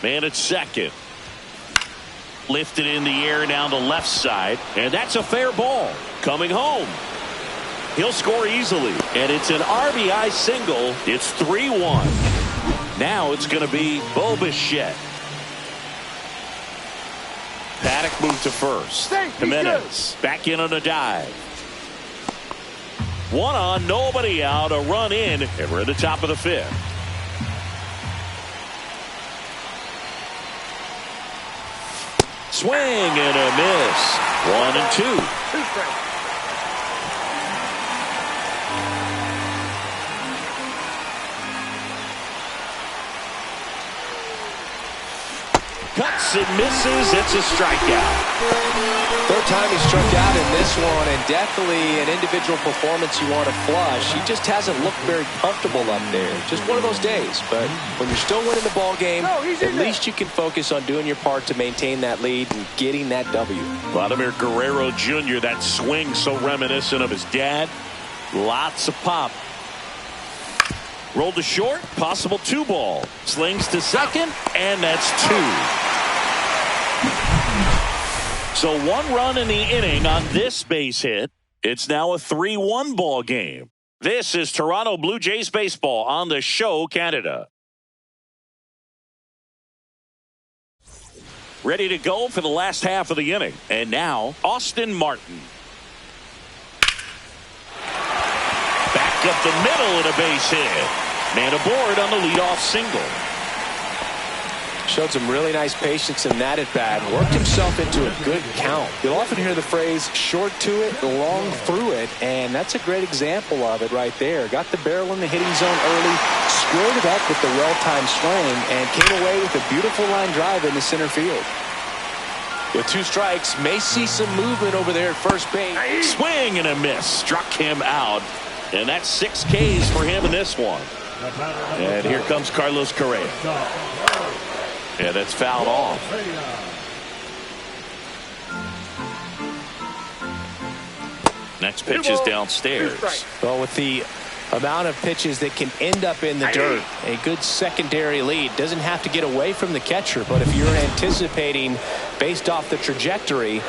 Man at second. Lifted in the air down the left side, and that's a fair ball. Coming home. He'll score easily, and it's an RBI single. It's 3-1. Now it's going to be Bo Bichette. Paddock moved to first. Jimenez back in on a dive. 1 on, nobody out, a run in, and we're at the top of the 5th. Swing and a miss. 1-2. 2 strikes. Cuts and misses. It's a strikeout. 3rd time he struck out in this one, and definitely an individual performance you want to flush. He just hasn't looked very comfortable up there. Just one of those days. But when you're still winning the ball game, at least you can focus on doing your part to maintain that lead and getting that W. Vladimir Guerrero Jr., that swing so reminiscent of his dad. Lots of pop. Rolled to short, possible 2 ball. Slings to second, and that's 2. So 1 run in the inning on this base hit. It's now a 3-1 ball game. This is Toronto Blue Jays baseball on the Show Canada. Ready to go for the last half of the inning. And now, Austin Martin. Back up the middle and a base hit. Man aboard on the leadoff single. showed some really nice patience in that at bat. Worked himself into a good count. You'll often hear the phrase short to it, long through it, and that's a great example of it right there. Got the barrel in the hitting zone early, squared it up with the well-timed swing, and came away with a beautiful line drive into center field. With 2 strikes, may see some movement over there at first base. Swing and a miss. Struck him out. And that's 6 Ks for him in this one. And here comes Carlos Correa. Yeah, that's fouled off. Next pitch is downstairs. Well, with the amount of pitches that can end up in the dirt, a good secondary lead doesn't have to get away from the catcher, but if you're anticipating based off the trajectory,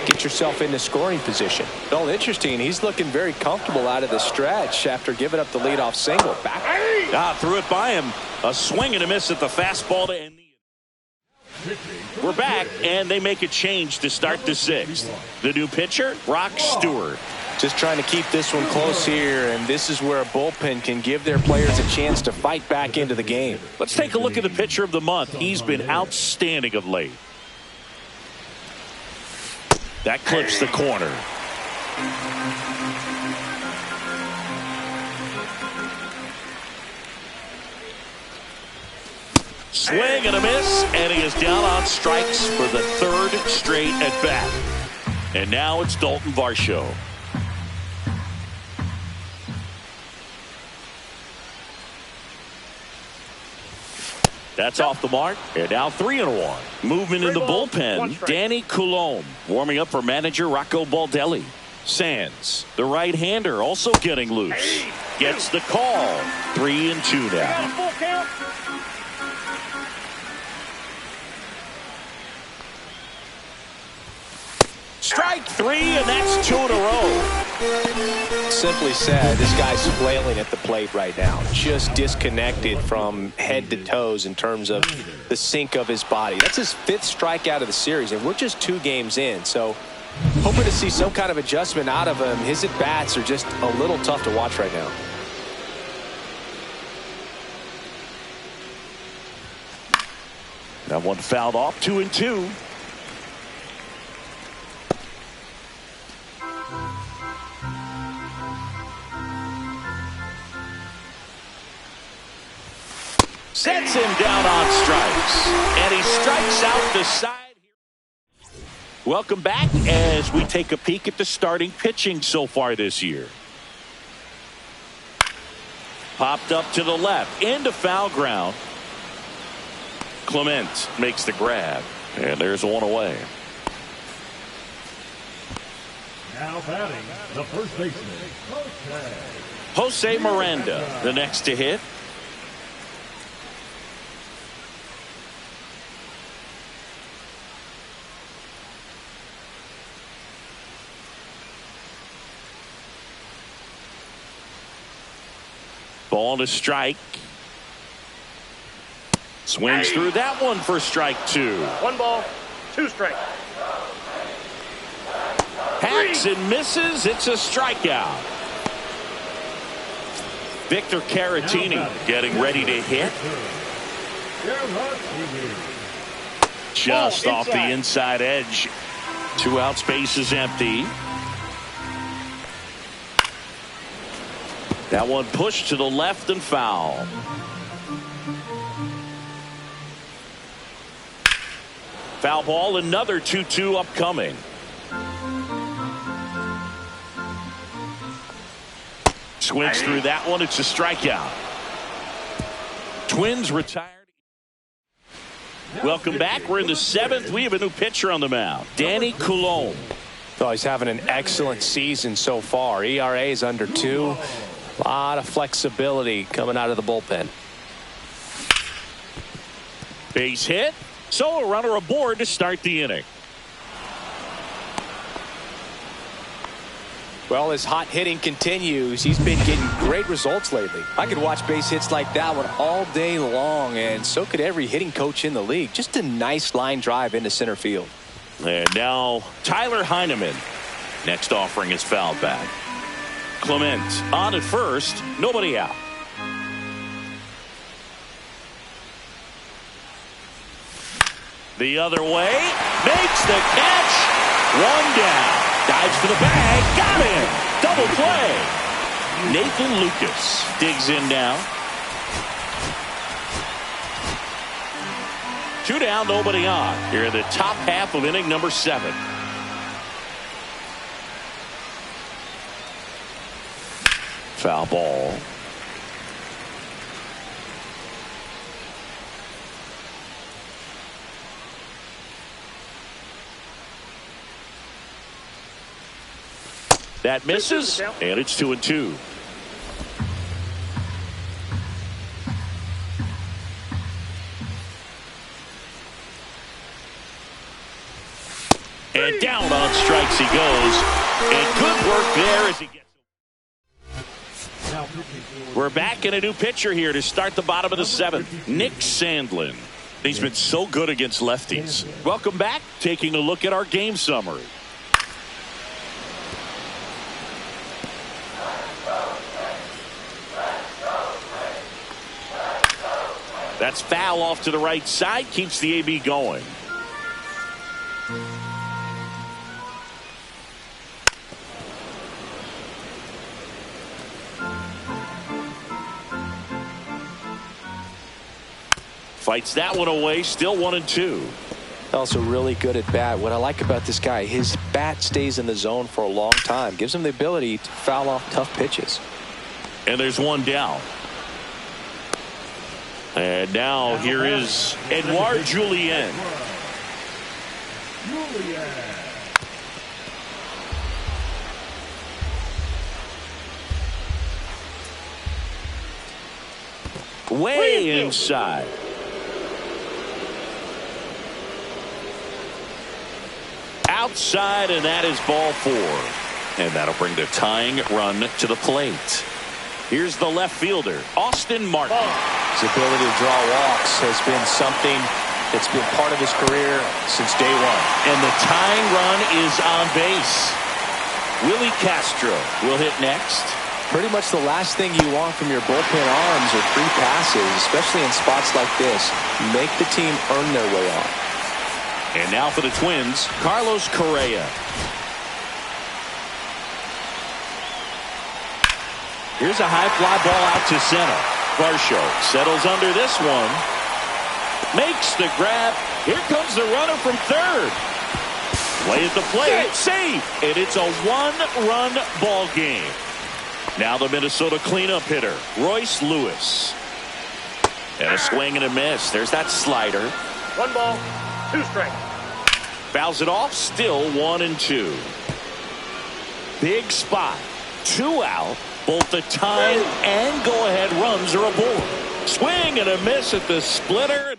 get yourself into scoring position. Well, interesting, he's looking very comfortable out of the stretch after giving up the leadoff single. Back. Threw it by him. A swing and a miss at the fastball to end the. We're back, and they make a change to start the 6th. The new pitcher, Rock Stewart. Just trying to keep this one close here, and this is where a bullpen can give their players a chance to fight back into the game. Let's take a look at the pitcher of the month. He's been outstanding of late. That clips the corner. Swing and a miss, and he is down on strikes for the 3rd straight at bat. And now it's Dalton Varsho. That's off the mark. And now 3-1. Movement in the bullpen. Danny Coulombe warming up for manager Rocco Baldelli. Sands, the right-hander, also getting loose. Gets the call. 3-2 now. Strike 3, and that's 2 in a row. Simply said, this guy's flailing at the plate right now. Just disconnected from head to toes in terms of the sync of his body. That's his 5th strikeout of the series, and we're just 2 games in. So hoping to see some kind of adjustment out of him. His at-bats are just a little tough to watch right now. That one fouled off. 2-2. Sets him down on strikes, and he strikes out the side. Welcome back as we take a peek at the starting pitching so far this year. Popped up to the left into foul ground. Clement makes the grab, and there's one away. Now batting, the first baseman, Jose Miranda, the next to hit. Ball to strike. Swings through that one for strike 2. 1 ball, 2 strikes. Hacks and misses. It's a strikeout. Victor Caratini getting ready to hit. Just off the inside edge. 2 outs, base is empty. That one pushed to the left and foul. Foul ball, another 2-2 upcoming. Swings through that one. It's a strikeout. Twins retired. Welcome back. We're in the 7th. We have a new pitcher on the mound. Danny Coulombe. Oh, he's having an excellent season so far. ERA is under 2. A lot of flexibility coming out of the bullpen. Base hit. So a runner aboard to start the inning. Well, as hot hitting continues, he's been getting great results lately. I could watch base hits like that one all day long, and so could every hitting coach in the league. Just a nice line drive into center field. And now Tyler Heineman. Next offering is fouled back. Clement on at first, nobody out. The other way. Makes the catch. One down. Dives for the bag. Got him. Double play. Nathan Lucas digs in now. 2 down, nobody on. Here in the top half of inning number 7. Foul ball. That misses, and it's 2-2. And down on strikes he goes. And good work there as he gets. We're back in a new pitcher here to start the bottom of the 7th. Nick Sandlin. He's been so good against lefties. Welcome back. Taking a look at our game summary. That's foul off to the right side. Keeps the AB going. Fights that one away. Still 1-2. Also really good at bat. What I like about this guy, his bat stays in the zone for a long time. Gives him the ability to foul off tough pitches. And there's one down. And now here is Edouard Julien. Way inside. Outside, and that is ball 4. And that'll bring the tying run to the plate. Here's the left fielder, Austin Martin. His ability to draw walks has been something that's been part of his career since day one. And the tying run is on base. Willie Castro will hit next. Pretty much the last thing you want from your bullpen arms are free passes, especially in spots like this. Make the team earn their way on. And now for the Twins, Carlos Correa. Here's a high fly ball out to center. Varsho settles under this one. Makes the grab. Here comes the runner from third. Play at the plate. Safe. And it's a 1-run ball game. Now the Minnesota cleanup hitter, Royce Lewis. And a swing and a miss. There's that slider. 1 ball, 2 strikes. Fouls it off. Still 1-2. Big spot. 2 out. Both the time and go-ahead runs are aboard. Swing and a miss at the splitter.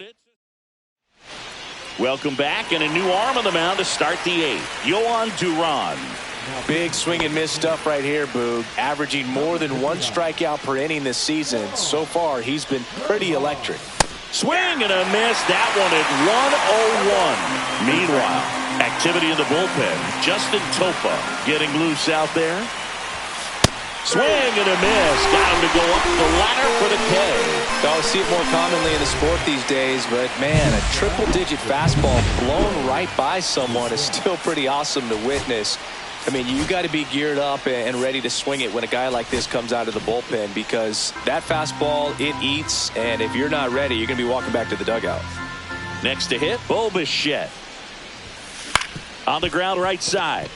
Welcome back, and a new arm on the mound to start the 8th. Yohan Duran. Big swing and miss stuff right here, Boog. Averaging more than 1 strikeout per inning this season. So far, he's been pretty electric. Swing and a miss. That one at 101. Meanwhile, activity in the bullpen. Justin Topa getting loose out there. Swing and a miss. Got him to go up the ladder for the K. Don't see it more commonly in the sport these days, but man, a triple-digit fastball blown right by someone is still pretty awesome to witness. I mean, you got to be geared up and ready to swing it when a guy like this comes out of the bullpen, because that fastball, it eats, and if you're not ready, you're going to be walking back to the dugout. Next to hit, Bo Bichette. On the ground right side.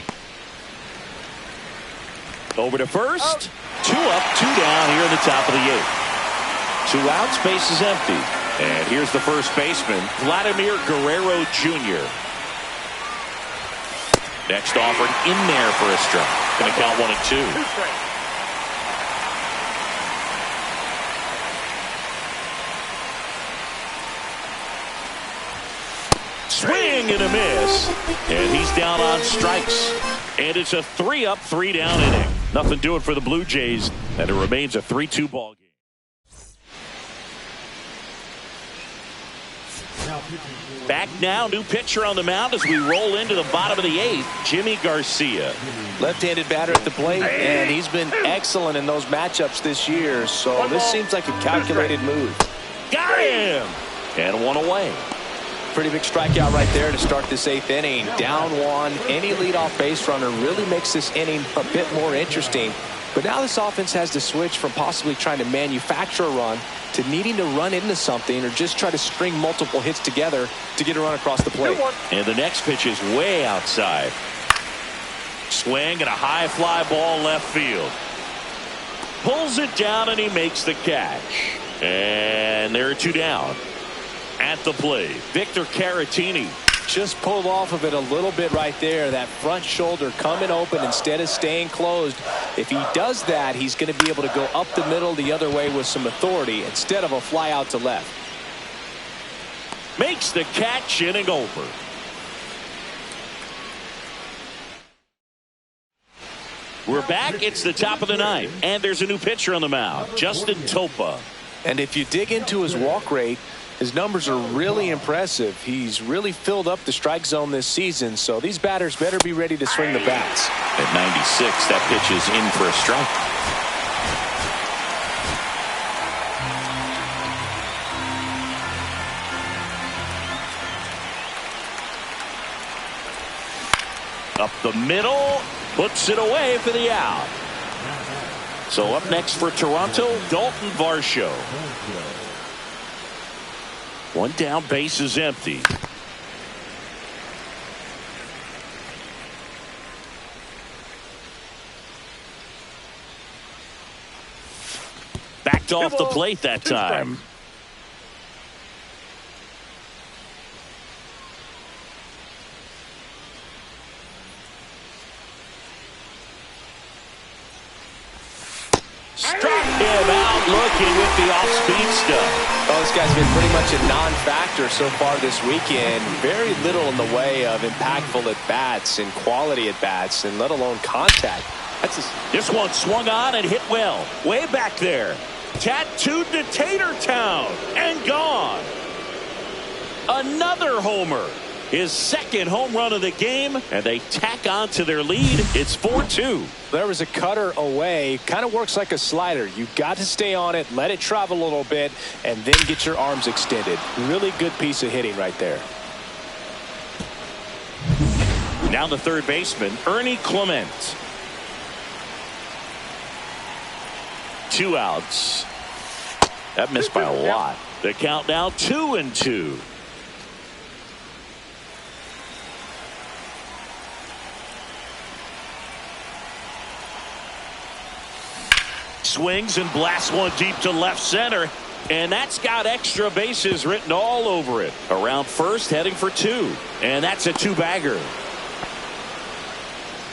Over to first. 2 up, 2 down here in the top of the 8th. 2 outs, base is empty. And here's the first baseman, Vladimir Guerrero Jr. Next offered in there for a strike. Going to count 1-2. 2 strikes. Swing and a miss. And he's down on strikes. And it's a 3 up, 3 down inning. Nothing doing for the Blue Jays. And it remains a 3-2 ball game. Back now, new pitcher on the mound as we roll into the bottom of the 8th, Jimmy Garcia. Left-handed batter at the plate, and he's been excellent in those matchups this year, so this seems like a calculated move. Got him! And 1 away. pretty big strikeout right there to start this 8th inning. Down one, any leadoff base runner really makes this inning a bit more interesting. But now this offense has to switch from possibly trying to manufacture a run to needing to run into something or just try to string multiple hits together to get a run across the plate. And the next pitch is way outside. Swing and a high fly ball left field. Pulls it down and he makes the catch. And there are 2 down. At the plate, Victor Caratini. Just pulled off of it a little bit right there. That front shoulder coming open instead of staying closed. If he does that, he's going to be able to go up the middle the other way with some authority instead of a fly out to left. Makes the catch, inning over. We're back. It's the top of the 9th, and there's a new pitcher on the mound, Justin Topa. And if you dig into his walk rate, his numbers are really impressive. He's really filled up the strike zone this season, so these batters better be ready to swing the bats. At 96, that pitch is in for a strike. Up the middle, puts it away for the out. So up next for Toronto, Dalton Varsho. 1 down, base is empty. Backed off the plate that time. Struck him out looking with the off-speed stuff. Well, this guy's been pretty much a non-factor so far this weekend. Very little in the way of impactful at-bats and quality at-bats, and let alone contact. This one swung on and hit well. Way back there. Tattooed to Tatertown and gone. Another homer. His 2nd home run of the game, and they tack on to their lead. It's 4-2. There was a cutter away. Kind of works like a slider. You've got to stay on it, let it travel a little bit, and then get your arms extended. Really good piece of hitting right there. Now the third baseman, Ernie Clement. 2 outs. That missed by a lot. The count now 2-2. Swings and blasts one deep to left center, and that's got extra bases written all over it. Around first, heading for 2, and that's a 2-bagger.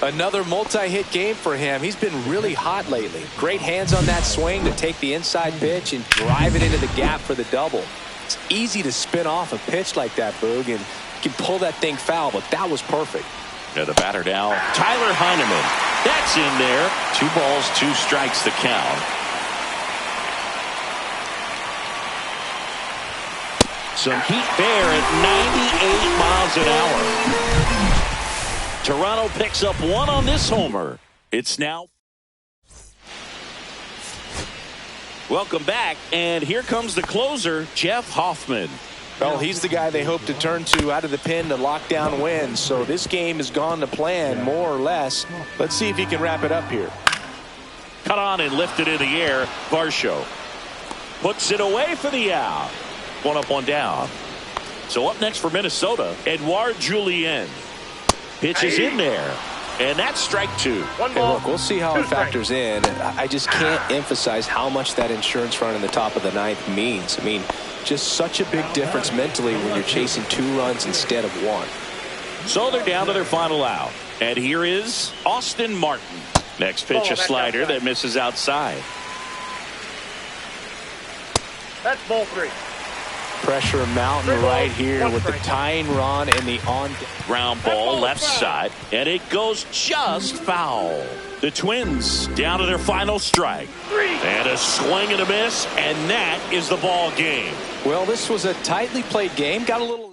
Another multi-hit game for him. He's been really hot lately. Great hands on that swing to take the inside pitch and drive it into the gap for the double. It's easy to spin off a pitch like that, Boog, and you can pull that thing foul, but that was perfect. Yeah, the batter now, Tyler Heineman. That's in there. 2 balls, 2 strikes the count. Some heat there at 98 miles an hour. Toronto picks up 1 on this homer. It's now. Welcome back, and here comes the closer, Jeff Hoffman. Well, he's the guy they hope to turn to out of the pen to lock down wins. So this game has gone to plan, more or less. Let's see if he can wrap it up here. Cut on and lifted in the air. Varsho puts it away for the out. 1 up, 1 down. So up next for Minnesota, Edouard Julien. Pitch is in there. And that's strike 2. Hey, look, we'll see how it factors in. I just can't emphasize how much that insurance run in the top of the 9th means. I mean, just such a big difference mentally when you're chasing 2 runs instead of 1. So they're down to their final out. And here is Austin Martin. Next pitch, a slider that misses outside. That's ball 3. Pressure mountain right here with the tying run and the on ground ball left side, and it goes just foul. The Twins down to their final strike, and a swing and a miss, and that is the ball game. Well, this was a tightly played game. Got a little.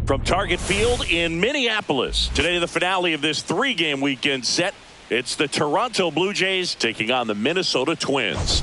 From Target Field in Minneapolis. Today, the finale of this 3-game weekend set. It's the Toronto Blue Jays taking on the Minnesota Twins.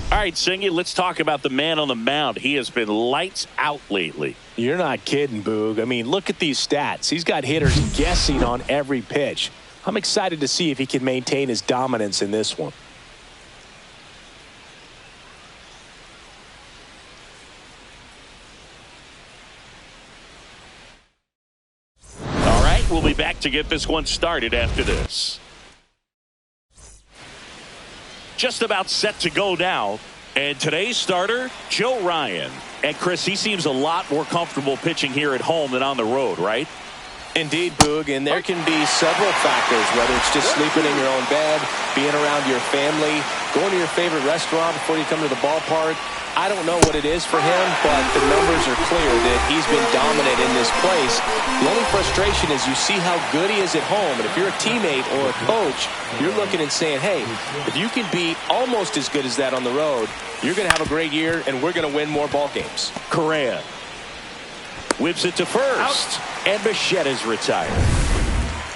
All right, Singy, let's talk about the man on the mound. He has been lights out lately. You're not kidding, Boog. I mean, look at these stats. He's got hitters guessing on every pitch. I'm excited to see if he can maintain his dominance in this one. All right, we'll be back to get this one started after this. Just about set to go now. And today's starter, Joe Ryan. And Chris, he seems a lot more comfortable pitching here at home than on the road, right? Indeed, Boog, and there can be several factors, whether it's just sleeping in your own bed, being around your family, going to your favorite restaurant before you come to the ballpark. I don't know what it is for him, but the numbers are clear that he's been dominant in this place. The only frustration is you see how good he is at home, and if you're a teammate or a coach, you're looking and saying, hey, if you can be almost as good as that on the road, you're going to have a great year, and we're going to win more ball games. Correa whips it to first, and Bichette is retired.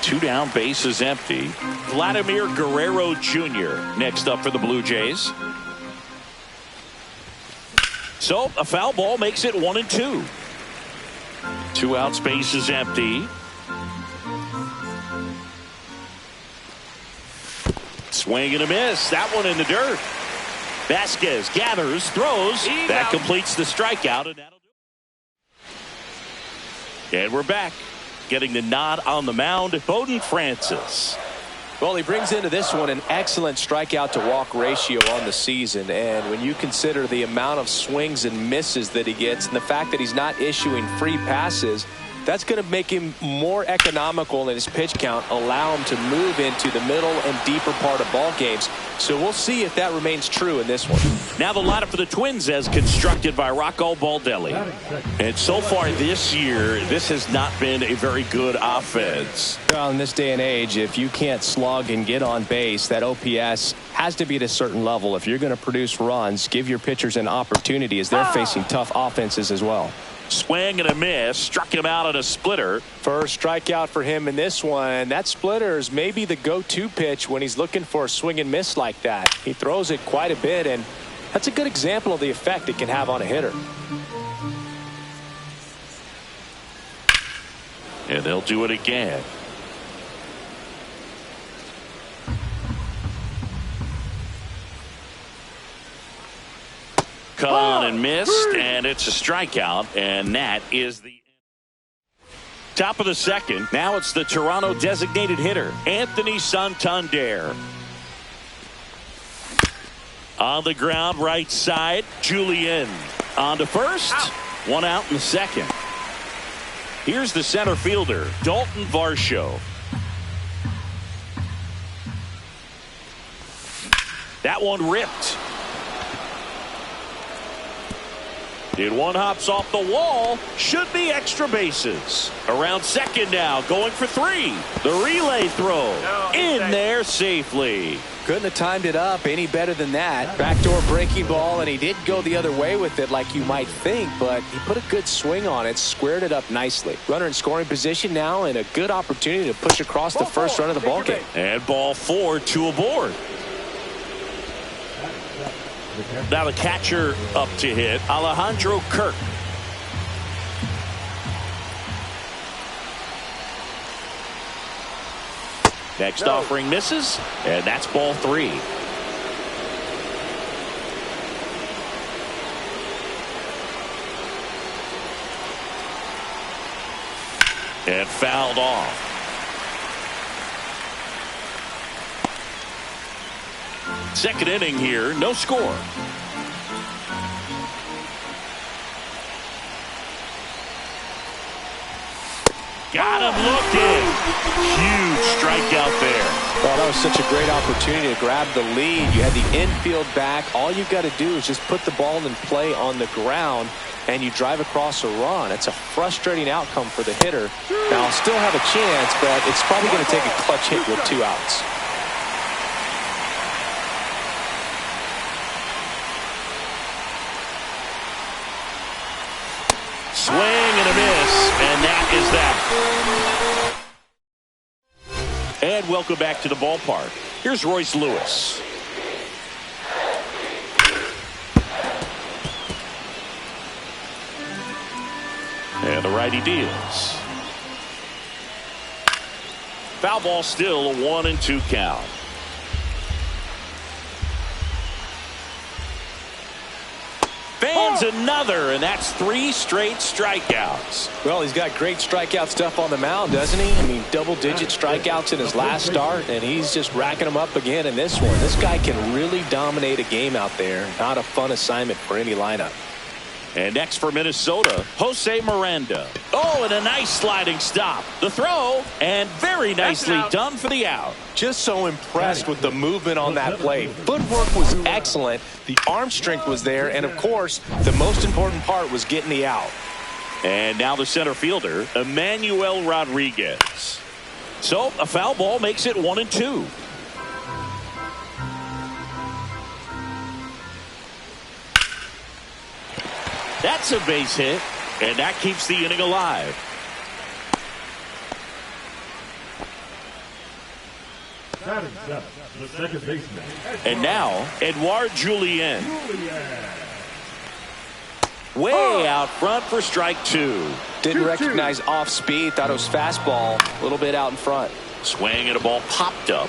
2 down, bases empty. Vladimir Guerrero Jr. next up for the Blue Jays. So a foul ball makes it 1-2. 2 outs, bases empty. Swing and a miss. That one in the dirt. Vasquez gathers, throws. That completes the strikeout, and that'll do it. And we're back. Getting the nod on the mound, Bowden Francis. Well, he brings into this one an excellent strikeout to walk ratio on the season. And when you consider the amount of swings and misses that he gets and the fact that he's not issuing free passes, that's going to make him more economical in his pitch count, allow him to move into the middle and deeper part of ball games. So we'll see if that remains true in this one. Now the lineup for the Twins as constructed by Rocco Baldelli. And so far this year, this has not been a very good offense. Well, in this day and age, if you can't slug and get on base, that OPS has to be at a certain level. If you're going to produce runs, give your pitchers an opportunity as they're facing tough offenses as well. Swing and a miss, struck him out at a splitter. First strikeout for him in this one. That splitter is maybe the go-to pitch when he's looking for a swing and miss like that. He throws it quite a bit, and that's a good example of the effect it can have on a hitter. And they'll do it again. Cut on and missed, and it's a strikeout, and that is the top of the second. Now it's the Toronto designated hitter, Anthony Santander. On the ground, right side, Julian. On to first, 1 out in the second. Here's the center fielder, Dalton Varsho. That one ripped. And one hops off the wall. Should be extra bases. Around second now, going for 3. The relay throw in there safely. Couldn't have timed it up any better than that. Backdoor breaking ball, and he didn't go the other way with it like you might think, but he put a good swing on it, squared it up nicely. Runner in scoring position now, and a good opportunity to push across the first run of the ball game. And ball 4, 2 aboard. Now the catcher up to hit, Alejandro Kirk. Next offering misses, and that's ball 3. And fouled off. Second inning here, no score. Got him looking. Huge strikeout there. Well, that was such a great opportunity to grab the lead. You had the infield back. All you've got to do is just put the ball in play on the ground, and you drive across a run. It's a frustrating outcome for the hitter. Now, I'll still have a chance, but it's probably going to take a clutch hit with 2 outs. Swing and a miss, and that is that. And welcome back to the ballpark. Here's Royce Lewis. And the righty deals. Foul ball, still a 1-2 count. Fans another, and that's 3 straight strikeouts. Well, he's got great strikeout stuff on the mound, doesn't he? I mean, double-digit strikeouts in his last start, and he's just racking them up again in this one. This guy can really dominate a game out there. Not a fun assignment for any lineup. And next for Minnesota, Jose Miranda. Oh, and a nice sliding stop. The throw, and very nicely done for the out. Just so impressed with the movement on that play. Footwork was excellent. The arm strength was there. And, of course, the most important part was getting the out. And now the center fielder, Emmanuel Rodriguez. So a foul ball makes it 1-2. That's a base hit, and that keeps the inning alive. Batting 7, the second baseman. And now, Edouard Julien. Way out front for strike 2. Didn't recognize off speed. Thought it was fastball. A little bit out in front. Swing and a ball popped up.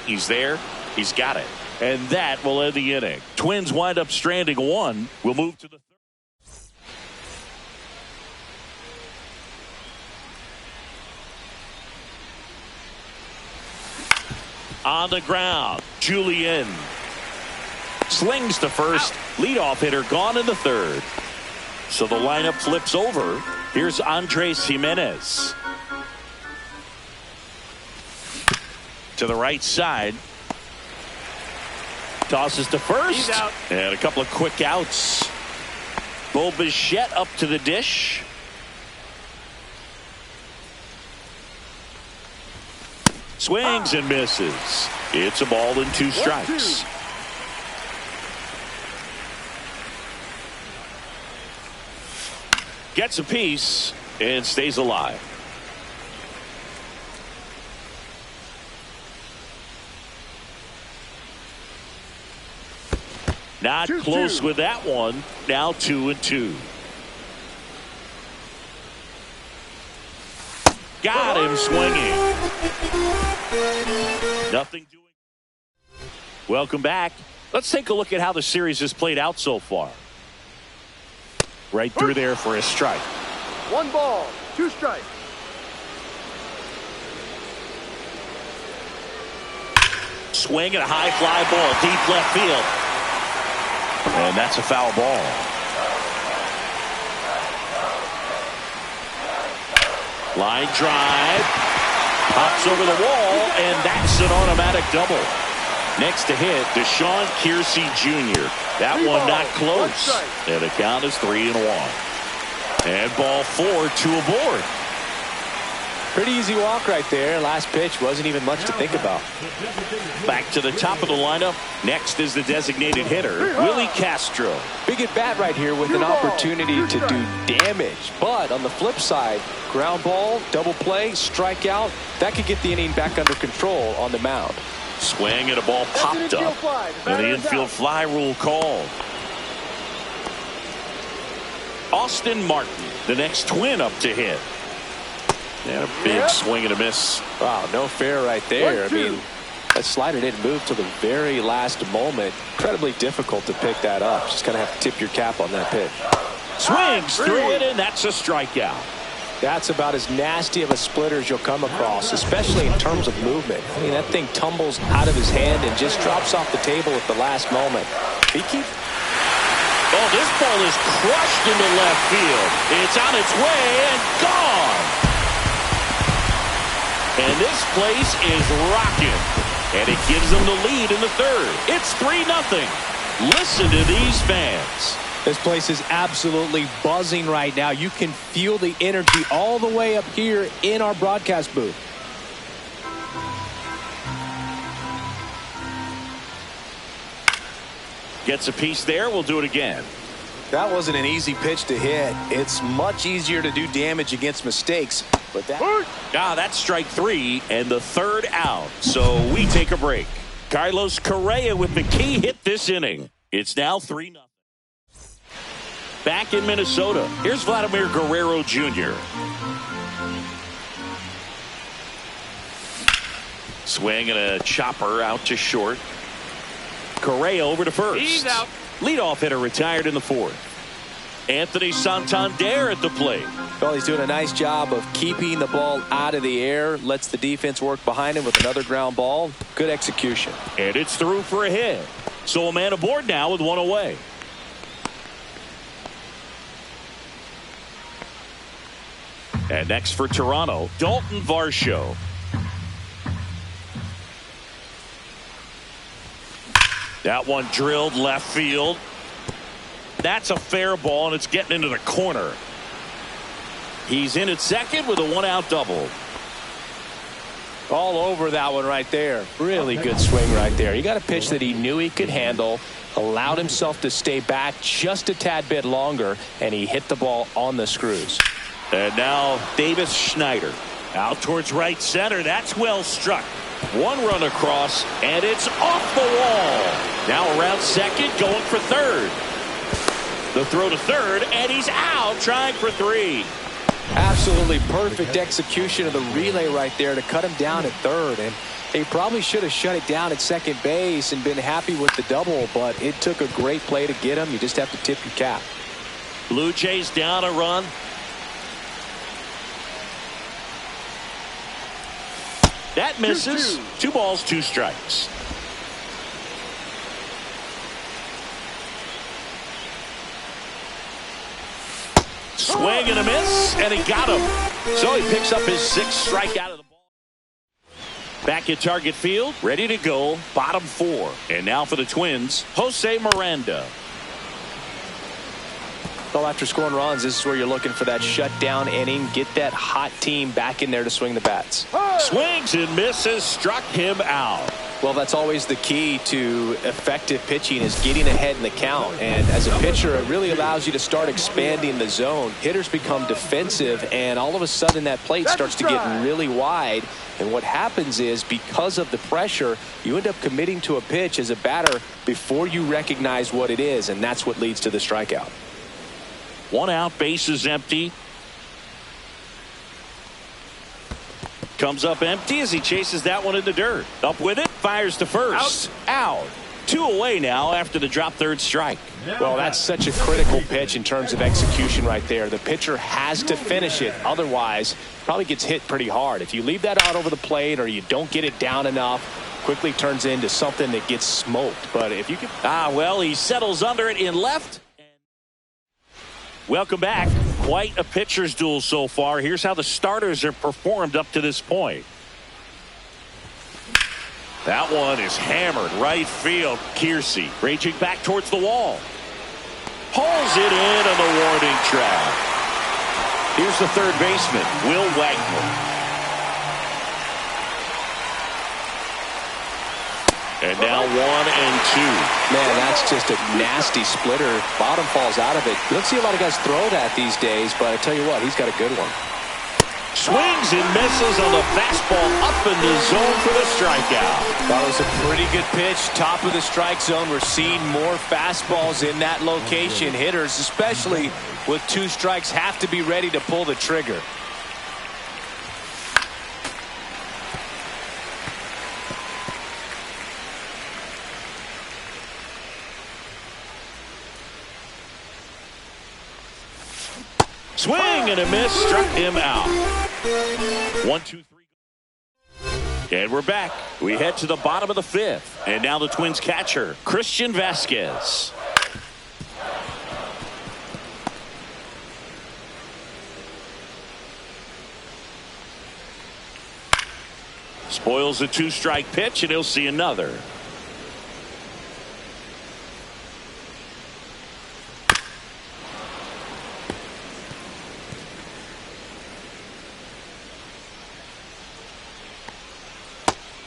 He's there. He's got it. And that will end the inning. Twins wind up stranding 1. We'll move to the third. On the ground, Julien slings to first. Leadoff hitter gone in the third. So the lineup flips over. Here's Andres Gimenez. To the right side. Tosses to first. And a couple of quick outs. Bo Bichette up to the dish. Swings and misses. It's a ball and 2 strikes. Gets a piece and stays alive. Not close with that one. Now 2-2. Got him swinging. Nothing doing. Welcome back. Let's take a look at how the series has played out so far. Right through there for a strike. 1 ball, 2 strikes. Swing and a high fly ball deep left field. And that's a foul ball. Line drive. Pops over the wall, and that's an automatic double. Next to hit, Deshaun Kiersey Jr. That one not close. And the count is 3-1. And ball 4, 2 aboard. Pretty easy walk right there. Last pitch wasn't even much to think about. Back to the top of the lineup. Next is the designated hitter, Willie Castro. Big at bat right here with an opportunity to do damage. But on the flip side, ground ball, double play, strikeout, that could get the inning back under control on the mound. Swing and a ball popped up. And the infield fly rule called. Austin Martin, the next Twin up to hit. And a big swing and a miss. Wow, no fair right there. I mean, that slider didn't move till the very last moment. Incredibly difficult to pick that up. Just kind of have to tip your cap on that pitch. Swings through it, and that's a strikeout. That's about as nasty of a splitter as you'll come across, especially in terms of movement. I mean, that thing tumbles out of his hand and just drops off the table at the last moment. Oh, this ball is crushed into left field. It's on its way and gone. And this place is rocking. And it gives them the lead in the third. It's 3-0. Listen to these fans. This place is absolutely buzzing right now. You can feel the energy all the way up here in our broadcast booth. Gets a piece there. We'll do it again. That wasn't an easy pitch to hit. It's much easier to do damage against mistakes. But that's strike 3 and the third out. So we take a break. Carlos Correa with the key hit this inning. It's now 3-0. Back in Minnesota, here's Vladimir Guerrero Jr. Swing and a chopper out to short. Correa over to first. He's out. Leadoff hitter retired in the fourth. Anthony Santander at the plate. Well, he's doing a nice job of keeping the ball out of the air. Lets the defense work behind him with another ground ball. Good execution. And it's through for a hit. So a man aboard now with one away. And next for Toronto, Dalton Varsho. That one drilled left field. That's a fair ball, and it's getting into the corner. He's in at second with a one-out double. All over that one right there. Really good swing right there. He got a pitch that he knew he could handle, allowed himself to stay back just a tad bit longer, and he hit the ball on the screws. And now Davis Schneider out towards right center. That's well struck. One run across, and it's off the wall. Now around second, going for third. The throw to third, and he's out trying for 3. Absolutely perfect execution of the relay right there to cut him down at third. And he probably should have shut it down at second base and been happy with the double, but it took a great play to get him. You just have to tip your cap. Blue Jays down a run. That misses. 2 balls, 2 strikes. Swing and a miss, and he got him. So he picks up his 6th strikeout of the ball. Back at Target Field, ready to go, bottom 4. And now for the Twins, Jose Miranda. Well, after scoring runs, this is where you're looking for that shutdown inning. Get that hot team back in there to swing the bats. Swings and misses, struck him out. Well, that's always the key to effective pitching, is getting ahead in the count. And as a pitcher, it really allows you to start expanding the zone. Hitters become defensive, and all of a sudden that plate starts to get really wide. And what happens is, because of the pressure, you end up committing to a pitch as a batter before you recognize what it is, and that's what leads to the strikeout. 1 out, bases empty. Comes up empty as he chases that one in the dirt. Up with it, fires to first. Out. 2 away now after the drop third strike. Well, that's such a critical pitch in terms of execution right there. The pitcher has to finish it. Otherwise, probably gets hit pretty hard. If you leave that out over the plate or you don't get it down enough, quickly turns into something that gets smoked. But if you can... well, he settles under it in left. Welcome back. Quite a pitcher's duel so far. Here's how the starters have performed up to this point. That one is hammered right field. Kiersey raging back towards the wall. Pulls it in on the warning track. Here's the third baseman, Will Wagner. And now 1 and 2. Man, that's just a nasty splitter. Bottom falls out of it. You don't see a lot of guys throw that these days, but I tell you what, he's got a good one. Swings and misses on the fastball up in the zone for the strikeout. That was a pretty good pitch. Top of the strike zone. We're seeing more fastballs in that location. Hitters, especially with 2 strikes, have to be ready to pull the trigger. Swing and a miss, struck him out. 1, 2, 3. And we're back. We head to the bottom of the 5th. And now the Twins catcher, Christian Vasquez. Spoils a 2-strike pitch, and he'll see another.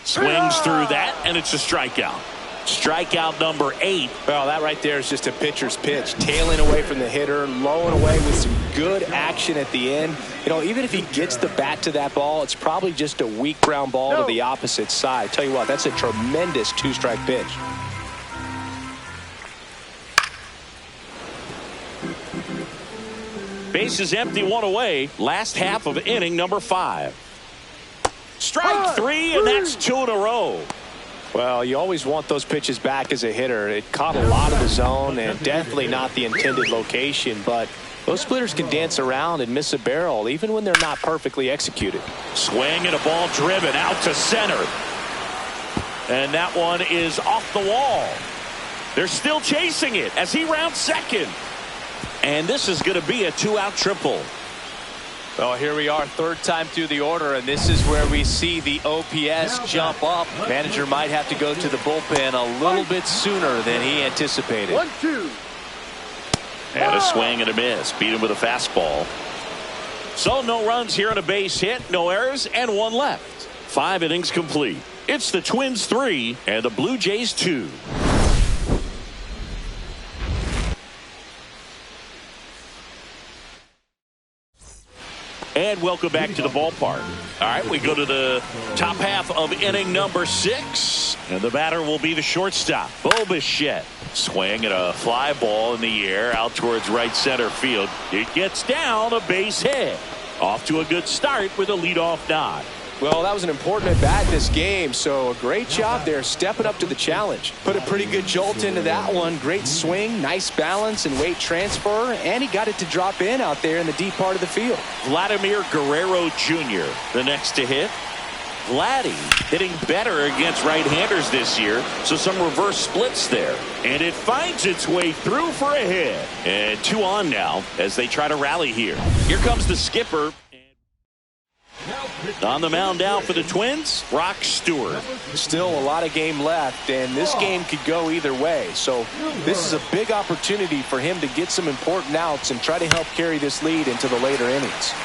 Swings through that, and it's a strikeout. Strikeout number 8. Well, that right there is just a pitcher's pitch. Tailing away from the hitter, lowing away with some good action at the end. You know, even if he gets the bat to that ball, it's probably just a weak ground ball to the opposite side. Tell you what, that's a tremendous 2-strike pitch. Bases empty, 1 away. Last half of inning number 5. Strike 3, and that's 2 in a row. Well, you always want those pitches back as a hitter. It caught a lot of the zone and definitely not the intended location, but those splitters can dance around and miss a barrel even when they're not perfectly executed. Swing and a ball driven out to center. And that one is off the wall. They're still chasing it as he rounds second. And this is going to be a 2-out triple. Well, here we are, third time through the order, and this is where we see the OPS jump up. Manager might have to go to the bullpen a little bit sooner than he anticipated. 1-2. And a swing and a miss. Beat him with a fastball. So no runs here on a base hit, no errors, and 1 left. 5 innings complete. It's the Twins 3 and the Blue Jays 2. And welcome back to the ballpark. All right, we go to the top half of inning number 6. And the batter will be the shortstop, Bo Bichette. Swing and a fly ball in the air out towards right center field. It gets down, a base hit. Off to a good start with a leadoff nod. Well, that was an important at-bat this game, so a great job there stepping up to the challenge. Put a pretty good jolt into that one. Great swing, nice balance and weight transfer, and he got it to drop in out there in the deep part of the field. Vladimir Guerrero Jr., the next to hit. Vladdy hitting better against right-handers this year, so some reverse splits there. And it finds its way through for a hit. And 2 on now as they try to rally here. Here comes the skipper. On the mound now for the Twins, Brock Stewart. Still a lot of game left, and this game could go either way. So this is a big opportunity for him to get some important outs and try to help carry this lead into the later innings.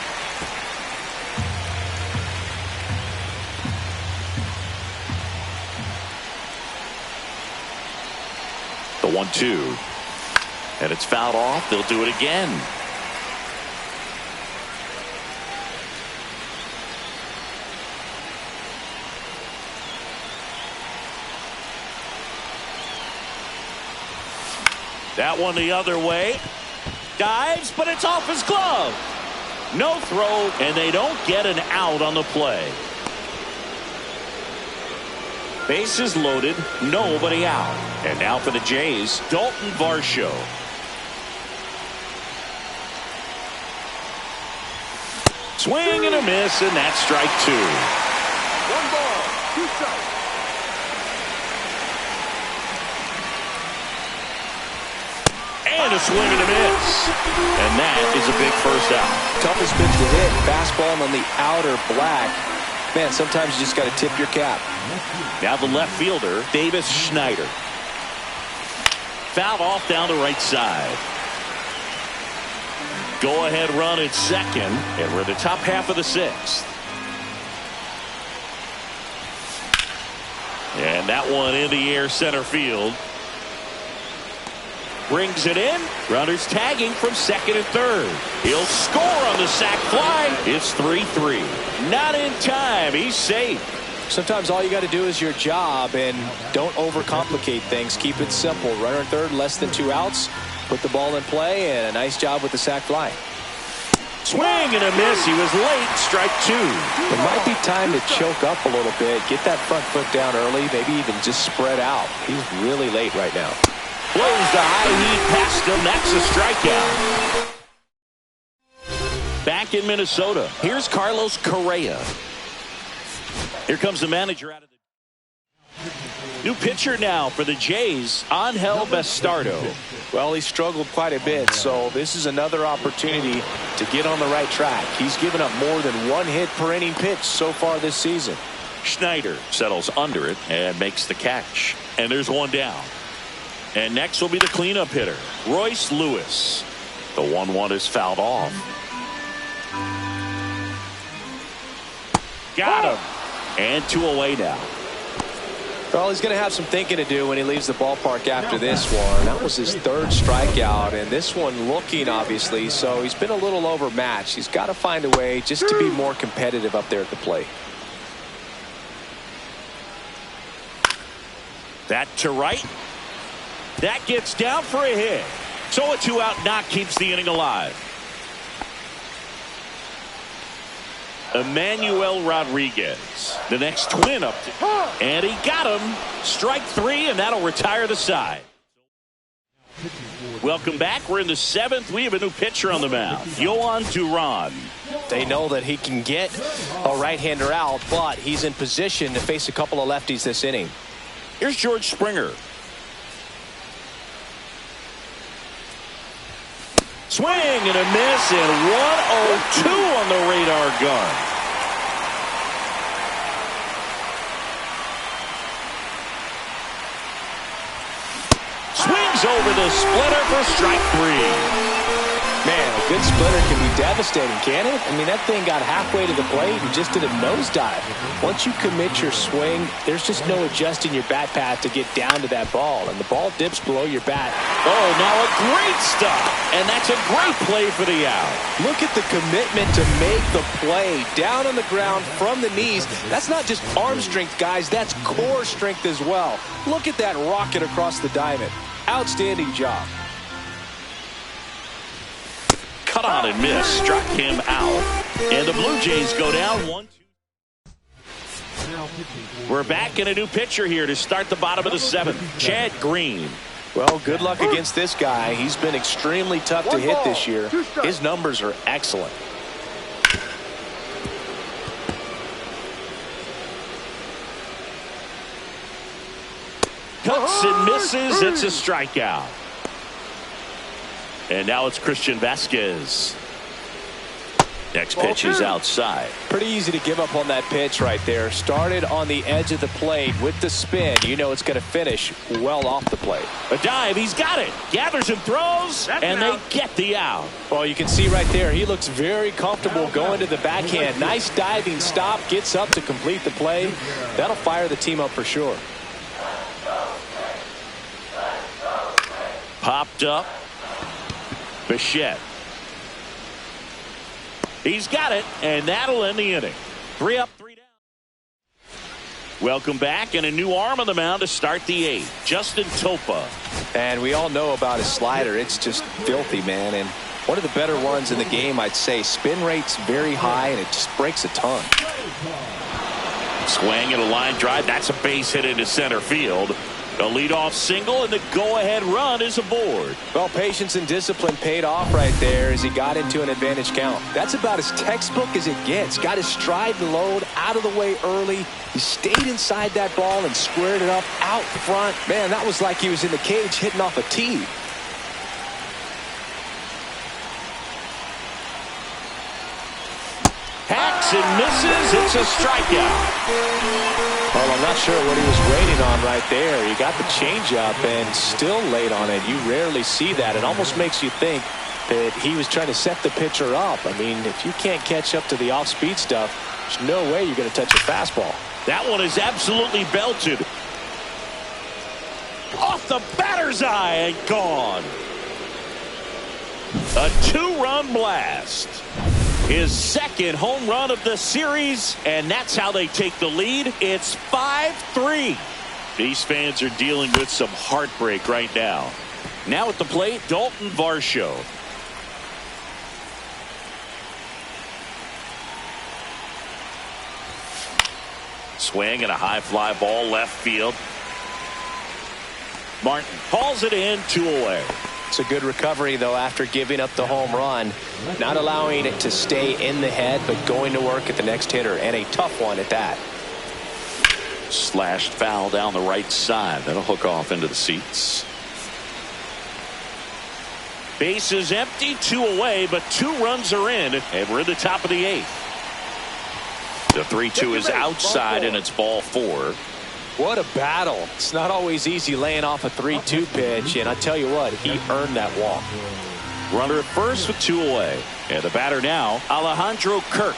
The 1-2. And it's fouled off. They'll do it again. That one the other way. Dives, but it's off his glove. No throw, and they don't get an out on the play. Bases loaded, nobody out. And now for the Jays, Dalton Varsho. Swing and a miss, and that's strike 2. 1 ball, 2 strikes. And a swing and a miss. And that is a big first out. Toughest pitch to hit, fastball on the outer black. Man, sometimes you just got to tip your cap. Now the left fielder, Davis Schneider. Fouled off down the right side. Go ahead run at second, and we're in the top half of the 6th. And that one in the air center field. Brings it in. Runners tagging from second and third. He'll score on the sac fly. It's 3-3. Not in time. He's safe. Sometimes all you got to do is your job and don't overcomplicate things. Keep it simple. Runner third, less than 2 outs. Put the ball in play, and a nice job with the sac fly. Swing and a miss. He was late. Strike 2. It might be time to choke up a little bit. Get that front foot down early. Maybe even just spread out. He's really late right now. Blows the high heat past him. That's a strikeout. Back in Minnesota, here's Carlos Correa. Here comes the manager out of the new pitcher now for the Jays, Angel Bastardo. Well, he struggled quite a bit, so this is another opportunity to get on the right track. He's given up more than 1 hit per inning pitch so far this season. Schneider settles under it and makes the catch. And there's 1 down. And next will be the cleanup hitter, Royce Lewis. The 1-1 is fouled off. Got him. And 2 away now. Well, he's going to have some thinking to do when he leaves the ballpark after this one. That was his third strikeout, and this one looking, obviously, so he's been a little overmatched. He's got to find a way just to be more competitive up there at the plate. That to right. That gets down for a hit. So a 2-out knock keeps the inning alive. Emmanuel Rodriguez, the next twin up to, and he got him. Strike 3, and that'll retire the side. Welcome back. We're in the 7th. We have a new pitcher on the mound, Yohan Duran. They know that he can get a right-hander out, but he's in position to face a couple of lefties this inning. Here's George Springer. Swing and a miss, and 1-0-2 on the radar gun. Swings over the splitter for strike 3. Man, a good splitter can be devastating, can't it? I mean, that thing got halfway to the plate and just did a nosedive. Once you commit your swing, there's just no adjusting your bat path to get down to that ball, and the ball dips below your bat. Oh, now a great stop, and that's a great play for the out. Look at the commitment to make the play down on the ground from the knees. That's not just arm strength, guys. That's core strength as well. Look at that rocket across the diamond. Outstanding job. Cut on and miss, struck him out, and the Blue Jays go down 1-2. We're back in a new pitcher here to start the bottom of the 7th, Chad Green. Well, good luck against this guy. He's been extremely tough to hit this year. His numbers are excellent. Cuts and misses. It's a strikeout. And now it's Christian Vasquez. Next pitch is outside. Pretty easy to give up on that pitch right there. Started on the edge of the plate with the spin. You know it's going to finish well off the plate. A dive. He's got it. Gathers and throws. And they get the out. Well, you can see right there, he looks very comfortable going to the backhand. Nice diving stop. Gets up to complete the play. That'll fire the team up for sure. Popped up. Bichette. He's got it, and that'll end the inning. 3 up, 3 down. Welcome back, and a new arm on the mound to start the 8th. Justin Topa. And we all know about his slider. It's just filthy, man. And one of the better ones in the game, I'd say. Spin rate's very high, and it just breaks a ton. Swing and a line drive. That's a base hit into center field. A leadoff single, and the go-ahead run is aboard. Well, patience and discipline paid off right there as he got into an advantage count. That's about as textbook as it gets. Got his stride and load out of the way early. He stayed inside that ball and squared it up out front. Man, that was like he was in the cage hitting off a tee. Hacks and misses. It's a strikeout. Well, I'm not sure what he was waiting on right there. He got the changeup and still laid on it. You rarely see that. It almost makes you think that he was trying to set the pitcher up. I mean, if you can't catch up to the off-speed stuff, there's no way you're going to touch a fastball. That one is absolutely belted. Off the batter's eye and gone. A 2-run blast. His second home run of the series, and that's how they take the lead. It's 5-3. These fans are dealing with some heartbreak right now. Now at the plate, Dalton Varsho. Swing and a high fly ball left field. Martin hauls it in, 2 away. It's a good recovery, though, after giving up the home run. Not allowing it to stay in the head, but going to work at the next hitter, and a tough one at that. Slashed foul down the right side. That'll hook off into the seats. Base is empty, 2 away, but 2 runs are in, and we're in the top of the 8th. The 3-2 is outside, and it's ball 4. What a battle. It's not always easy laying off a 3-2 pitch, and I tell you what, he earned that walk. Runner at first with 2 away. And the batter now, Alejandro Kirk.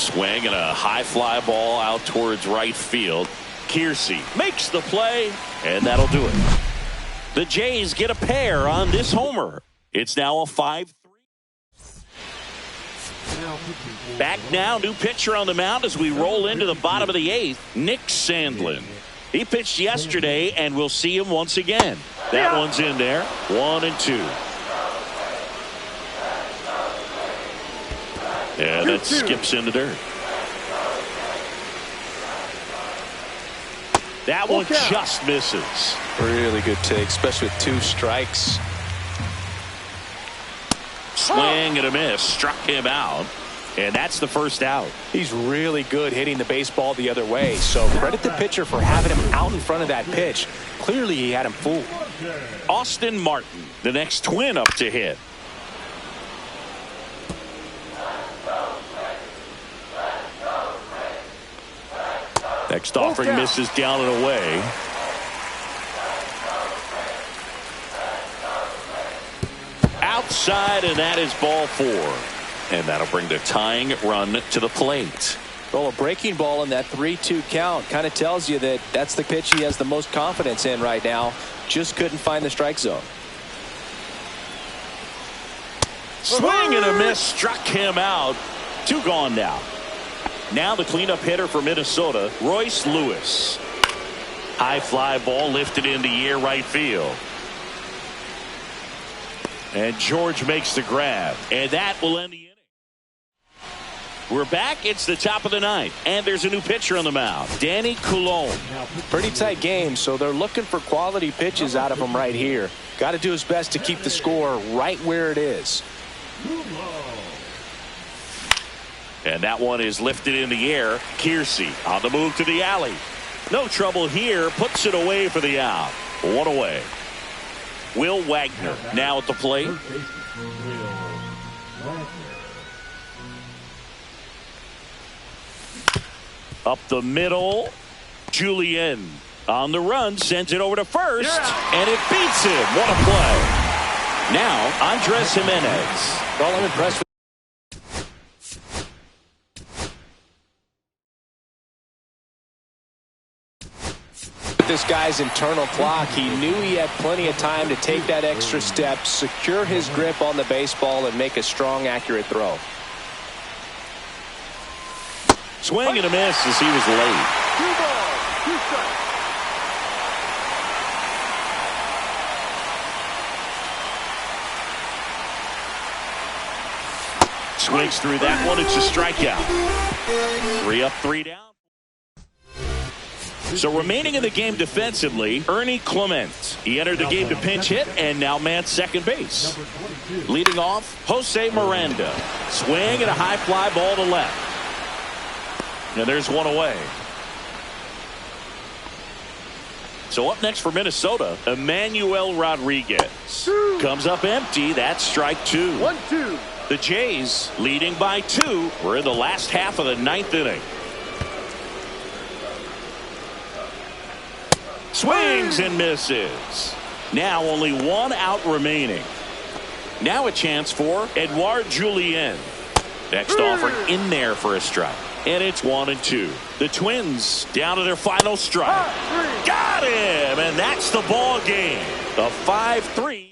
Swing and a high fly ball out towards right field. Kiersey makes the play, and that'll do it. The Jays get a pair on this homer. It's now a 5-3. Back now, new pitcher on the mound as we roll into the bottom of the 8th, Nick Sandlin. He pitched yesterday, and we'll see him once again. That one's in there, 1-2. Yeah, that skips in the dirt. That one just misses. Really good take, especially with 2 strikes. Swing and a miss. Struck him out. And that's the first out. He's really good hitting the baseball the other way. So credit the pitcher for having him out in front of that pitch. Clearly he had him fooled. Austin Martin, the next Twin up to hit. Next offering misses down and away. Outside, and that is ball 4. And that'll bring the tying run to the plate. Well, a breaking ball in that 3-2 count kind of tells you that that's the pitch he has the most confidence in right now. Just couldn't find the strike zone. Swing and a miss. Struck him out. 2 gone now. Now the cleanup hitter for Minnesota, Royce Lewis. High fly ball lifted in the air right field. And George makes the grab. And that will end the inning. We're back. It's the top of the 9th. And there's a new pitcher on the mound, Danny Coulombe. Pretty tight game, so they're looking for quality pitches out of him right here. Got to do his best to keep the score right where it is. And that one is lifted in the air. Kiersey on the move to the alley. No trouble here. Puts it away for the out. 1 away. Will Wagner now at the plate. Up the middle. Julien on the run. Sends it over to first. And it beats him. What a play. Now Andres Jimenez. Well, I'm impressed with this guy's internal clock. He knew he had plenty of time to take that extra step, secure his grip on the baseball, and make a strong, accurate throw. Swing and a miss as he was late. 2 balls, 2 strikes. Swings through that one. It's a strikeout. 3 up, 3 down. So remaining in the game defensively, Ernie Clement. He entered the game to pinch hit and now man second base. Leading off, Jose Miranda. Swing and a high fly ball to left. And there's 1 away. So up next for Minnesota, Emmanuel Rodriguez. Comes up empty. That's strike 2. 1-2. The Jays leading by 2. We're in the last half of the 9th inning. Swings and misses. Now only 1 out remaining. Now a chance for Edouard Julien. Next offering in there for a strike. And it's 1-2. The Twins down to their final strike. Got him! And that's the ball game. The 5-3.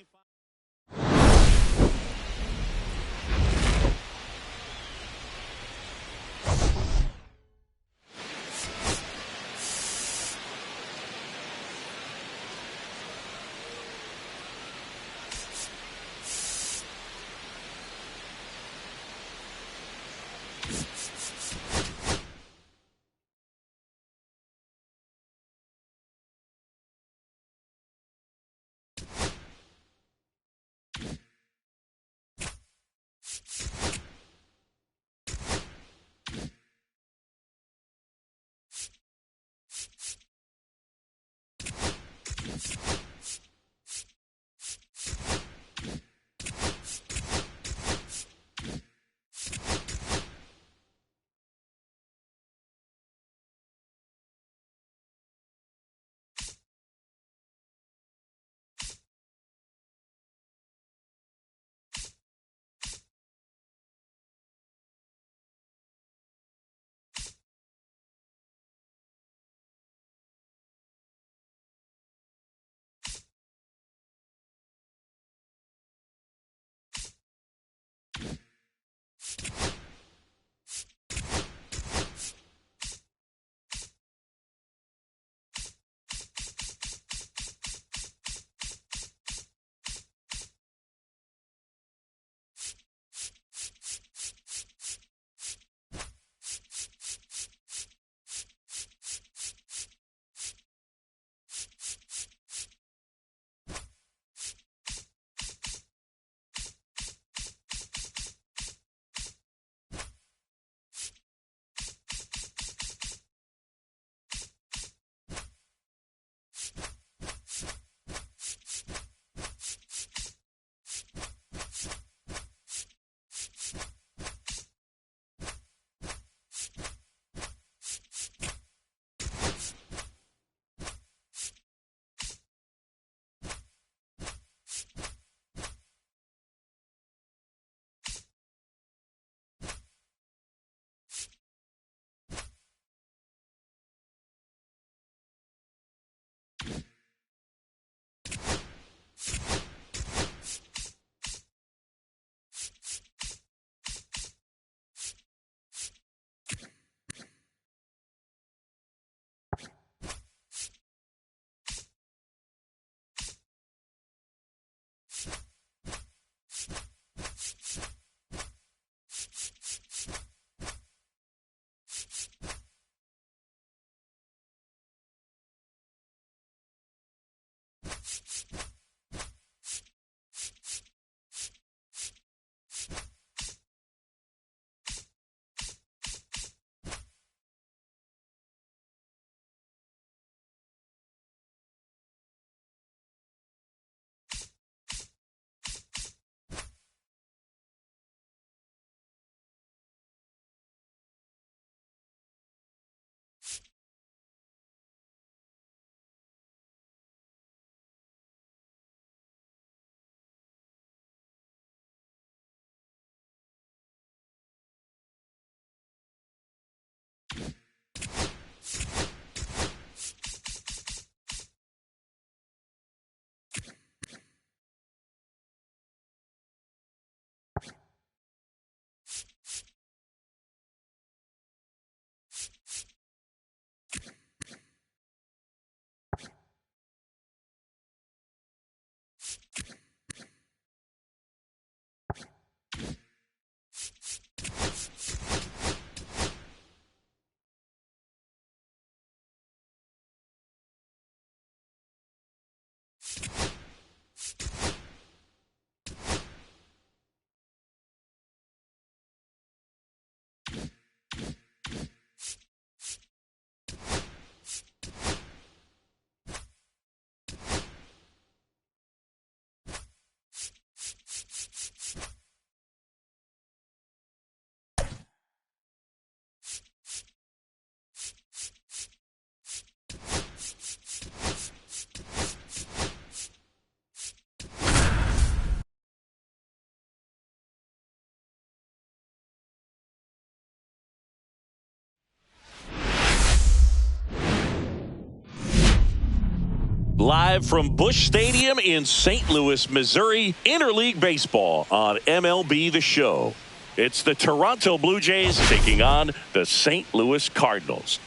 Live from Busch Stadium in St. Louis, Missouri, interleague baseball on MLB The Show. It's the Toronto Blue Jays taking on the St. Louis Cardinals.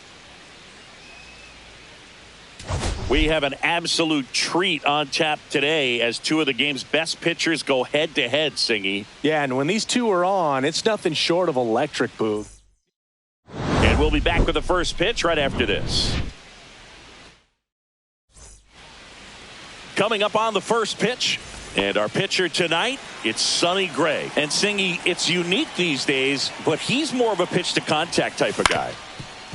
We have an absolute treat on tap today as two of the game's best pitchers go head-to-head, Singy. Yeah, and when these two are on, it's nothing short of electric, Boog. And we'll be back with the first pitch right after this. Coming up on the first pitch, and our pitcher tonight, it's Sonny Gray. And Singy, it's unique these days, but he's more of a pitch-to-contact type of guy.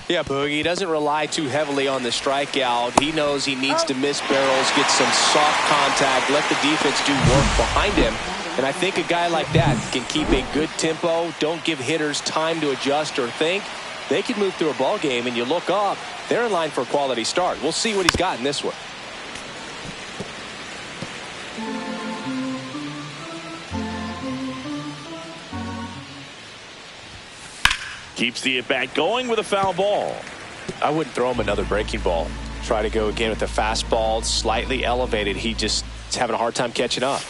Yeah, Boog, he doesn't rely too heavily on the strikeout. He knows he needs to miss barrels, get some soft contact, let the defense do work behind him. And I think a guy like that can keep a good tempo, don't give hitters time to adjust or think. They can move through a ball game, and you look up, they're in line for a quality start. We'll see what he's got in this one. Keeps the at-bat going with a foul ball. I wouldn't throw him another breaking ball. Try to go again with the fastball, slightly elevated. He just is having a hard time catching up.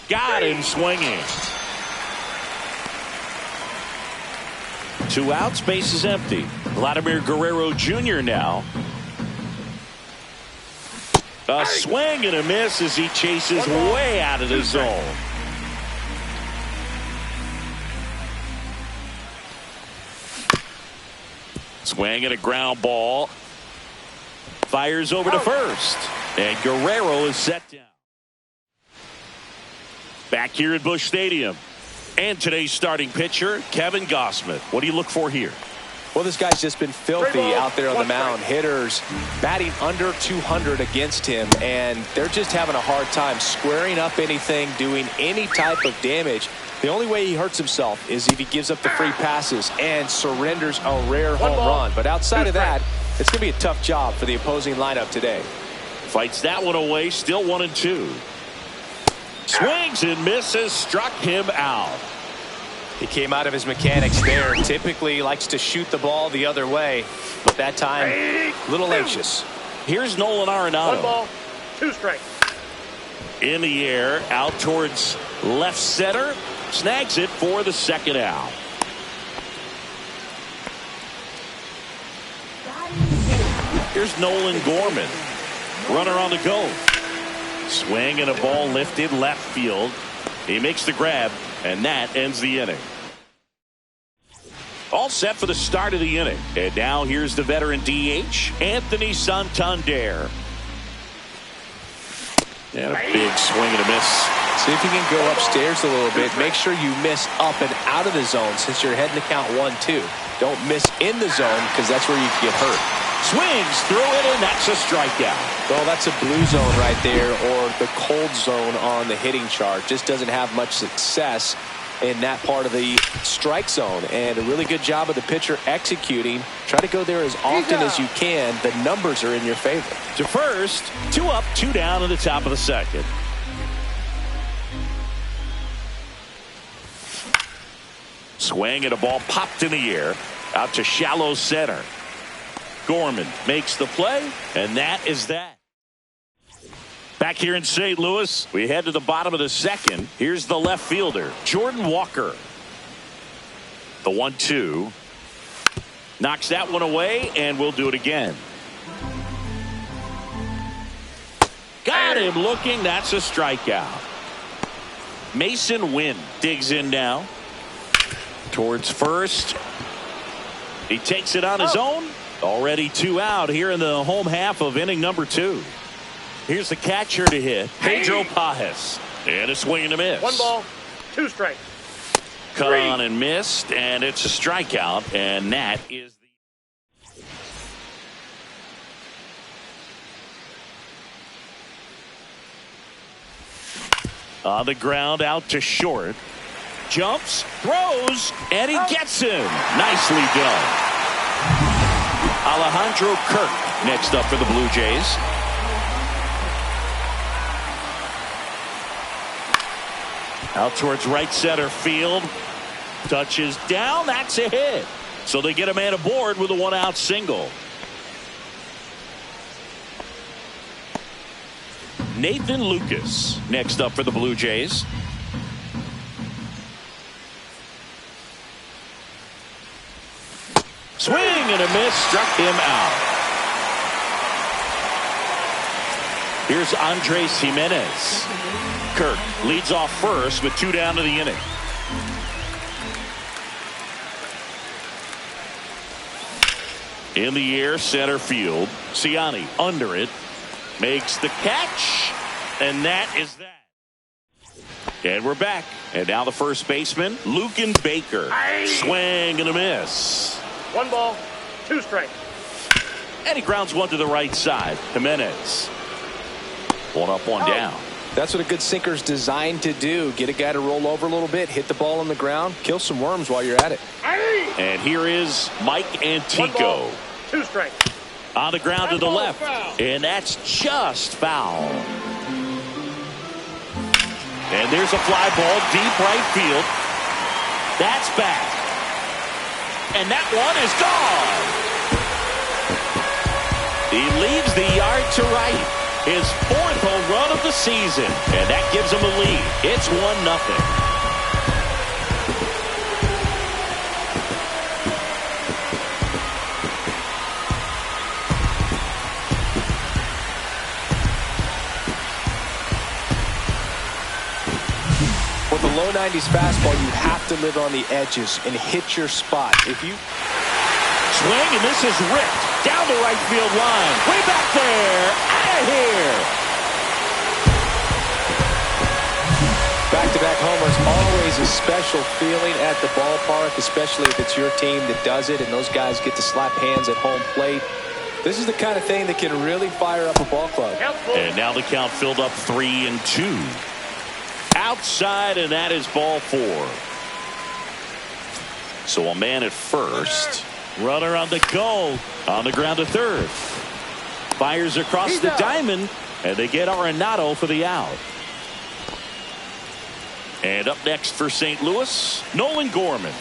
Got him swinging. 2 outs, base is empty. Vladimir Guerrero Jr. now. A swing and a miss as he chases way out of the zone. Swing and a ground ball. Fires over to first. And Guerrero is set down. Back here at Busch Stadium. And today's starting pitcher, Kevin Gausman. What do you look for here? Well, this guy's just been filthy out there on the mound. Hitters batting under 200 against him, and they're just having a hard time squaring up anything, doing any type of damage. The only way he hurts himself is if he gives up the free passes and surrenders a rare home run. But outside of that, it's going to be a tough job for the opposing lineup today. Fights that one away, still 1-2. Swings and misses, struck him out. He came out of his mechanics there. Typically he likes to shoot the ball the other way, but that time a little anxious. Here's Nolan Arenado. 1 ball, 2 strikes. In the air, out towards left center. Snags it for the second out. Here's Nolan Gorman. Runner on the go. Swing and a ball lifted left field. He makes the grab, and that ends the inning. All set for the start of the inning. And now here's the veteran DH, Anthony Santander. And a big swing and a miss. See if you can go upstairs a little bit. Make sure you miss up and out of the zone since you're heading to count 1-2. Don't miss in the zone because that's where you can get hurt. Swings through it, and that's a strikeout. Well, that's a blue zone right there, or the cold zone on the hitting chart. Just doesn't have much success in that part of the strike zone. And a really good job of the pitcher executing. Try to go there as often as you can. The numbers are in your favor. To first, 2 up, 2 down in the top of the second. Swing and a ball popped in the air out to shallow center. Gorman makes the play, and that is that. Back here in St. Louis, we head to the bottom of the second. Here's the left fielder, Jordan Walker. The 1-2. Knocks that one away, and we'll do it again. Got him looking. That's a strikeout. Mason Wynn digs in now. Towards first. He takes it on his own. Already 2 out here in the home half of inning number 2. Here's the catcher to hit, Pedro Pajes. And a swing and a miss. 1 ball, 2 strikes. Cut on and missed, and it's a strikeout, and that is the on the ground out to short. Jumps, throws, and he gets him. Nicely done. Alejandro Kirk next up for the Blue Jays. Out towards right center field. Touches down. That's a hit. So they get a man aboard with a 1-out single. Nathan Lucas next up for the Blue Jays. Swing and a miss, struck him out. Here's Andres Jimenez. Kirk leads off first with 2 down to the inning. In the air, center field. Ciani under it. Makes the catch. And that is that. And we're back. And now the first baseman, Lucan Baker. Swing and a miss. 1 ball, 2 strikes. And he grounds one to the right side. Jimenez. 1 up, 1 down. That's what a good sinker's designed to do. Get a guy to roll over a little bit, hit the ball on the ground, kill some worms while you're at it. And here is Mike Antico. 1 ball, 2 strikes. On the ground to the left. And that's just foul. And there's a fly ball deep right field. That's back. And that one is gone. He leaves the yard to right. His 4th home run of the season. And that gives him a lead. It's 1-0. With a low 90s fastball, you have to live on the edges and hit your spot. If you swing, and this is ripped down the right field line. Way back there. Out of here. Back-to-back homers, always a special feeling at the ballpark, especially if it's your team that does it and those guys get to slap hands at home plate. This is the kind of thing that can really fire up a ball club. And now the count filled up 3-2. Outside, and that is ball 4. So a man at first. Runner on the go. On the ground to third. Fires across the diamond, and they get Arenado for the out. And up next for St. Louis, Nolan Gorman.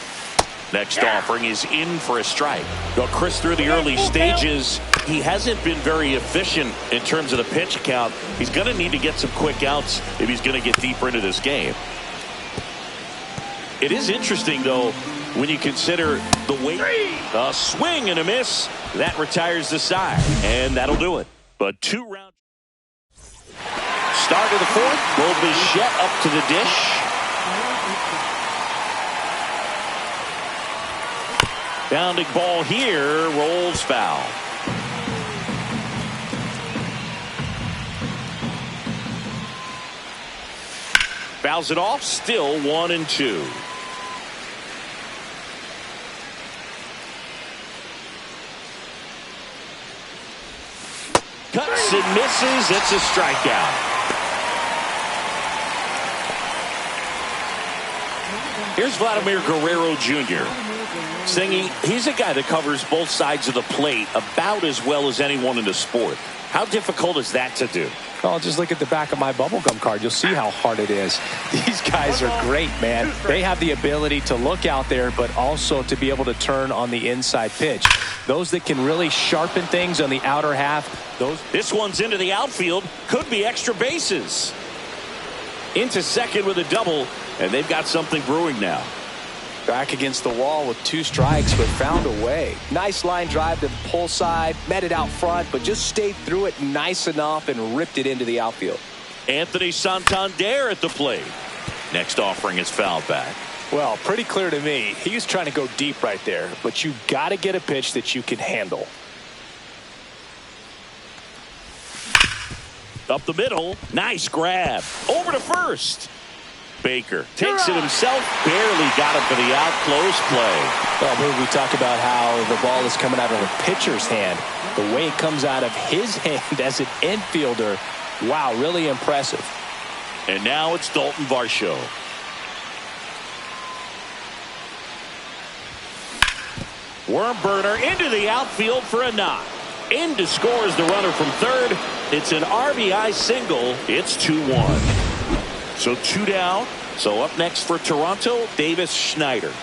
Next offering is in for a strike. Well, Chris, through the early stages, he hasn't been very efficient in terms of the pitch count. He's going to need to get some quick outs if he's going to get deeper into this game. It is interesting, though, when you consider the weight. A swing and a miss. That retires the side, and that'll do it. But 2 rounds. Start of the 4th. Bo Bichette up to the dish. Bounding ball here, rolls foul. Fouls it off, still 1-2. Cuts and misses, it's a strikeout. Here's Vladimir Guerrero Jr. Singing, he's a guy that covers both sides of the plate about as well as anyone in the sport. How difficult is that to do? Oh, just look at the back of my bubblegum card. You'll see how hard it is. These guys are great, man. They have the ability to look out there, but also to be able to turn on the inside pitch. Those that can really sharpen things on the outer half. This one's into the outfield. Could be extra bases. Into second with a double, and they've got something brewing now. Back against the wall with 2 strikes, but found a way. Nice line drive to the pull side, met it out front, but just stayed through it nice enough and ripped it into the outfield. Anthony Santander at the plate. Next offering is fouled back. Well, pretty clear to me. He was trying to go deep right there, but you got to get a pitch that you can handle. Up the middle. Nice grab. Over to first. Baker takes it himself, barely got him for the out. Close play. Well, we talked about how the ball is coming out of a pitcher's hand. The way it comes out of his hand as an infielder, wow, really impressive. And now it's Dalton Varsho. Worm burner into the outfield for a knock. In to score is the runner from third. It's an RBI single. It's 2-1. So 2 down. So up next for Toronto, Davis Schneider.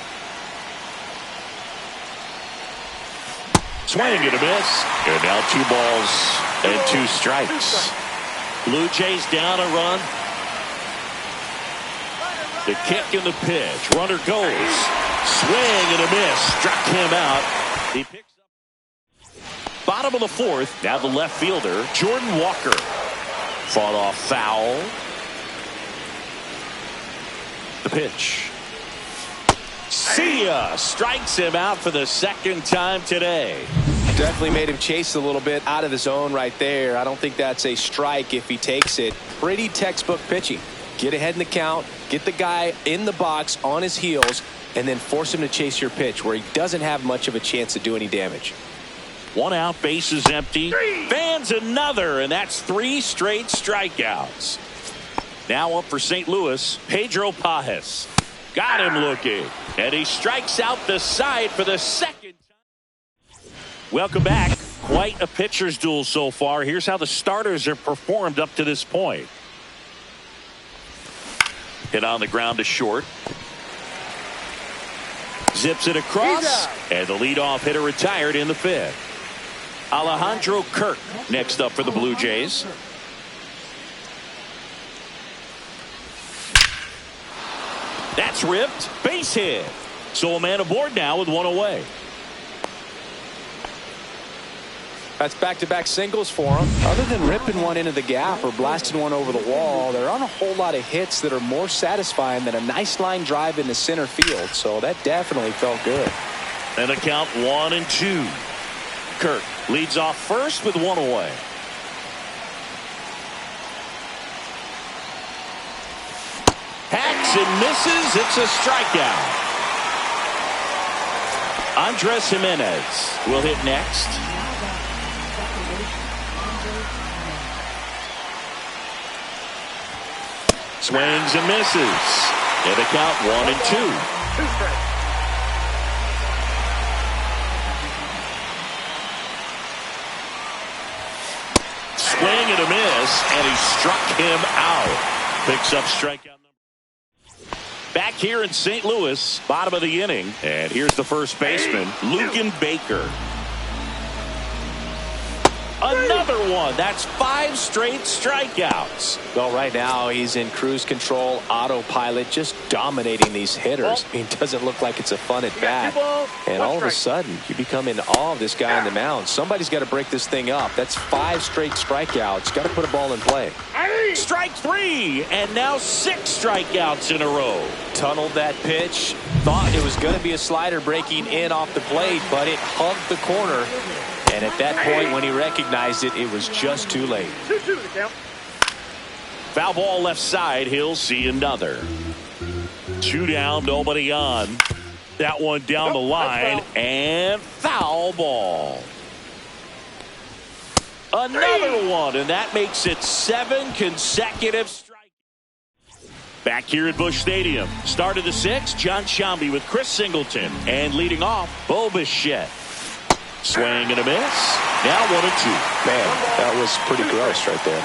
Swing and a miss. And now 2 balls and 2 strikes. Blue Jays down a run. The kick and the pitch. Runner goes. Swing and a miss. Struck him out. He picks up. Bottom of the fourth. Now the left fielder, Jordan Walker. Fought off foul. The pitch. See ya. Strikes him out for the second time today. Definitely made him chase a little bit out of the zone right there. I don't think that's a strike if he takes it. Pretty textbook pitching. Get ahead in the count, get the guy in the box on his heels, and then force him to chase your pitch where he doesn't have much of a chance to do any damage. One out, bases empty. Fans another, and that's 3 straight strikeouts. Now up for St. Louis, Pedro Pajes. Got him looking, and he strikes out the side for the second time. Welcome back. Quite a pitcher's duel so far. Here's how the starters have performed up to this point. Hit on the ground to short. Zips it across, and the leadoff hitter retired in the 5th. Alejandro Kirk next up for the Blue Jays. That's ripped. Base hit. So a man aboard now with 1 away. That's back-to-back singles for him. Other than ripping one into the gap or blasting one over the wall, there aren't a whole lot of hits that are more satisfying than a nice line drive into center field. So that definitely felt good. And the count 1-2. Kirk leads off first with 1 away. Hacks and misses. It's a strikeout. Andres Jimenez will hit next. Swings and misses. And the count 1-2. 2 strikes. Swing and a miss, and he struck him out. Picks up strikeout number. Back here in St. Louis, bottom of the inning, and here's the first baseman, Lugan Baker. Another one. That's 5 straight strikeouts. Well, right now he's in cruise control, autopilot, just dominating these hitters. I mean, it doesn't look like it's a fun at bat. And all of a sudden, you become in awe of this guy on the mound. Somebody's got to break this thing up. That's 5 straight strikeouts. Got to put a ball in play. Strike 3, and now 6 strikeouts in a row. Tunneled that pitch. Thought it was going to be a slider breaking in off the plate, but it hugged the corner. And at that point, when he recognized it, it was just too late. 2-2 the count. Foul ball left side. He'll see another. 2 down, nobody on. That one down the line, and foul ball. Another one, and that makes it 7 consecutive strikes. Back here at Busch Stadium. Start of the 6th, John Sciambi with Chris Singleton. And leading off, Bo Bichette. Swing and a miss. Now 1-2. Man, that was pretty gross right there.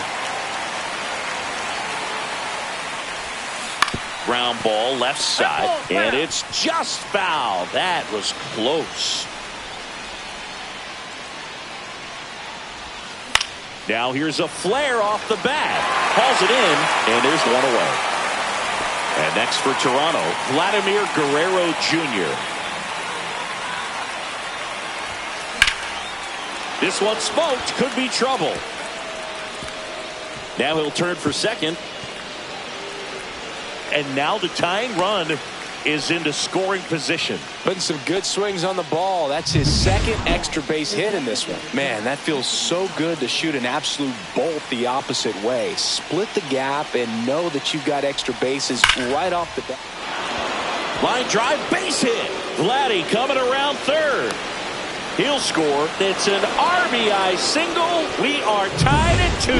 Ground ball left side, and it's just foul. That was close. Now here's a flare off the bat. Hauls it in, and there's 1 away. And next for Toronto, Vladimir Guerrero Jr. This one smoked, could be trouble. Now he'll turn for second. And now the tying run is into scoring position. Putting some good swings on the ball. That's his 2nd extra base hit in this one. Man, that feels so good to shoot an absolute bolt the opposite way. Split the gap and know that you've got extra bases right off the bat. Line drive, base hit. Vladdy coming around third. He'll score. It's an RBI single. We are tied at 2.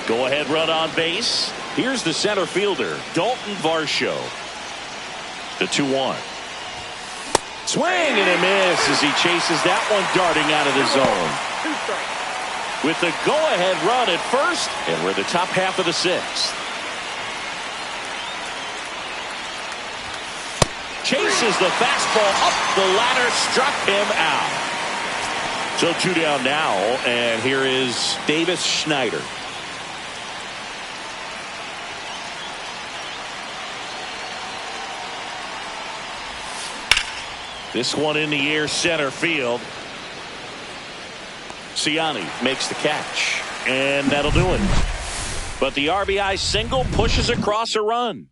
Go ahead run on base. Here's the center fielder, Dalton Varsho. The 2-1. Swing and a miss as he chases that one darting out of the zone. 2 strikes. With the go-ahead run at first, and we're the top half of the 6th. Chases the fastball up the ladder, struck him out. So 2 down now, and here is Davis Schneider. This one in the air, center field. Ciani makes the catch, and that'll do it. But the RBI single pushes across a run.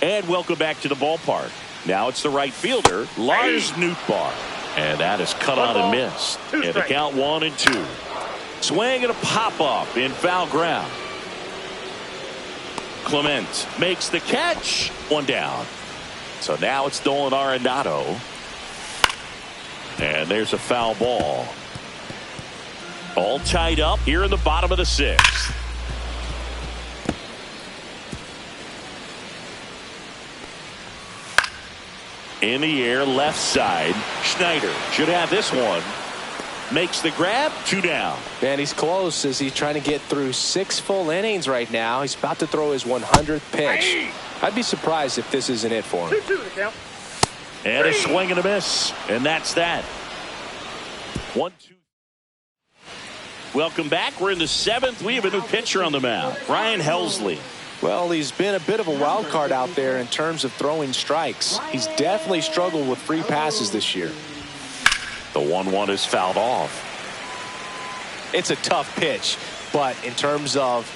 And welcome back to the ballpark. Now it's the right fielder, Lars Nootbaar. And that is cut on and missed. And the count 1-2. Swing and a pop-up in foul ground. Clement makes the catch. One down. So now it's Nolan Arenado. And there's a foul ball. All tied up here in the bottom of the sixth. In the air, left side. Schneider should have this one. Makes the grab. 2 down. Man, he's close as he's trying to get through 6 full innings right now. He's about to throw his 100th pitch. I'd be surprised if this isn't it for him. 2-2 the count. And a swing and a miss. And that's that. 1-2. Welcome back. We're in the 7th. We have a new pitcher on the mound. Ryan Helsley. Well, he's been a bit of a wild card out there in terms of throwing strikes. He's definitely struggled with free passes this year. The 1-1 is fouled off. It's a tough pitch, but in terms of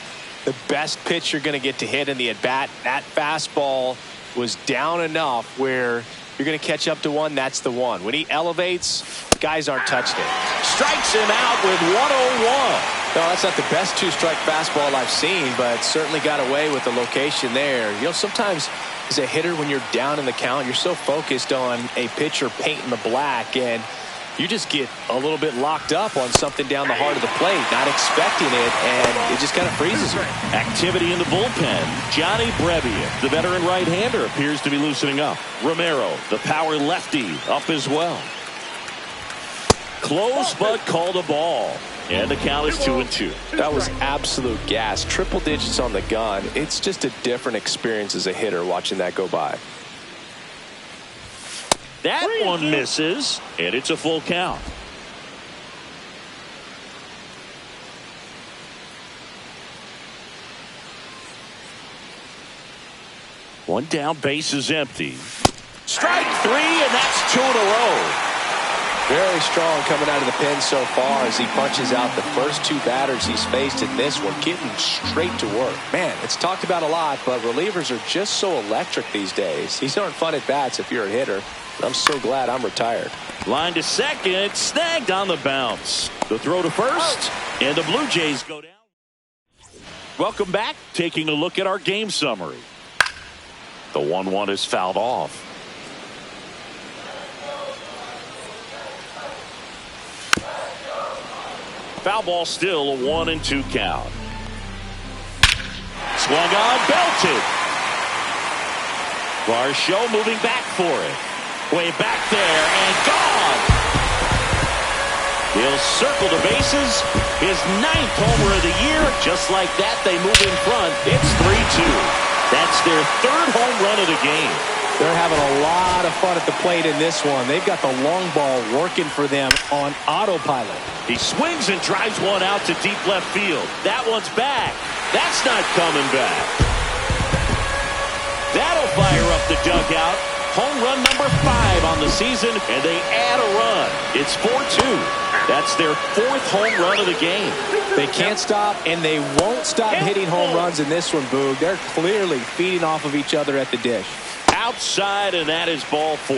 the best pitch you're going to get to hit in the at-bat, that fastball was down enough where you're going to catch up to one. That's the one. When he elevates, guys aren't touching it. Strikes him out with 101. No, that's not the best 2-strike fastball I've seen, but certainly got away with the location there. You know, sometimes as a hitter, when you're down in the count, you're so focused on a pitcher painting the black, and you just get a little bit locked up on something down the heart of the plate, not expecting it, and it just kind of freezes you. Activity in the bullpen. Johnny Brevian, the veteran right-hander, appears to be loosening up. Romero, the power lefty, up as well. Close, but called a ball. And the count is 2-2. That was absolute gas. Triple digits on the gun. It's just a different experience as a hitter watching that go by. That one misses, and it's a full count. One down, base is empty. Strike 3, and that's 2 in a row. Very strong coming out of the pen so far as he punches out the first 2 batters he's faced in this one, getting straight to work. Man, it's talked about a lot, but relievers are just so electric these days. These aren't fun at bats if you're a hitter. I'm so glad I'm retired. Line to second, snagged on the bounce. The throw to first, and the Blue Jays go down. Welcome back. Taking a look at our game summary. The 1-1 is fouled off. Foul ball, still a 1-2 count. Swung on, belted. Varsho moving back for it. Way back there and gone. He'll circle the bases. His 9th homer of the year. Just like that, they move in front. It's 3-2. That's their 3rd home run of the game. They're having a lot of fun at the plate in this one. They've got the long ball working for them on autopilot. He swings and drives one out to deep left field. That one's back. That's not coming back. That'll fire up the dugout. Home run number 5 on the season, and they add a run. It's 4-2. That's their 4th home run of the game. They can't stop, and they won't stop hitting home runs in this one, Boog. They're clearly feeding off of each other at the dish. Outside, and that is ball 4.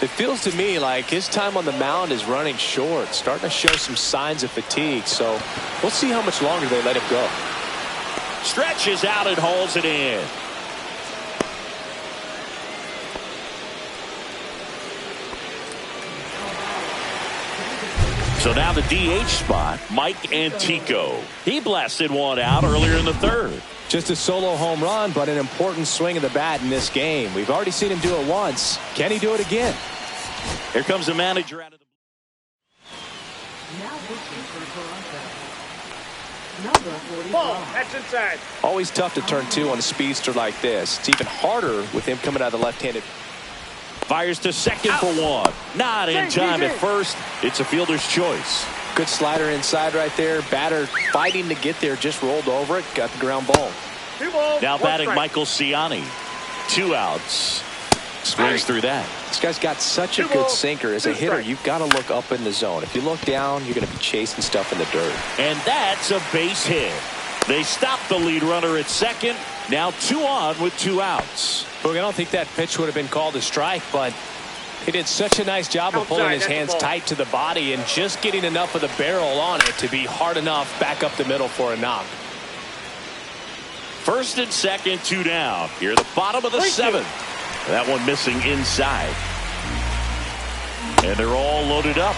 It feels to me like his time on the mound is running short, starting to show some signs of fatigue. So we'll see how much longer they let him go. Stretches out and hauls it in. So now the DH spot, Mike Antico. He blasted one out earlier in the 3rd. Just a solo home run, but an important swing of the bat in this game. We've already seen him do it once. Can he do it again? Here comes the manager out of the... Ball, that's inside. Always tough to turn 2 on a speedster like this. It's even harder with him coming out of the left-handed. Fires to second for 1. Not in time at first. It's a fielder's choice. Good slider inside right there. Batter fighting to get there, just rolled over it, got the ground ball. 2 balls, Now 1 batting strike. Michael Ciani. 2 outs. Swings through that. This guy's got such a good sinker. As a hitter, you've got to look up in the zone. If you look down, you're going to be chasing stuff in the dirt. And that's a base hit. They stop the lead runner at second. Now 2 on with 2 outs. Look, I don't think that pitch would have been called a strike, but he did such a nice job of pulling his hands tight to the body and just getting enough of the barrel on it to be hard enough back up the middle for a knock. First and second, 2 down. Here at the bottom of the 7th. That one missing inside. And they're all loaded up.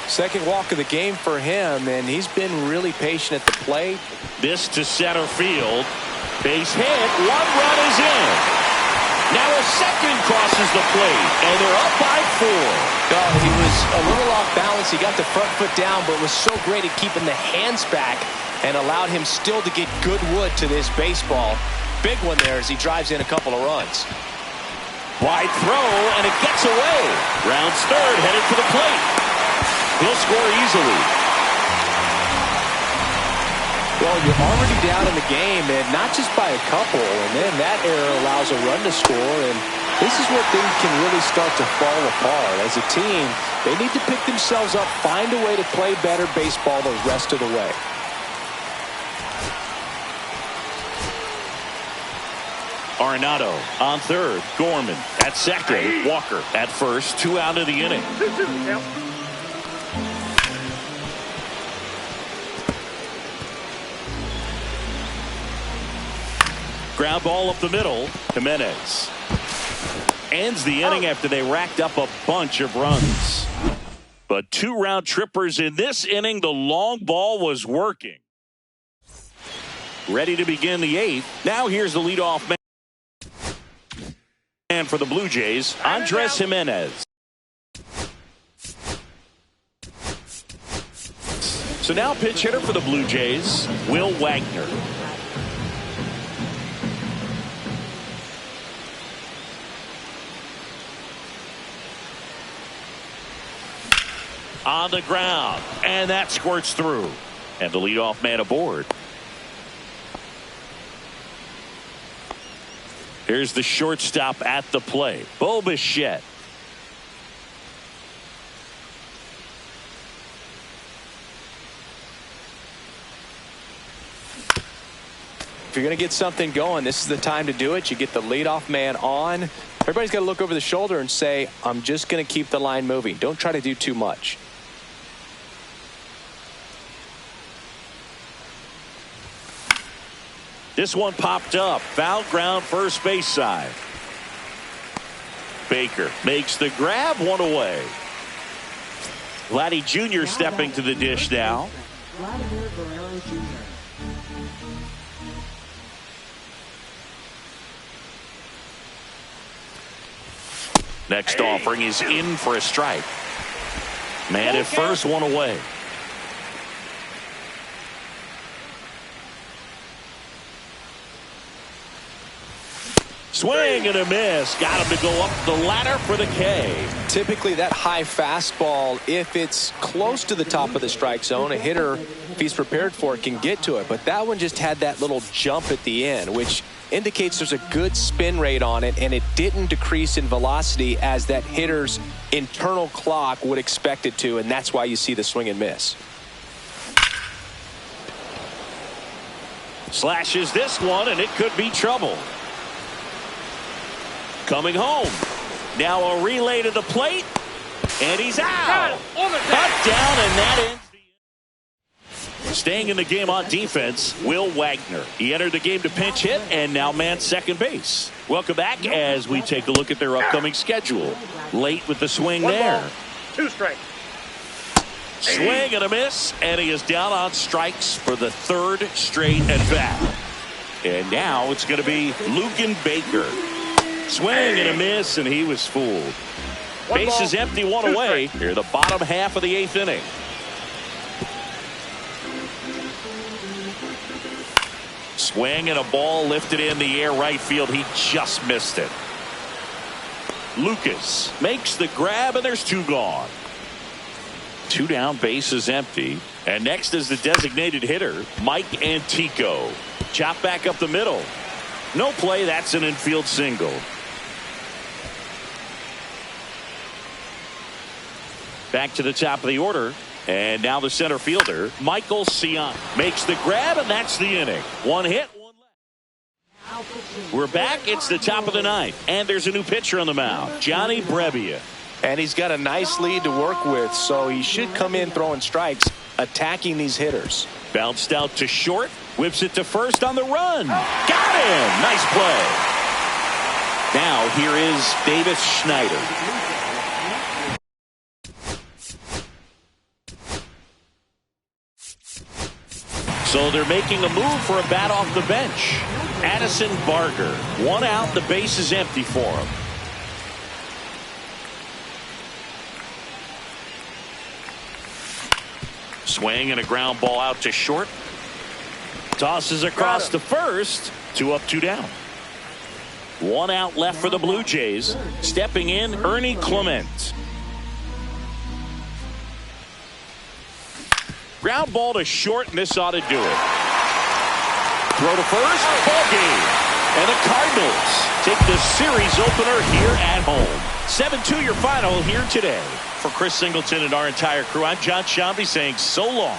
Second walk of the game for him, and he's been really patient at the plate. This to center field. Base hit. 1 run is in. Now a second crosses the plate, and they're up by 4. Oh, he was a little off balance. He got the front foot down, but was so great at keeping the hands back and allowed him still to get good wood to this baseball. Big one there as he drives in a couple of runs. Wide throw, and it gets away. Rounds third, headed to the plate. He'll score easily. Well, you're already down in the game, and not just by a couple, and then that error allows a run to score, and this is where things can really start to fall apart. As a team, they need to pick themselves up, find a way to play better baseball the rest of the way. Arenado on third. Gorman at second. Walker at first. 2 out of the inning. Ground ball up the middle. Jimenez ends the inning after they racked up a bunch of runs. But 2 round trippers in this inning. The long ball was working. Ready to begin the 8th. Now here's the leadoff man. And for the Blue Jays, Andres Jimenez. So now pitch hitter for the Blue Jays, Will Wagner. On the ground, and that squirts through. And the leadoff man aboard. Here's the shortstop at the plate, Bo Bichette. If you're going to get something going, this is the time to do it. You get the leadoff man on. Everybody's got to look over the shoulder and say, I'm just going to keep the line moving. Don't try to do too much. This one popped up. Foul ground first base side. Baker makes the grab, 1 away. Vladdy Jr. stepping to the dish now. Next offering is in for a strike. Man at first, 1 away. Swing and a miss. Got him to go up the ladder for the K. Typically that high fastball, if it's close to the top of the strike zone, a hitter, if he's prepared for it, can get to it. But that one just had that little jump at the end, which indicates there's a good spin rate on it, and it didn't decrease in velocity as that hitter's internal clock would expect it to, and that's why you see the swing and miss. Slashes this one, and it could be trouble. Coming home. Now a relay to the plate. And he's out. Cut down, and that ends the inning. Staying in the game on defense, Will Wagner. He entered the game to pinch hit and now man second base. Welcome back as we take a look at their upcoming schedule. Late with the swing there. 2 strikes. Swing and a miss, and he is down on strikes for the 3rd straight at bat. And now it's going to be Luken Baker. Swing and a miss, and he was fooled. Base is empty, 1 away. Here, the bottom half of the 8th inning. Swing and a ball lifted in the air right field. He just missed it. Lucas makes the grab, and there's 2 gone. 2 down, base is empty. And next is the designated hitter, Mike Antico. Chop back up the middle. No play. That's an infield single. Back to the top of the order. And now the center fielder, Michael Cian, makes the grab, and that's the inning. One hit, one left. We're back. It's the top of the ninth, and there's a new pitcher on the mound, Johnny Brebbia. And he's got a nice lead to work with, so he should come in throwing strikes, attacking these hitters. Bounced out to short, whips it to first on the run. Got him! Nice play. Now here is Davis Schneider. So they're making a move for a bat off the bench. Addison Barger. One out, the base is empty for him. Swing and a ground ball out to short. Tosses across to first. 2 up, 2 down. 1 out left for the Blue Jays. Stepping in, Ernie Clement. Ground ball to short, and this ought to do it. Throw to first, ball game. And the Cardinals take the series opener here at home. 7-2 your final here today. For Chris Singleton and our entire crew, I'm John Shambi saying so long.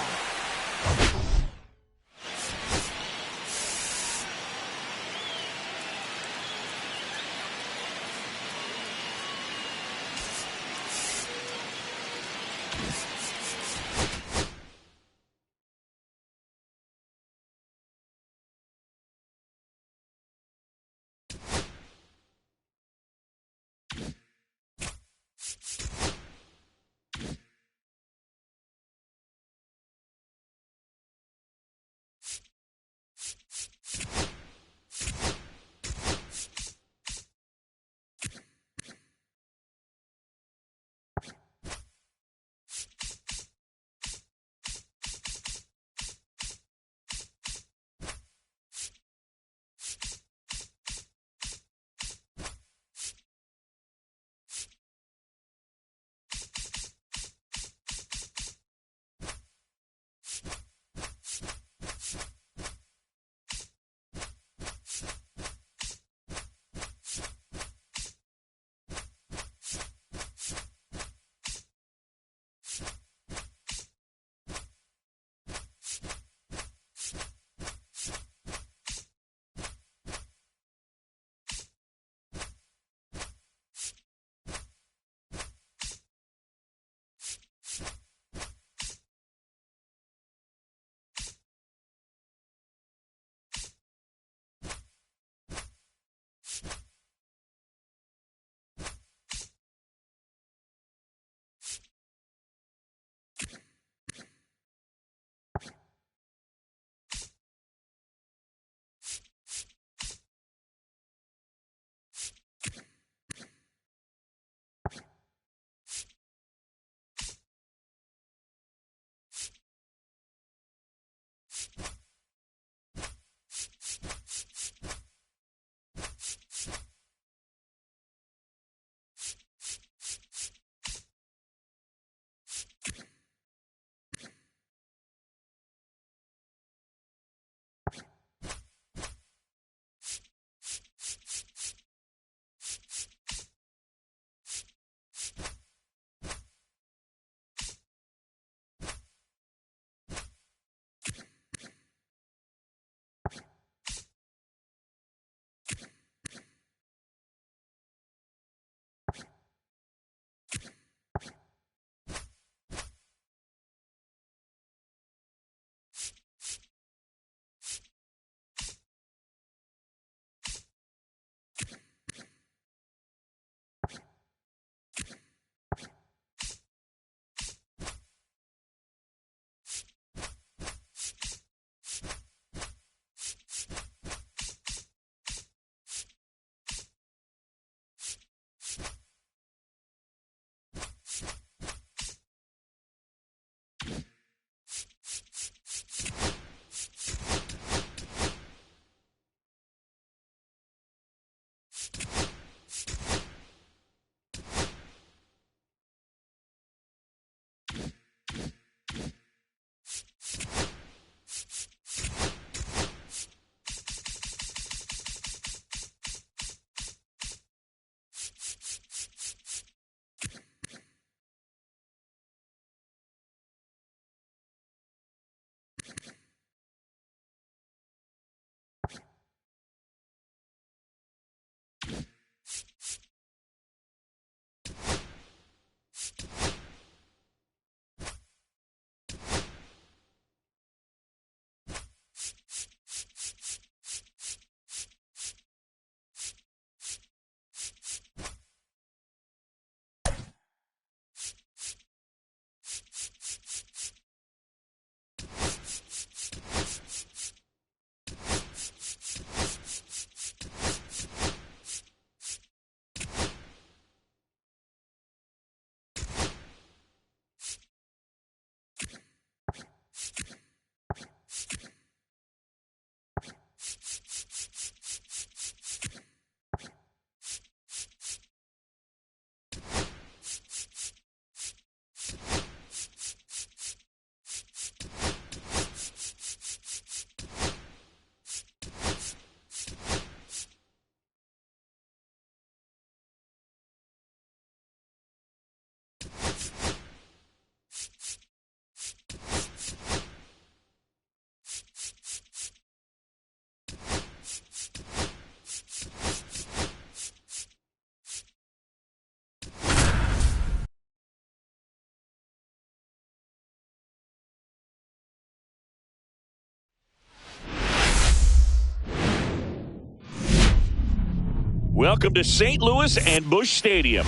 Welcome to St. Louis and Busch Stadium,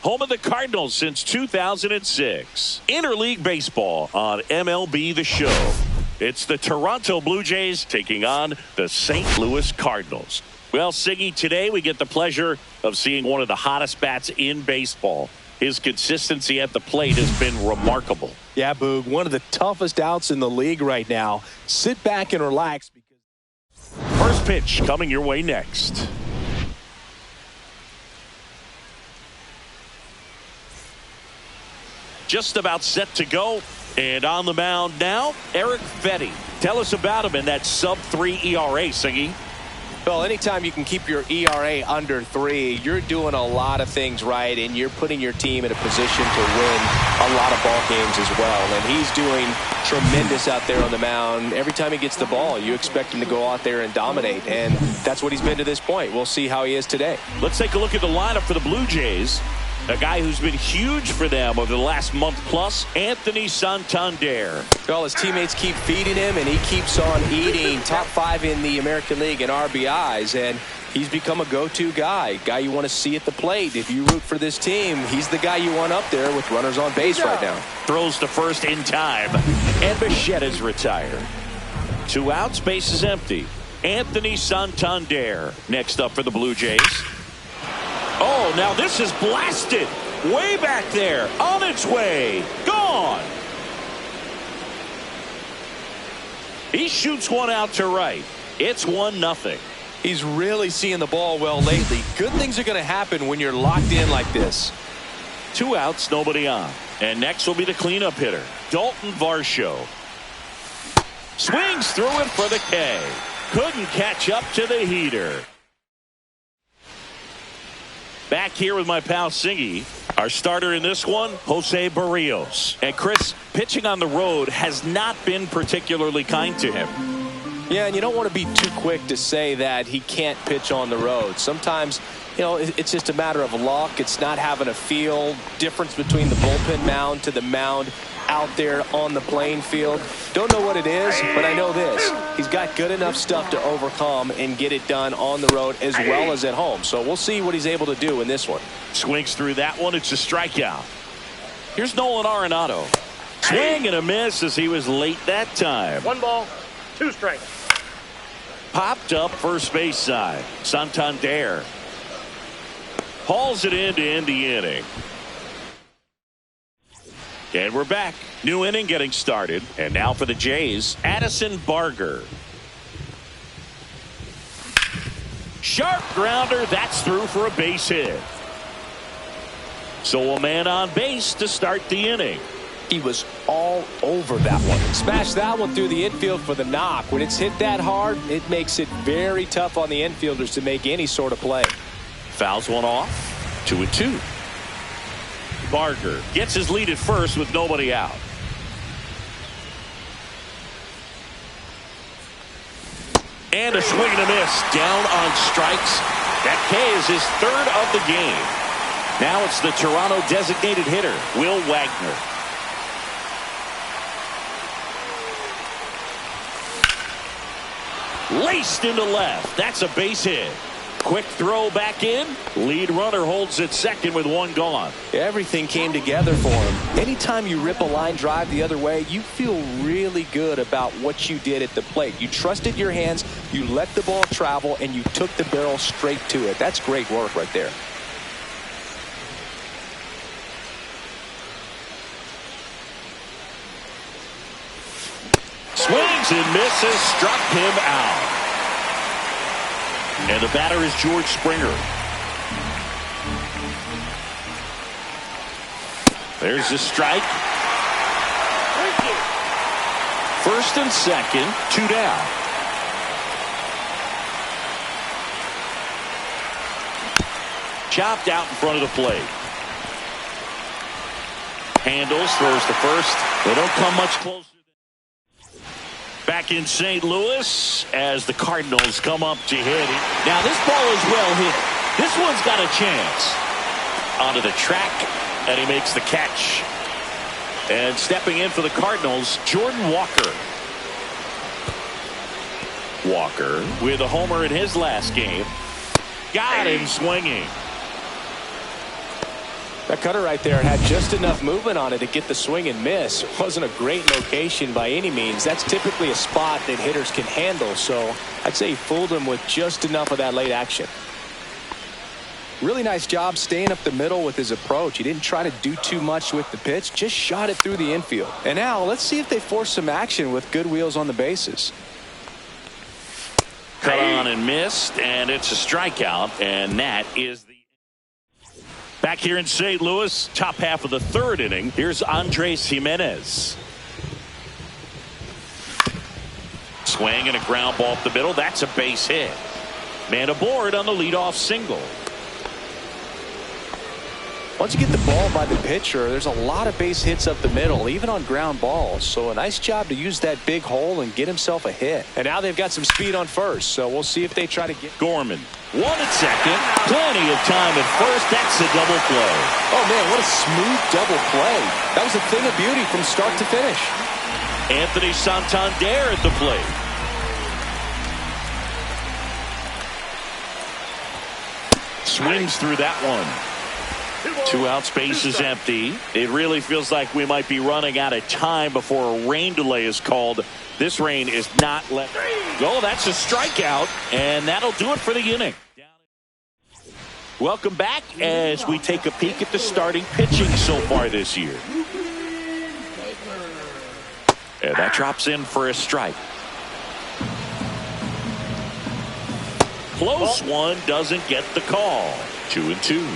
home of the Cardinals since 2006. Interleague baseball on MLB The Show. It's the Toronto Blue Jays taking on the St. Louis Cardinals. Well, Siggy, today we get the pleasure of seeing one of the hottest bats in baseball. His consistency at the plate has been remarkable. Yeah, Boog, one of the toughest outs in the league right now. Sit back and relax. First pitch coming your way next. Just about set to go. And on the mound now, Eric Fetty. Tell us about him in that sub-3 ERA, Siggy. Well, anytime you can keep your ERA under 3, you're doing a lot of things right, and you're putting your team in a position to win a lot of ball games as well. And he's doing tremendous out there on the mound. Every time he gets the ball, you expect him to go out there and dominate, and that's what he's been to this point. We'll see how he is today. Let's take a look at the lineup for the Blue Jays. A guy who's been huge for them over the last month plus, Anthony Santander. Well, his teammates keep feeding him, and he keeps on eating. Top 5 in the American League in RBIs, and he's become a go-to guy you want to see at the plate. If you root for this team, he's the guy you want up there with runners on base right now. Throws to first in time, and Bichetta's retired. 2 outs, base is empty. Anthony Santander next up for the Blue Jays. Oh, now this is blasted. Way back there. On its way. Gone. He shoots one out to right. It's 1-0. He's really seeing the ball well lately. Good things are going to happen when you're locked in like this. 2 outs, nobody on. And next will be the cleanup hitter, Dalton Varsho. Swings through it for the K. Couldn't catch up to the heater. Back here with my pal Siggy. Our starter in this one, Jose Barrios. And Chris, pitching on the road has not been particularly kind to him. Yeah, and you don't want to be too quick to say that he can't pitch on the road. Sometimes, you know, it's just a matter of luck. It's not having a feel. Difference between the bullpen mound to the mound out there on the playing field. Don't know what it is, but I know this. He's got good enough stuff to overcome and get it done on the road as well as at home. So we'll see what he's able to do in this one. Swings through that one. It's a strikeout. Here's Nolan Arenado. Swing and a miss as he was late that time. 1 ball, 2 strikes. Popped up first base side. Santander hauls it in to end the inning. And we're back. New inning getting started. And now for the Jays, Addison Barger. Sharp grounder. That's through for a base hit. So a man on base to start the inning. He was all over that one. Smashed that one through the infield for the knock. When it's hit that hard, it makes it very tough on the infielders to make any sort of play. Fouls one off. 2-2. Barger gets his lead at first with nobody out. And a swing and a miss. Down on strikes. That K is his 3rd of the game. Now it's the Toronto designated hitter, Will Wagner. Laced into left. That's a base hit. Quick throw back in. Lead runner holds at second with 1 gone. Everything came together for him. Anytime you rip a line drive the other way, you feel really good about what you did at the plate. You trusted your hands, you let the ball travel, and you took the barrel straight to it. That's great work right there. Swings and misses. Struck him out. And the batter is George Springer. There's the strike. First and second, 2 down. Chopped out in front of the plate. Handles, throws to first. They don't come much closer. Back in St. Louis as the Cardinals come up to hit. Now this ball is well hit. This one's got a chance. Onto the track, and he makes the catch. And stepping in for the Cardinals, Jordan Walker. Walker with a homer in his last game. Got him swinging. That cutter right there had just enough movement on it to get the swing and miss. Wasn't a great location by any means. That's typically a spot that hitters can handle. So I'd say he fooled him with just enough of that late action. Really nice job staying up the middle with his approach. He didn't try to do too much with the pitch, just shot it through the infield. And now let's see if they force some action with good wheels on the bases. Cut on and missed, and it's a strikeout, and that is the... Back here in St. Louis, top half of the third inning. Here's Andres Jimenez. Swing and a ground ball up the middle. That's a base hit. Man aboard on the leadoff single. Once you get the ball by the pitcher, there's a lot of base hits up the middle, even on ground balls. So a nice job to use that big hole and get himself a hit. And now they've got some speed on first, so we'll see if they try to get... Gorman, one at second. Plenty of time at first. That's a double play. Oh, man, what a smooth double play. That was a thing of beauty from start to finish. Anthony Santander at the plate. Swings through that one. 2 outs, base is empty. It really feels like we might be running out of time before a rain delay is called. This rain is not let go. That's a strikeout, and that'll do it for the inning. Welcome back as we take a peek at the starting pitching so far this year. And that drops in for a strike. Close one, doesn't get the call. 2-2.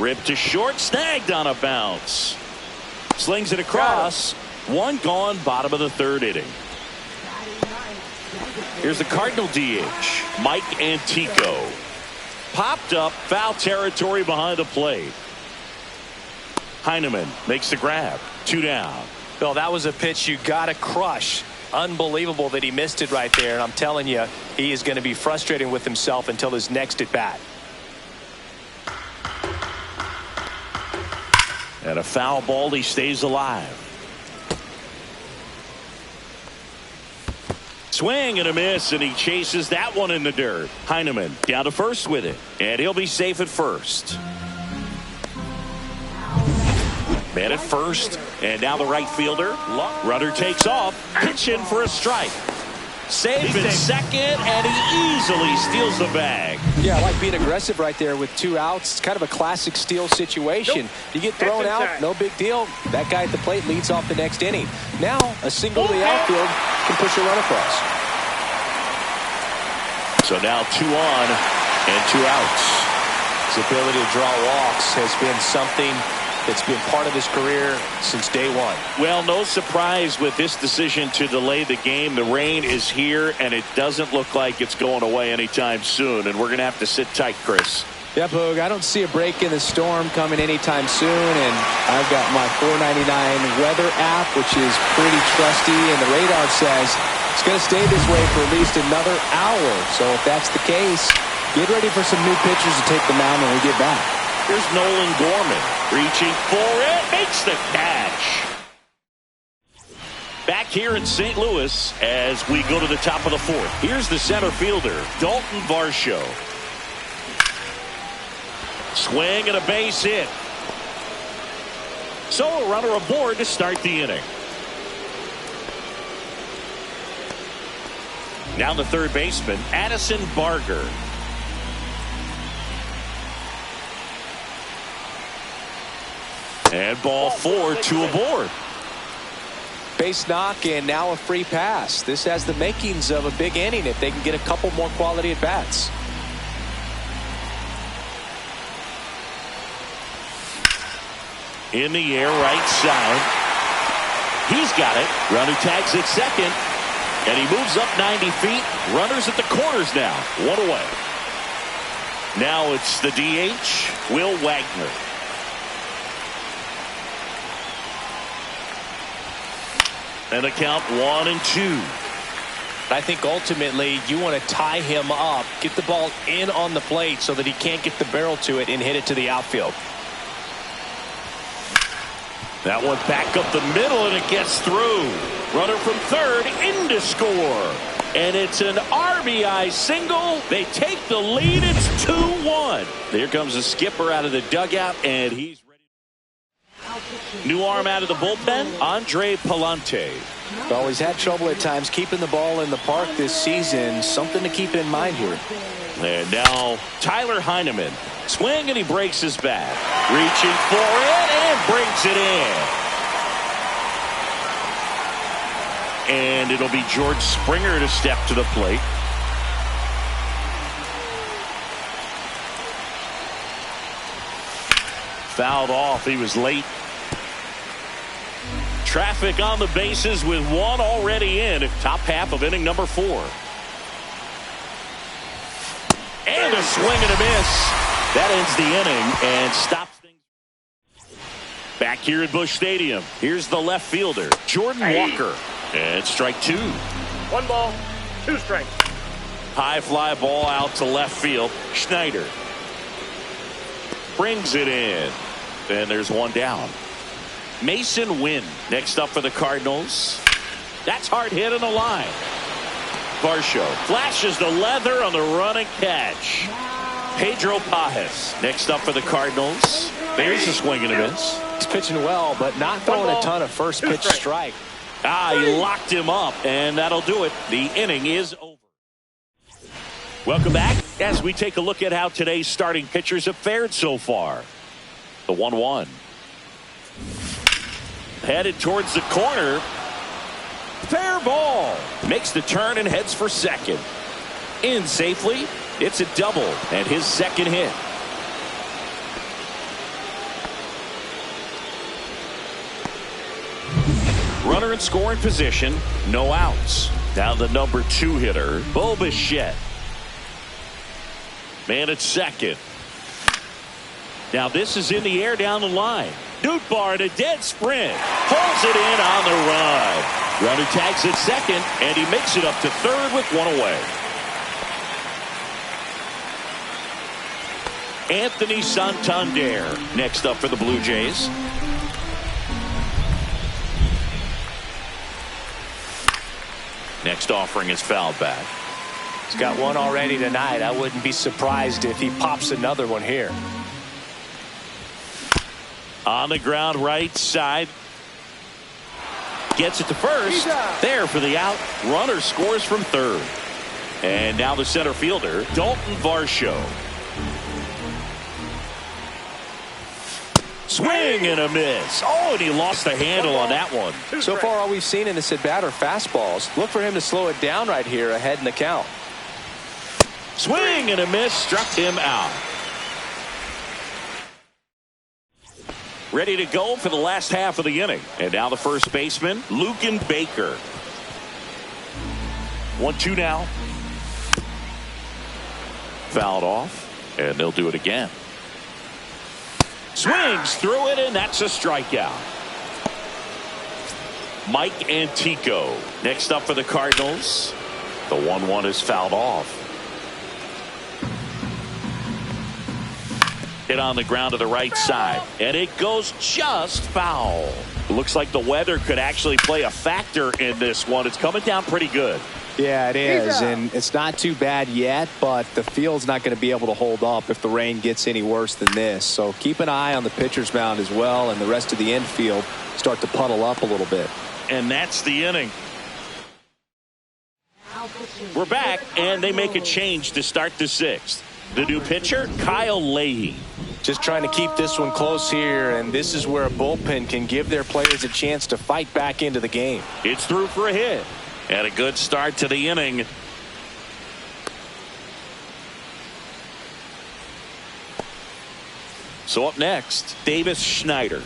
Ripped to short, snagged on a bounce. Slings it across. One gone, bottom of the third inning. Here's the Cardinal DH, Mike Antico. Popped up, foul territory behind the plate. Heineman makes the grab. 2 down. Well, that was a pitch you got to crush. Unbelievable that he missed it right there. And I'm telling you, he is going to be frustrated with himself until his next at bat. And a foul ball, he stays alive. Swing and a miss, and he chases that one in the dirt. Heineman down to first with it, and he'll be safe at first. Man at first, and now the right fielder. Runner takes off, pitching for a strike. Safe in second, and he easily steals the bag. Yeah, I like being aggressive right there with 2 outs. It's kind of a classic steal situation. You get thrown out, no big deal. That guy at the plate leads off the next inning. Now, a single to the outfield can push a run across. So now 2 on and 2 outs. His ability to draw walks has been something that's been part of his career since day one. Well, no surprise with this decision to delay the game. The rain is here, and it doesn't look like it's going away anytime soon, and we're going to have to sit tight, Chris. Yeah, Boog, I don't see a break in the storm coming anytime soon, and I've got my $4.99 weather app, which is pretty trusty, and the radar says it's going to stay this way for at least another hour. So if that's the case, get ready for some new pitchers to take the mound when we get back. Here's Nolan Gorman reaching for it, makes the catch. Back here in St. Louis as we go to the top of the fourth. Here's the center fielder, Dalton Varsho. Swing and a base hit. So a runner aboard to start the inning. Now the third baseman, Addison Barger. And ball 4, 2 aboard. Base knock and now a free pass. This has the makings of a big inning if they can get a couple more quality at bats. In the air, right side. He's got it. Runner tags at second. And he moves up 90 feet. Runners at the corners now. 1 away. Now it's the DH, Will Wagner. And the count 1 and 2. I think ultimately you want to tie him up, get the ball in on the plate so that he can't get the barrel to it and hit it to the outfield. That one back up the middle, and it gets through. Runner from third in to score. And it's an RBI single. They take the lead. It's 2-1. Here comes the skipper out of the dugout, and he's ready. New arm out of the bullpen, Andre Palante. Well, he's had trouble at times keeping the ball in the park this season. Something to keep in mind here. And now Tyler Heineman. Swing, and he breaks his bat. Reaching for it and brings it in. And it'll be George Springer to step to the plate. Fouled off. He was late. Traffic on the bases with one already in at top half of inning number 4. And a swing and a miss. That ends the inning and stops things. Back here at Busch Stadium, here's the left fielder, Jordan Walker. And strike 2. 1 ball, 2 strikes. High fly ball out to left field. Schneider brings it in. And there's one down. Mason Wynn next up for the Cardinals. That's hard hit on the line. Varsho flashes the leather on the running catch. Pedro Pajes next up for the Cardinals. There's a swing and a miss. He's pitching well, but not throwing a ton of first pitch strike. He locked him up, and that'll do it. The inning is over. Welcome back as we take a look at how today's starting pitchers have fared so far. The 1-1. Headed towards the corner. Fair ball. Makes the turn and heads for second. In safely. It's a double and his second hit. Runner in scoring position. No outs. Now the number 2 hitter, Bo Bichette. Man at second. Now this is in the air down the line. Nootbaar in a dead sprint. Pulls it in on the run. Runner tags at second, and he makes it up to third with one away. Anthony Santander next up for the Blue Jays. Next offering is fouled back. He's got one already tonight. I wouldn't be surprised if he pops another one here. On the ground right side. Gets it to first. There for the out. Runner scores from third. And now the center fielder, Dalton Varsho. Swing and a miss. Oh, and he lost the handle on that one. So far, all we've seen in this at-bat are fastballs. Look for him to slow it down right here ahead in the count. Swing and a miss. Struck him out. Ready to go for the last half of the inning. And now the first baseman, Luken Baker. 1-2 now. Fouled off. And they'll do it again. Swings through it, and that's a strikeout. Mike Antico next up for the Cardinals. The 1-1 is fouled off. Hit on the ground to the right side, and it goes just foul. Looks like the weather could actually play a factor in this one. It's coming down pretty good. Yeah, it is, and it's not too bad yet, but the field's not going to be able to hold up if the rain gets any worse than this. So keep an eye on the pitcher's mound as well, and the rest of the infield start to puddle up a little bit. And that's the inning. We're back, and they make a change to start the 6th. The new pitcher, Kyle Leahy. Just trying to keep this one close here, and this is where a bullpen can give their players a chance to fight back into the game. It's through for a hit. And a good start to the inning. So up next, Davis Schneider.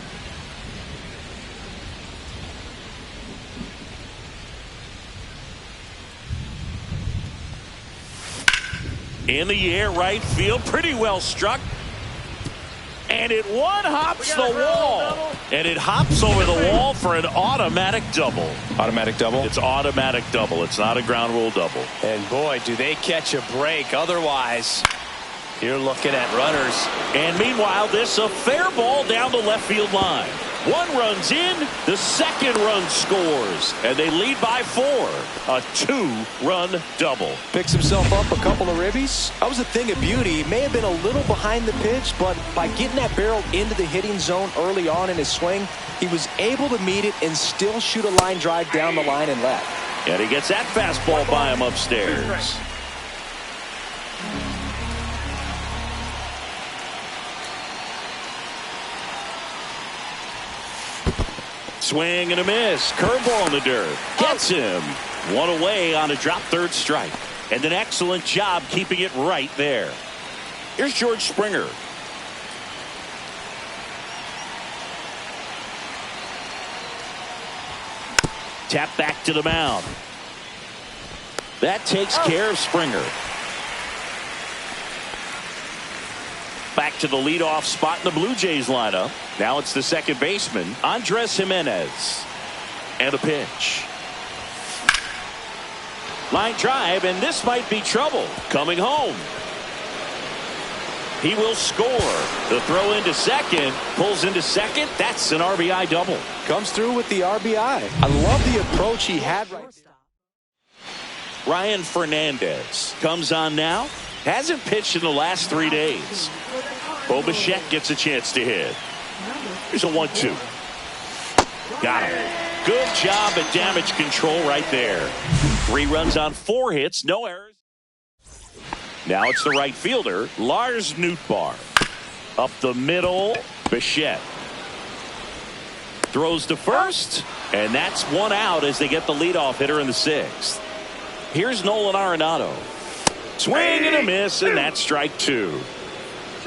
In the air, right field, pretty well struck. And it one-hops the wall. And it hops over the wall for an automatic double. Automatic double? It's automatic double. It's not a ground rule double. And boy, do they catch a break. Otherwise, You're looking at runners. And meanwhile, this a fair ball down the left field line. One run's in, the second run scores, and they lead by 4. A 2-run double. Picks himself up a couple of ribbies. That was a thing of beauty. He may have been a little behind the pitch, but by getting that barrel into the hitting zone early on in his swing, he was able to meet it and still shoot a line drive down the line and left. And he gets that fastball by him upstairs. Swing and a miss. Curveball in the dirt. Gets him. One away on a drop third strike. And an excellent job keeping it right there. Here's George Springer. Tap back to the mound. That takes care of Springer. Back to the leadoff spot in the Blue Jays lineup. Now it's the second baseman, Andres Jimenez. And a pitch. Line drive, and this might be trouble. Coming home. He will score. The throw into second. Pulls into second. That's an RBI double. Comes through with the RBI. I love the approach he had right there. Ryan Fernandez comes on now. Hasn't pitched in the last 3 days. Bo Bichette gets a chance to hit. Here's a 1-2. Got him. Good job at damage control right there. 3 runs on 4 hits, no errors. Now it's the right fielder, Lars Nootbaar. Up the middle, Bichette. Throws to first, and that's 1 out as they get the leadoff hitter in the 6th. Here's Nolan Arenado. Swing and a miss, and that's strike 2.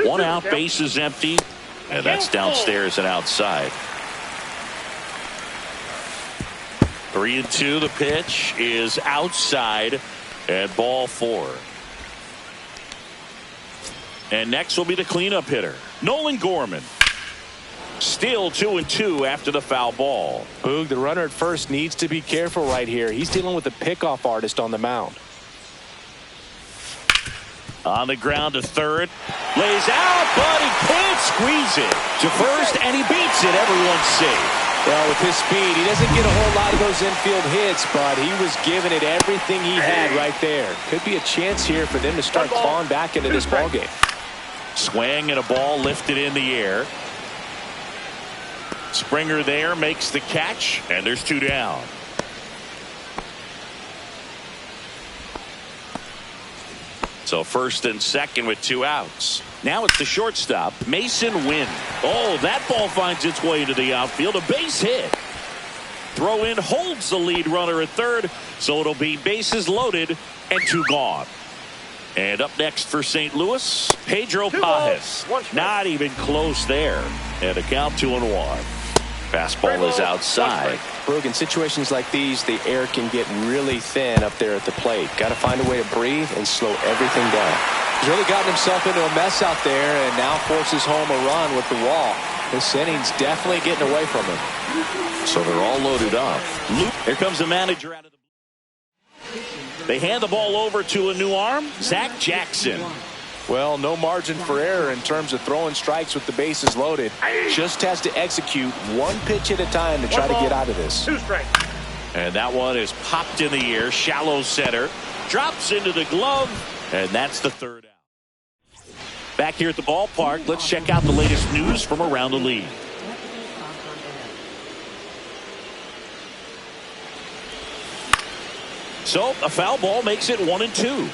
1 out, bases empty, and that's downstairs and outside. 3-2. The pitch is outside, and ball 4. And next will be the cleanup hitter, Nolan Gorman. Still 2-2 after the foul ball. Boog, the runner at first needs to be careful right here. He's dealing with a pickoff artist on the mound. On the ground to third. Lays out, but he can't squeeze it to first, and he beats it. Everyone's safe. Well, with his speed, he doesn't get a whole lot of those infield hits, but he was giving it everything he had right there. Could be a chance here for them to start clawing back into this ballgame. Swing and a ball lifted in the air. Springer there makes the catch, and there's 2 down. So first and second with 2 outs. Now it's the shortstop, Mason Wynn. Oh, that ball finds its way into the outfield. A base hit. Throw in holds the lead runner at third, so it'll be bases loaded and 2 gone. And up next for St. Louis, Pedro Pajes. Not even close there. And a count 2-1. Fastball is outside. Boog, in situations like these, the air can get really thin up there at the plate. Got to find a way to breathe and slow everything down. He's really gotten himself into a mess out there and now forces home a run with the wall. This inning's definitely getting away from him. So they're all loaded up. Here comes the manager out of the. They hand the ball over to a new arm, Zach Jackson. Well, no margin for error in terms of throwing strikes with the bases loaded. Just has to execute 1 pitch at a time to try to get out of this. 2 strikes. And that one is popped in the air, shallow center, drops into the glove, and that's the 3rd out. Back here at the ballpark, let's check out the latest news from around the league. So a foul ball makes it 1-2.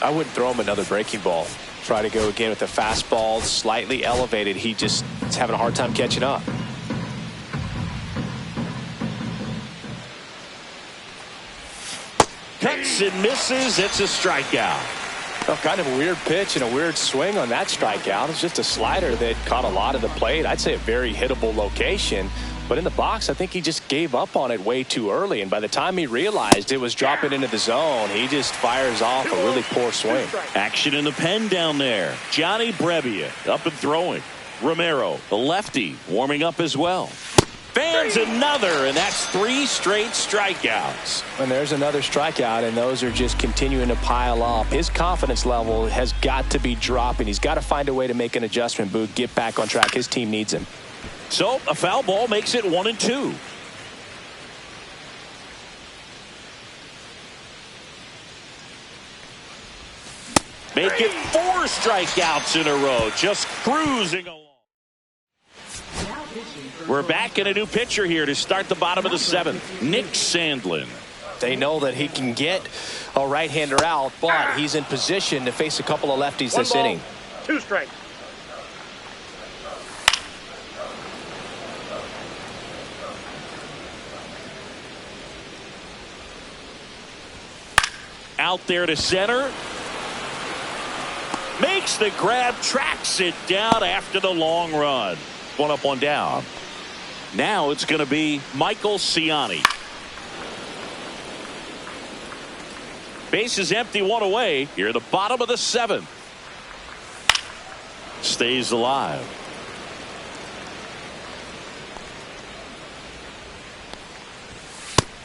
I wouldn't throw him another breaking ball. Try to go again with the fastball slightly elevated. He just is having a hard time catching up. Cuts and misses. It's a strikeout. Well, kind of a weird pitch and a weird swing on that strikeout. It's just a slider that caught a lot of the plate. I'd say a very hittable location. But in the box, I think he just gave up on it way too early. And by the time he realized it was dropping into the zone, he just fires off a really poor swing. Action in the pen down there. Johnny Brebbia up and throwing. Romero, the lefty, warming up as well. Fans another, and that's 3 straight strikeouts. And there's another strikeout, and those are just continuing to pile up. His confidence level has got to be dropping. He's got to find a way to make an adjustment, Boog, get back on track. His team needs him. So a foul ball makes it 1-2. Make it 4 strikeouts in a row, just cruising along. We're back in a new pitcher here to start the bottom of the 7th. Nick Sandlin. They know that he can get a right-hander out, but he's in position to face a couple of lefties this inning. 2 strikes. Out there to center. Makes the grab, tracks it down after the long run. 1 up, 1 down. Now it's going to be Michael Ciani. Base is empty, 1 away. Here at the bottom of the 7th. Stays alive.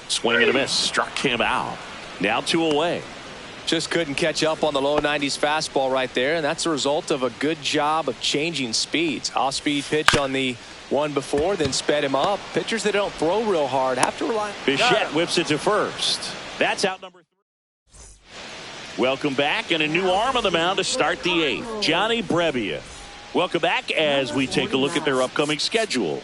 Swing and a miss. Struck him out. Now 2 away. Just couldn't catch up on the low 90s fastball right there, and that's a result of a good job of changing speeds. Off-speed pitch on the one before, then sped him up. Pitchers that don't throw real hard have to rely. Bichette whips it to first. That's out number 3. Welcome back, and a new arm on the mound to start the 8th. Johnny Brebbia. Welcome back as we take a look at their upcoming schedule.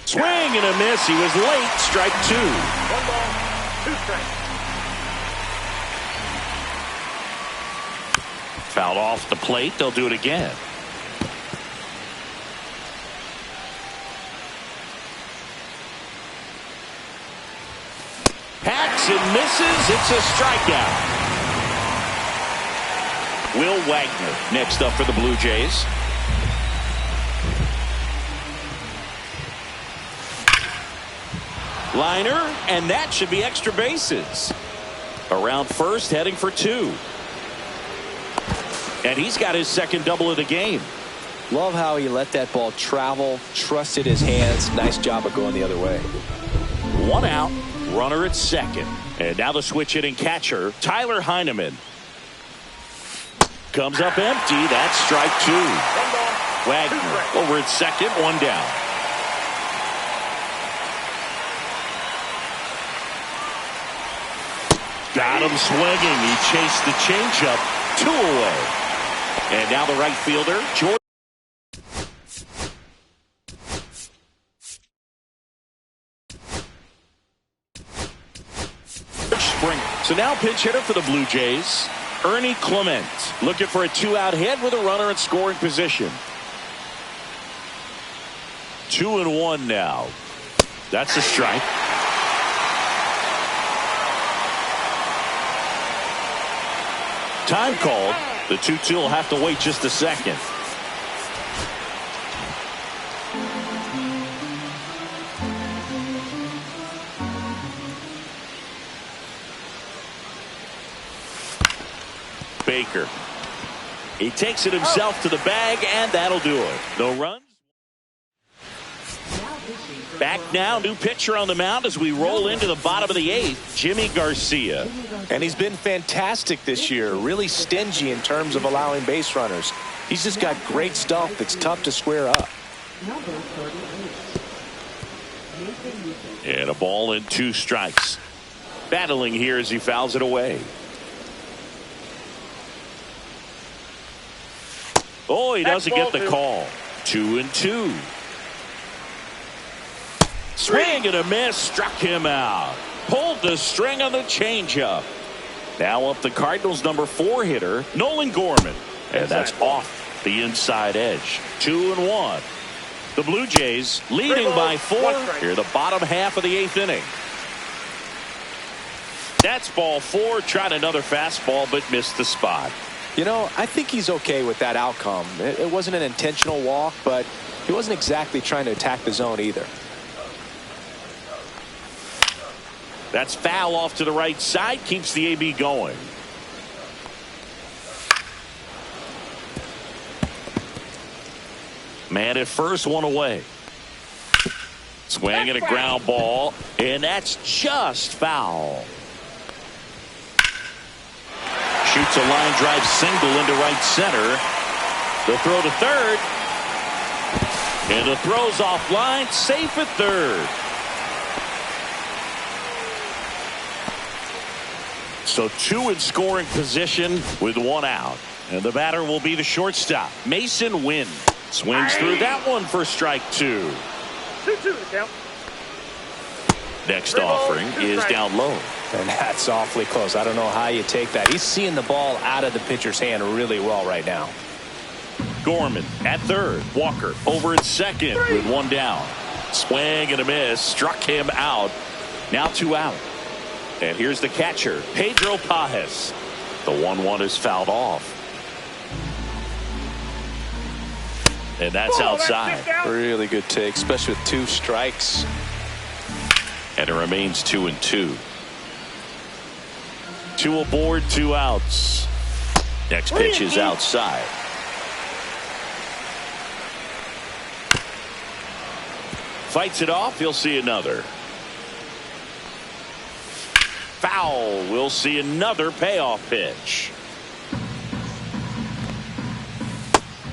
Swing and a miss. He was late. Strike 2. 1 ball, 2 strikes. Fouled off the plate. They'll do it again. Hacks and misses. It's a strikeout. Will Wagner next up for the Blue Jays. Liner, and that should be extra bases. Around first, heading for 2. And he's got his second double of the game. Love how he let that ball travel, trusted his hands. Nice job of going the other way. 1 out, runner at second. And now the switch hitting catcher, Tyler Heineman. Comes up empty. That's strike 2. 1 ball, Wagner over at second, 1 down. Got him swinging. He chased the changeup. 2 away. And now the right fielder, George. Springer. So now pinch hitter for the Blue Jays, Ernie Clement. Looking for a 2-out hit with a runner in scoring position. 2-1 now. That's a strike. Time called. The 2-2 will have to wait just a second. Baker. He takes it himself to the bag, and that'll do it. No runs. Back now, new pitcher on the mound as we roll into the bottom of the 8th, Jimmy Garcia. And he's been fantastic this year, really stingy in terms of allowing base runners. He's just got great stuff that's tough to square up. And a ball and 2 strikes. Battling here as he fouls it away. Oh, he doesn't get the call. 2-2. Swing and a miss, struck him out. Pulled the string on the changeup. Now up the Cardinals' number 4 hitter, Nolan Gorman. And that's off the inside edge. 2-1. The Blue Jays leading by 4 here the bottom half of the 8th inning. That's ball 4. Tried another fastball but missed the spot. You know, I think he's okay with that outcome. It wasn't an intentional walk, but he wasn't exactly trying to attack the zone either. That's foul off to the right side. Keeps the AB going. Man at first, one away. Swing and a ground ball, and that's just foul. Shoots a line drive single into right center. The throw to third. And the throw's offline, safe at third. So two in scoring position with one out. And the batter will be the shortstop, Mason Wynn. Swings through that one for strike two. 2-2 the count. Next offering is down low. And that's awfully close. I don't know how you take that. He's seeing the ball out of the pitcher's hand really well right now. Gorman at third. Walker over at second with one down. Swing and a miss. Struck him out. Now two out. And here's the catcher, Pedro Pajes. The 1-1 is fouled off. And that's outside. Really good take, especially with two strikes. And it remains 2-2. Two aboard, two outs. Next pitch is outside. Fights it off. He'll see another. Foul. We'll see another payoff pitch.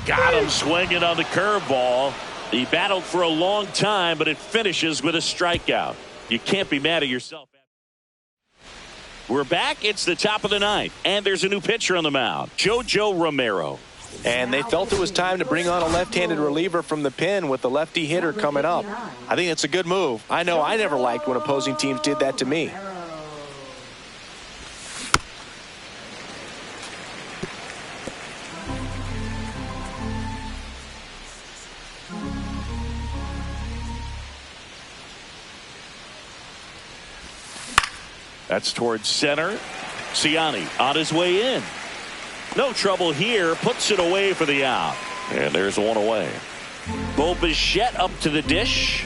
Got him swinging on the curveball. He battled for a long time, but it finishes with a strikeout. You can't be mad at yourself. We're back. It's the top of the ninth, and there's a new pitcher on the mound, Jojo Romero. And they felt it was time to bring on a left-handed reliever from the pen with the lefty hitter coming up. I think it's a good move. I know I never liked when opposing teams did that to me. That's towards center. Ciani on his way in. No trouble here. Puts it away for the out. And there's one away. Bo Bichette up to the dish.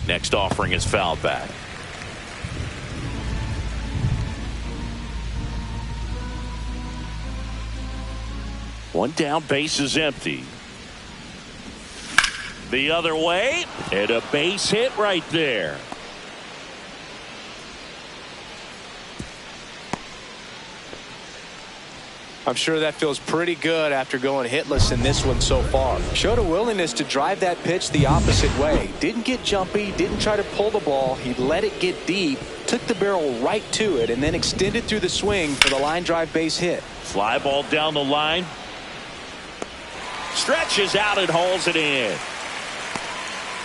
Next offering is fouled back. One down, base is empty. The other way, and a base hit right there. I'm sure that feels pretty good after going hitless in this one so far. Showed a willingness to drive that pitch the opposite way. Didn't get jumpy, didn't try to pull the ball. He let it get deep, took the barrel right to it, and then extended through the swing for the line drive base hit. Fly ball down the line. Stretches out and hauls it in.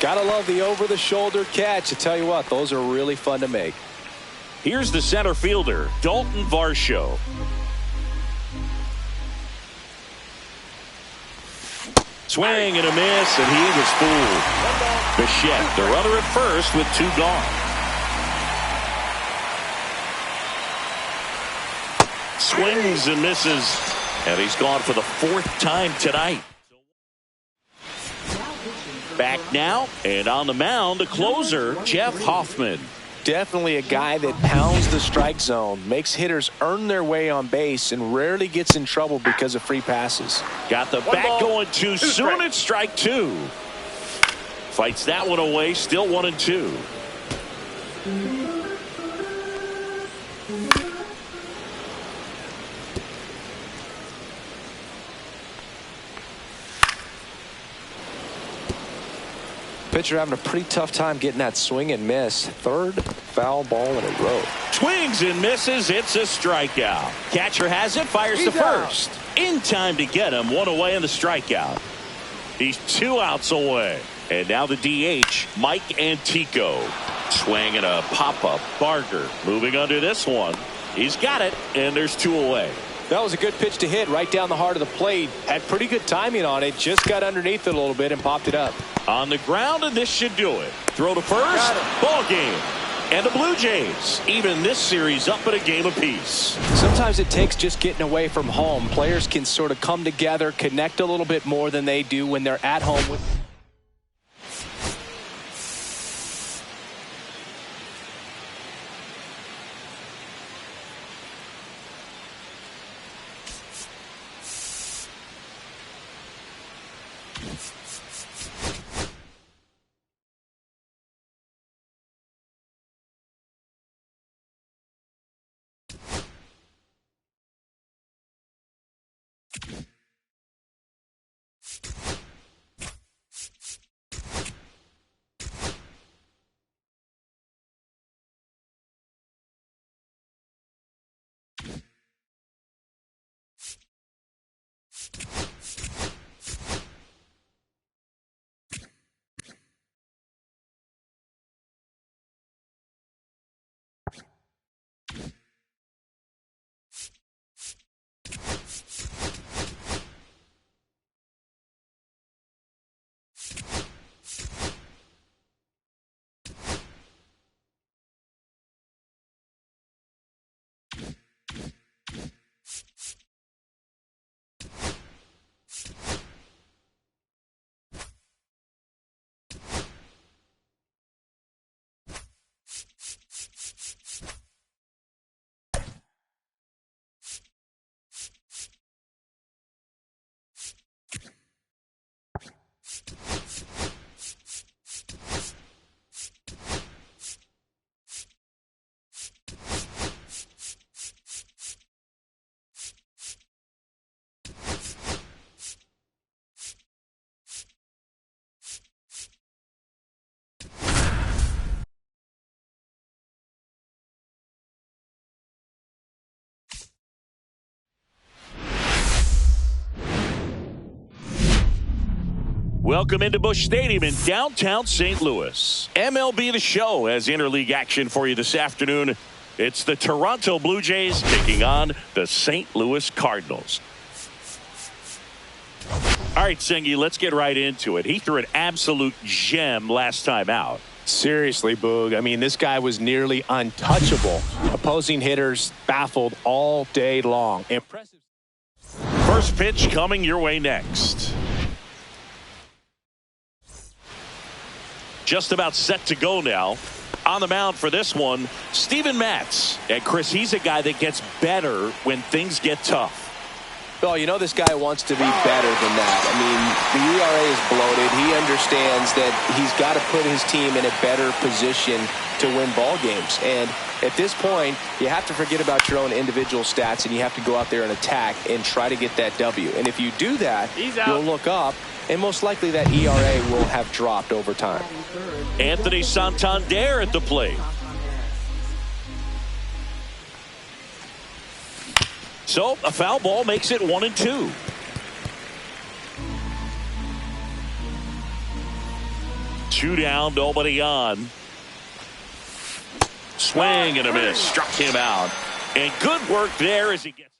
Gotta love the over-the-shoulder catch. I tell you what, those are really fun to make. Here's the center fielder, Dalton Varsho. Swing and a miss, and he was fooled. Bichette, the runner at first with two gone. Swings and misses, and he's gone for the fourth time tonight. Back now, and on the mound, the closer, Jeff Hoffman. Definitely a guy that pounds the strike zone, makes hitters earn their way on base, and rarely gets in trouble because of free passes. Got the bat going too soon at strike two. Fights that one away, still 1-2. Pitcher having a pretty tough time getting that swing and miss. Third foul ball in a row. Swings and misses. It's a strikeout. Catcher has it. Fires to first. In time to get him. One away in the strikeout. He's two outs away. And now the DH, Mike Antico. Swing and a pop-up. Barger moving under this one. He's got it. And there's two away. That was a good pitch to hit right down the heart of the plate. Had pretty good timing on it. Just got underneath it a little bit and popped it up. On the ground, and this should do it. Throw to first. Ball game. And the Blue Jays, even this series, up at a game apiece. Sometimes it takes just getting away from home. Players can sort of come together, connect a little bit more than they do when they're at home with Welcome into Busch Stadium in downtown St. Louis. MLB The Show has interleague action for you this afternoon. It's the Toronto Blue Jays taking on the St. Louis Cardinals. All right, Singy, let's get right into it. He threw an absolute gem last time out. Seriously, Boog. I mean, this guy was nearly untouchable. Opposing hitters baffled all day long. Impressive. First pitch coming your way next. Just about set to go now. On the mound for this one, Steven Matz. And Chris, he's a guy that gets better when things get tough. Well, you know this guy wants to be better than that. I mean, the ERA is bloated. He understands that he's got to put his team in a better position to win ball games. And at this point, you have to forget about your own individual stats, and you have to go out there and attack and try to get that W. And if you do that, you'll look up, and most likely that ERA will have dropped over time. Anthony Santander at the plate. So a foul ball makes it 1-2. Two down, nobody on. Swing and a miss. Struck him out. And good work there as he gets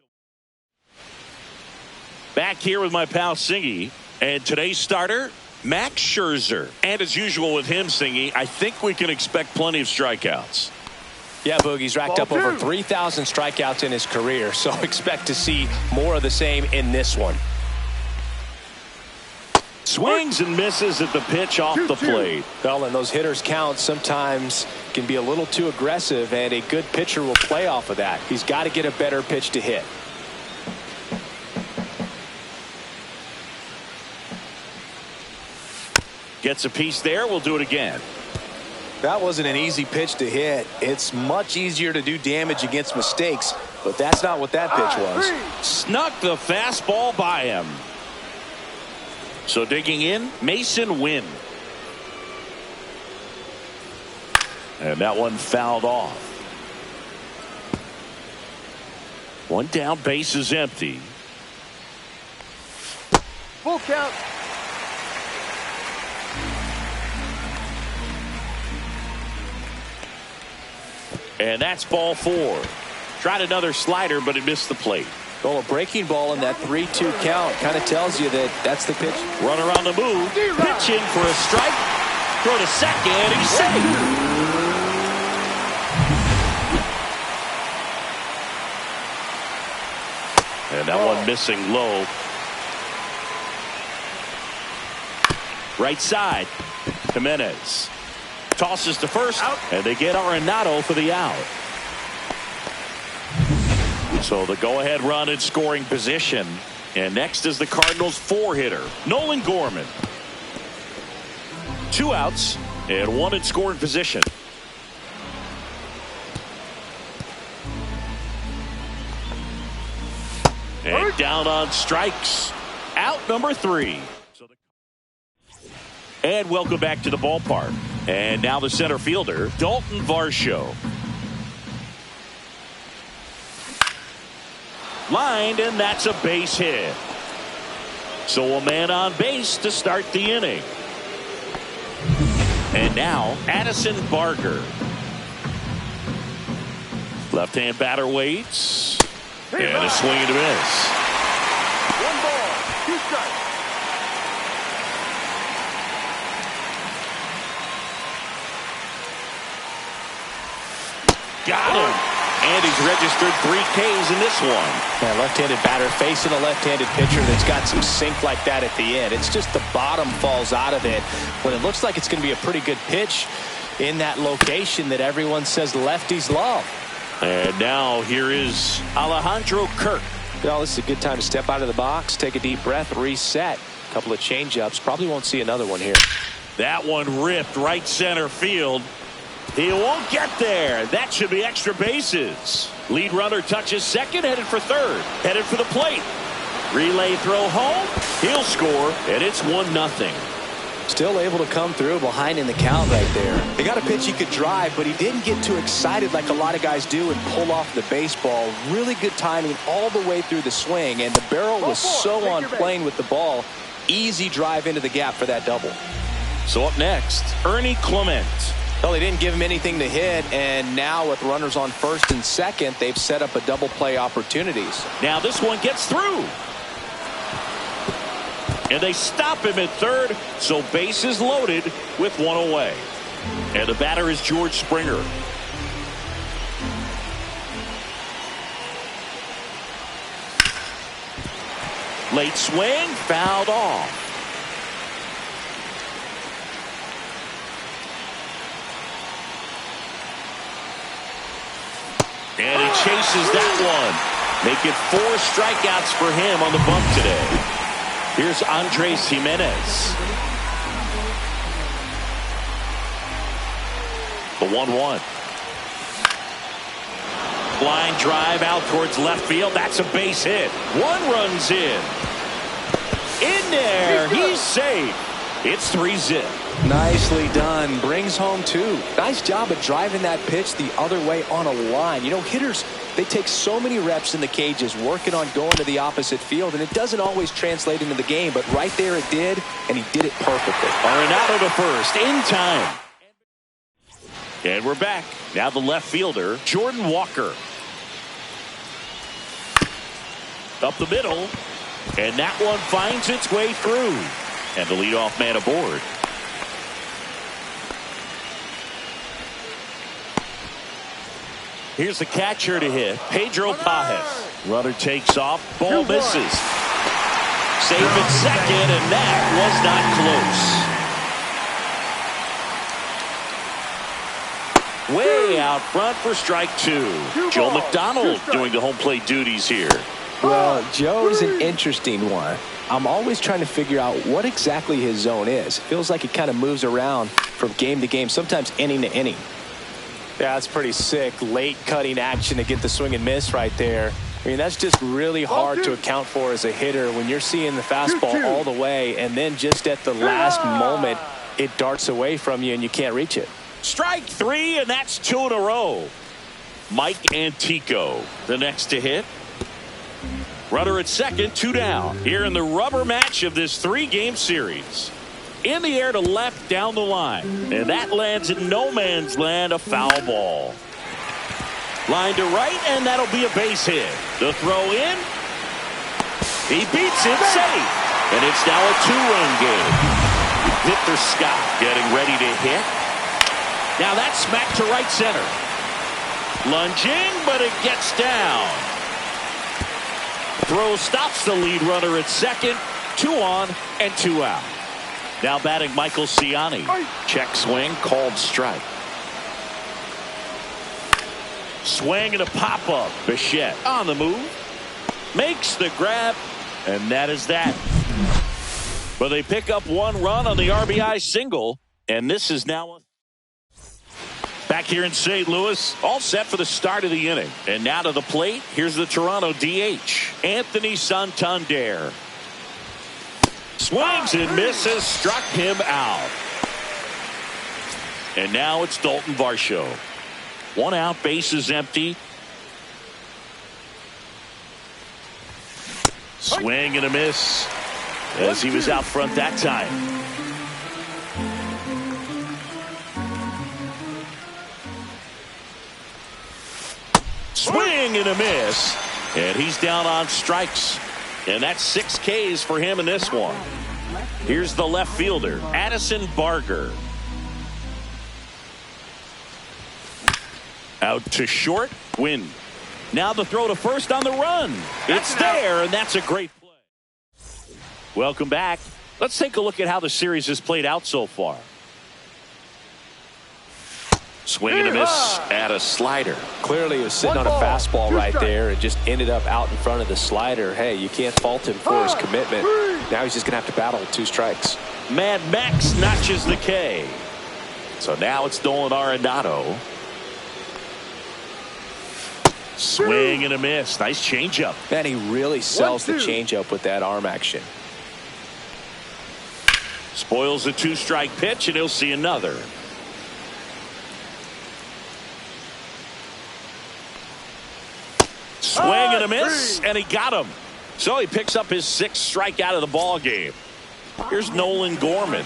back here with my pal Singy. And today's starter, Max Scherzer. And as usual with him, Singy, I think we can expect plenty of strikeouts. Yeah, Boogie's racked up over 3,000 strikeouts in his career, so expect to see more of the same in this one. Swings and misses at the pitch off the plate. Well, and those hitters' counts sometimes can be a little too aggressive, and a good pitcher will play off of that. He's got to get a better pitch to hit. Gets a piece there. We'll do it again. That wasn't an easy pitch to hit. It's much easier to do damage against mistakes, but that's not what that pitch was. Snuck the fastball by him. So digging in, Mason Wynn. And that one fouled off. One down, base is empty. Full count. And that's ball 4. Tried another slider, but it missed the plate. Well, a breaking ball in that 3-2 count kind of tells you that that's the pitch. Runner on the move. Pitch in for a strike. Throw to second. He's safe. And that one missing low. Right side. Jimenez tosses to first, and they get Arenado for the out. So the go-ahead run in scoring position. And next is the Cardinals' 4-hitter, Nolan Gorman. 2 outs and 1 in scoring position. And down on strikes. Out number 3. And welcome back to the ballpark. And now the center fielder, Dalton Varsho. Lined, and that's a base hit. So a man on base to start the inning. And now Addison Barger. Left-hand batter waits. And a swing and a miss. 1 ball, 2 strikes. Got him. And he's registered 3 Ks in this one. Yeah, left-handed batter facing a left-handed pitcher that's got some sink like that at the end. It's just the bottom falls out of it when it looks like it's going to be a pretty good pitch in that location that everyone says lefties love. And now here is Alejandro Kirk. Well, this is a good time to step out of the box, take a deep breath, reset. A couple of change-ups. Probably won't see another one here. That one ripped right center field. He won't get there. That should be extra bases. Lead runner touches second, headed for third, headed for the plate. Relay throw home. He'll score, and it's 1-0. Still able to come through behind in the count right there. He got a pitch he could drive, but he didn't get too excited like a lot of guys do and pull off the baseball. Really good timing all the way through the swing, and the barrel was so on plane with the ball. Easy drive into the gap for that double. So up next, Ernie Clement. Well, they didn't give him anything to hit, and now with runners on first and second, they've set up a double play opportunities. Now this one gets through. And they stop him at third, so base is loaded with 1 away. And the batter is George Springer. Late swing, fouled off. And he chases that one. Making 4 strikeouts for him on the bump today. Here's Andres Jimenez. The 1-1. Line drive out towards left field. That's a base hit. 1 run's in. In there. He's safe. It's 3-zip. Nicely done. Brings home 2. Nice job of driving that pitch the other way on a line. You know, hitters, they take so many reps in the cages working on going to the opposite field, and it doesn't always translate into the game, but right there it did, and he did it perfectly. Arenado to first in time. And we're back. Now the left fielder, Jordan Walker. Up the middle, and that one finds its way through. And the leadoff man aboard. Here's the catcher to hit, Pedro Pajes. Runner takes off, ball misses. Safe at second, and that was not close. Way out front for strike 2. Joe McDonald doing the home plate duties here. Well, Joe's an interesting one. I'm always trying to figure out what exactly his zone is. Feels like it kind of moves around from game to game, sometimes inning to inning. Yeah, that's pretty sick. Late cutting action to get the swing and miss right there. I mean, that's just really hard to account for as a hitter when you're seeing the fastball all the way, and then just at the last moment, it darts away from you and you can't reach it. Strike 3, and that's 2 in a row. Mike Antico, the next to hit. Runner at second, 2 down. Here in the rubber match of this 3-game series. In the air to left down the line. And that lands in no man's land, a foul ball. Line to right, and that'll be a base hit. The throw in. He beats it safe. And it's now a 2-run game. Victor Scott getting ready to hit. Now that's smacked to right center. Lunging, but it gets down. Throw stops the lead runner at second. 2 on and 2 out. Now batting Michael Ciani. Check swing, called strike. Swing and a pop-up. Bichette on the move. Makes the grab, and that is that. But they pick up 1 run on the RBI single, and this is now a... Back here in St. Louis, all set for the start of the inning. And now to the plate, here's the Toronto DH, Anthony Santander. Swings and misses, struck him out. And now it's Dalton Varsho. 1 out, bases empty. Swing and a miss as he was out front that time. Swing and a miss, and he's down on strikes, and that's 6 Ks for him in this one. Here's the left fielder, Addison Barger. Out to short, win. Now the throw to first on the run. It's there, and that's a great play. Welcome back. Let's take a look at how the series has played out so far. Swing and a miss at a slider. Clearly he was sitting on a fastball right there and just ended up out in front of the slider. Hey, you can't fault him for his commitment. Now he's just going to have to battle with 2 strikes. Mad Max notches the K. So now it's Nolan Arenado. Swing and a miss. Nice changeup. Man, he really sells the changeup with that arm action. Spoils the 2-strike pitch, and he'll see another. Swing and a miss, and he got him. So he picks up his 6th strikeout of the ball game. Here's Nolan Gorman.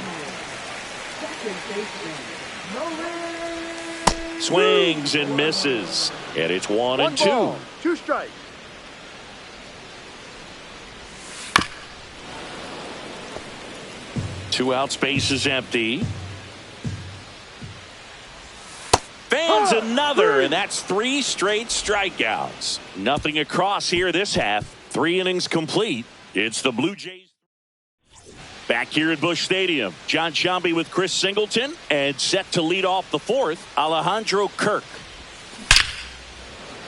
Swings and misses, and it's 1-2. 2 strikes. Two outs, base is empty. Fans another, and that's 3 straight strikeouts. Nothing across here this half. 3 innings complete. It's the Blue Jays. Back here at Busch Stadium, John Sciambi with Chris Singleton, and set to lead off the 4th, Alejandro Kirk.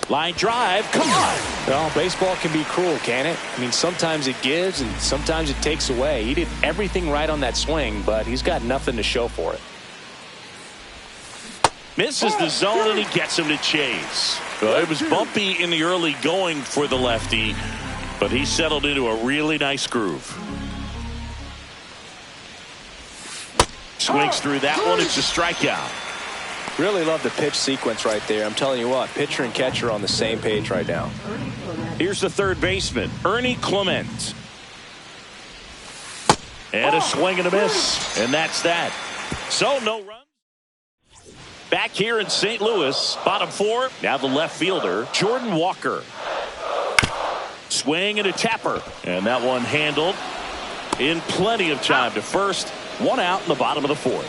Line drive, come on. Well, baseball can be cruel, can it? I mean, sometimes it gives and sometimes it takes away. He did everything right on that swing, but he's got nothing to show for it. Misses the zone, and he gets him to chase. Well, it was bumpy in the early going for the lefty, but he settled into a really nice groove. Swings through that one. It's a strikeout. Really love the pitch sequence right there. I'm telling you what, pitcher and catcher are on the same page right now. Here's the third baseman, Ernie Clement. And a swing and a miss, and that's that. So no runs. Back here in St. Louis, bottom 4, now the left fielder, Jordan Walker. Swing and a tapper, and that one handled in plenty of time to first. 1 out in the bottom of the 4th.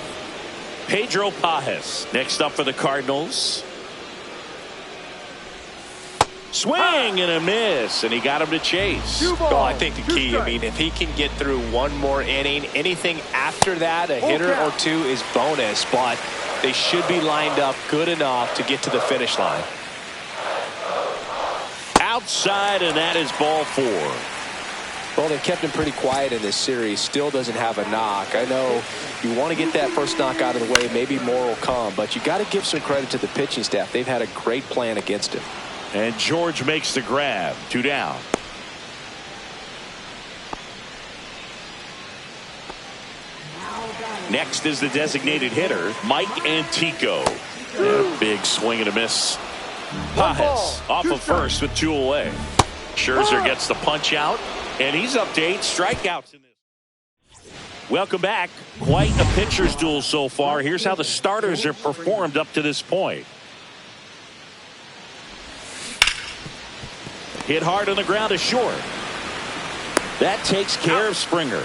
Pedro Pajes next up for the Cardinals. Swing and a miss, and he got him to chase. Oh, I think the key, I mean, if he can get through 1 more inning, anything after that, a hitter or 2 is bonus, but they should be lined up good enough to get to the finish line. Outside, and that is ball 4. Well, they kept him pretty quiet in this series. Still doesn't have a knock. I know you want to get that first knock out of the way. Maybe more will come, but you got to give some credit to the pitching staff. They've had a great plan against him. And George makes the grab. 2 down. Next is the designated hitter, Mike Antico. And a big swing and a miss. Pajes off of first with 2 away. Scherzer gets the punch out, and he's up to 8 strikeouts in this. Welcome back. Quite a pitcher's duel so far. Here's how the starters have performed up to this point. Hit hard on the ground to short. That takes care of Springer.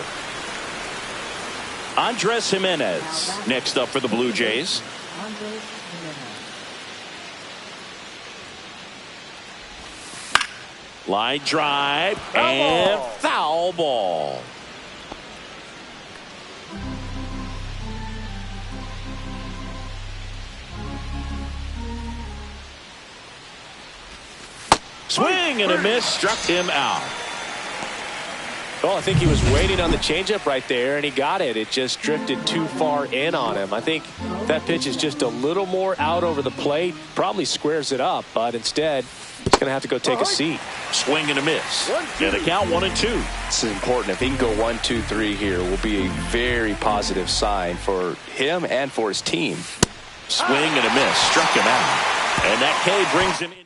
Andres Jimenez next up for the Blue Jays. Line drive and foul ball. Swing and a miss, struck him out. Well, I think he was waiting on the changeup right there, and he got it. It just drifted too far in on him. I think that pitch is just a little more out over the plate. Probably squares it up, but instead, he's going to have to go take a seat. Swing and a miss. And the count 1-2. This is important. If he can go 1-2-3 here, will be a very positive sign for him and for his team. Swing and a miss. Struck him out. And that K brings him in.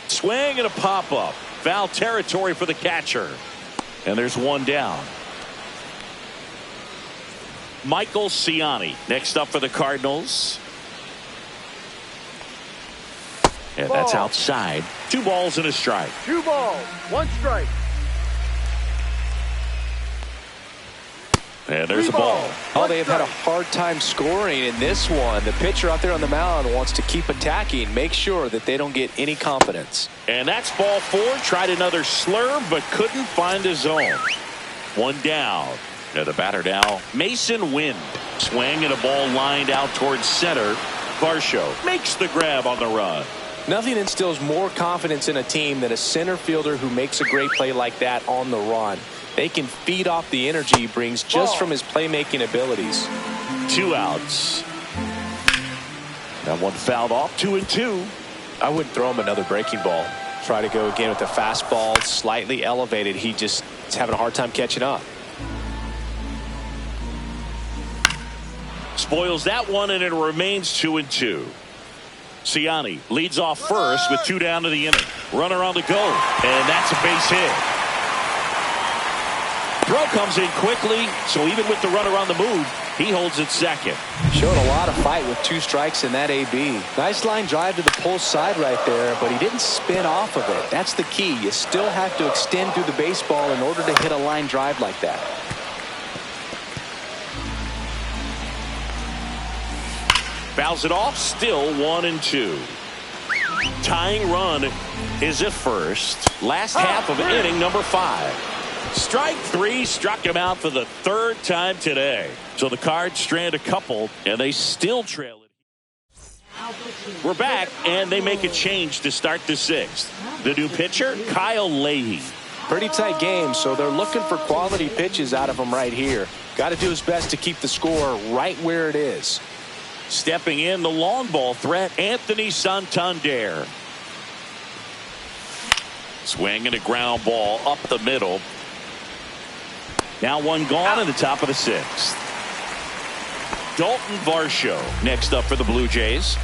Swing and a pop-up. Foul territory for the catcher. And there's one down. Michael Ciani next up for the Cardinals. And that's outside. 2 balls and a strike. 2 balls, 1 strike. And there's a ball. Oh, they have had a hard time scoring in this one. The pitcher out there on the mound wants to keep attacking, make sure that they don't get any confidence. And that's ball 4. Tried another slurve, but couldn't find a zone. 1 down. And the batter now, Mason Wind. Swing and a ball lined out towards center. Varsho makes the grab on the run. Nothing instills more confidence in a team than a center fielder who makes a great play like that on the run. They can feed off the energy he brings just from his playmaking abilities. 2 outs. That one fouled off. 2-2. I wouldn't throw him another breaking ball. Try to go again with the fastball slightly elevated. He just is having a hard time catching up. Spoils that one, and it remains 2-2. Ciani leads off first with 2 down to the inning. Runner on the go, and that's a base hit. Throw comes in quickly, so even with the runner on the move, he holds it second. Showed a lot of fight with 2 strikes in that AB. Nice line drive to the pull side right there, but he didn't spin off of it. That's the key. You still have to extend through the baseball in order to hit a line drive like that. Fouls it off, still 1-2. Tying run is at first. Last half of inning number 5. Strike 3, struck him out for the 3rd time today. So the Cards strand a couple, and they still trail it. We're back, and they make a change to start the 6th. The new pitcher, Kyle Leahy. Pretty tight game, so they're looking for quality pitches out of him right here. Got to do his best to keep the score right where it is. Stepping in, the long ball threat, Anthony Santander. Swing and a ground ball up the middle. Now 1 gone in the top of the 6th. Dalton Varsho next up for the Blue Jays.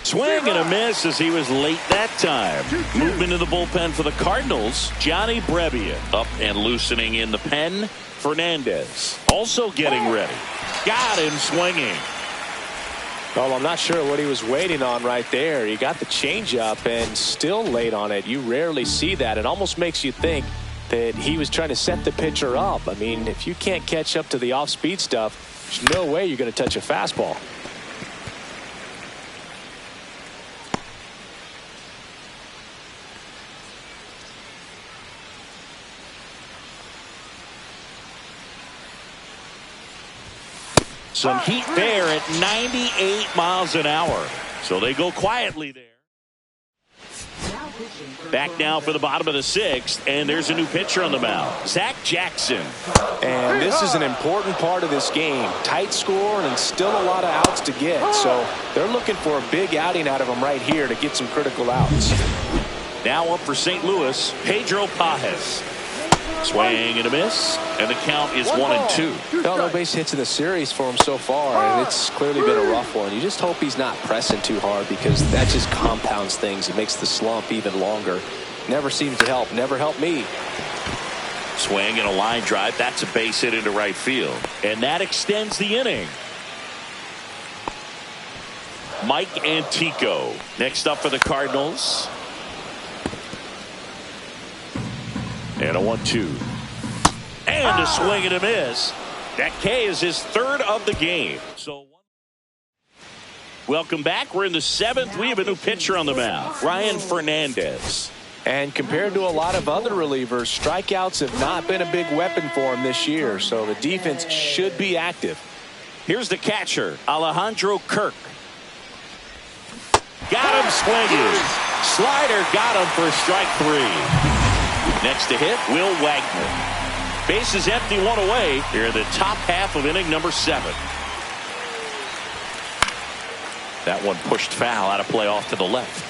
Swing and a miss as he was late that time. Movement in the bullpen for the Cardinals. Johnny Brebbia up and loosening in the pen. Fernandez also getting ready. Got him swinging. Well, I'm not sure what he was waiting on right there. He got the changeup and still late on it. You rarely see that. It almost makes you think that he was trying to set the pitcher up. I mean, if you can't catch up to the off-speed stuff, there's no way you're going to touch a fastball. Some heat there at 98 miles an hour. So they go quietly there. Back now for the bottom of the 6th, and there's a new pitcher on the mound, Zach Jackson. And this is an important part of this game. Tight score and still a lot of outs to get. So they're looking for a big outing out of him right here to get some critical outs. Now up for St. Louis, Pedro Pajes. Swing and a miss, and the count is 1-2. No base hits in the series for him so far, and it's clearly been a rough one. You just hope he's not pressing too hard, because that just compounds things. It makes the slump even longer. Never seems to help. Never helped me. Swing and a line drive. That's a base hit into right field, and that extends the inning. Mike Antico next up for the Cardinals. And a 1-2. And a swing and a miss. That K is his 3rd of the game. So, welcome back. We're in the 7th. We have a new pitcher on the mound, Ryan Fernandez. And compared to a lot of other relievers, strikeouts have not been a big weapon for him this year, so the defense should be active. Here's the catcher, Alejandro Kirk. Got him swinging. Slider got him for strike 3. Next to hit, Will Wagner. Bases empty, 1 away here in the top half of inning number 7. That one pushed foul, out of play off to the left.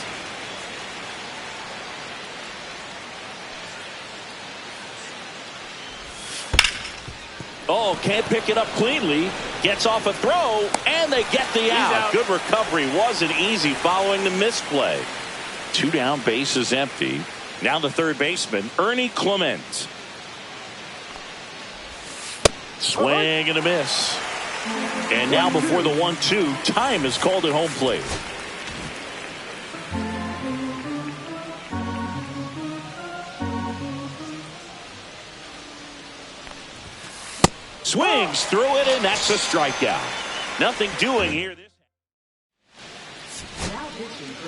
Oh, can't pick it up cleanly. Gets off a throw, and they get the out. Good recovery. Wasn't easy following the misplay. 2 down, bases empty. Now the third baseman, Ernie Clement. Swing and a miss. And now before the 1-2, time is called at home plate. Swings through it, and that's a strikeout. Nothing doing here.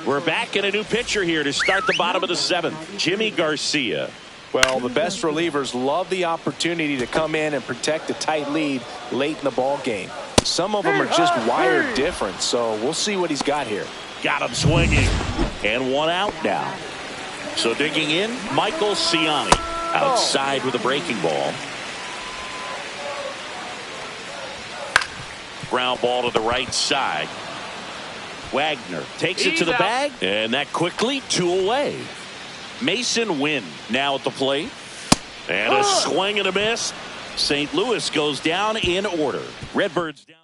We're back in a new pitcher here to start the bottom of the 7th. Jimmy Garcia. Well, the best relievers love the opportunity to come in and protect a tight lead late in the ball game. Some of them are just wired different, so we'll see what he's got here. Got him swinging. And 1 out now. So digging in, Michael Ciani. Outside with a breaking ball. Ground ball to the right side. Wagner takes it to the bag, and that quickly 2 away. Mason Wynn now at the plate, and a swing and a miss. St. Louis goes down in order. Redbirds down.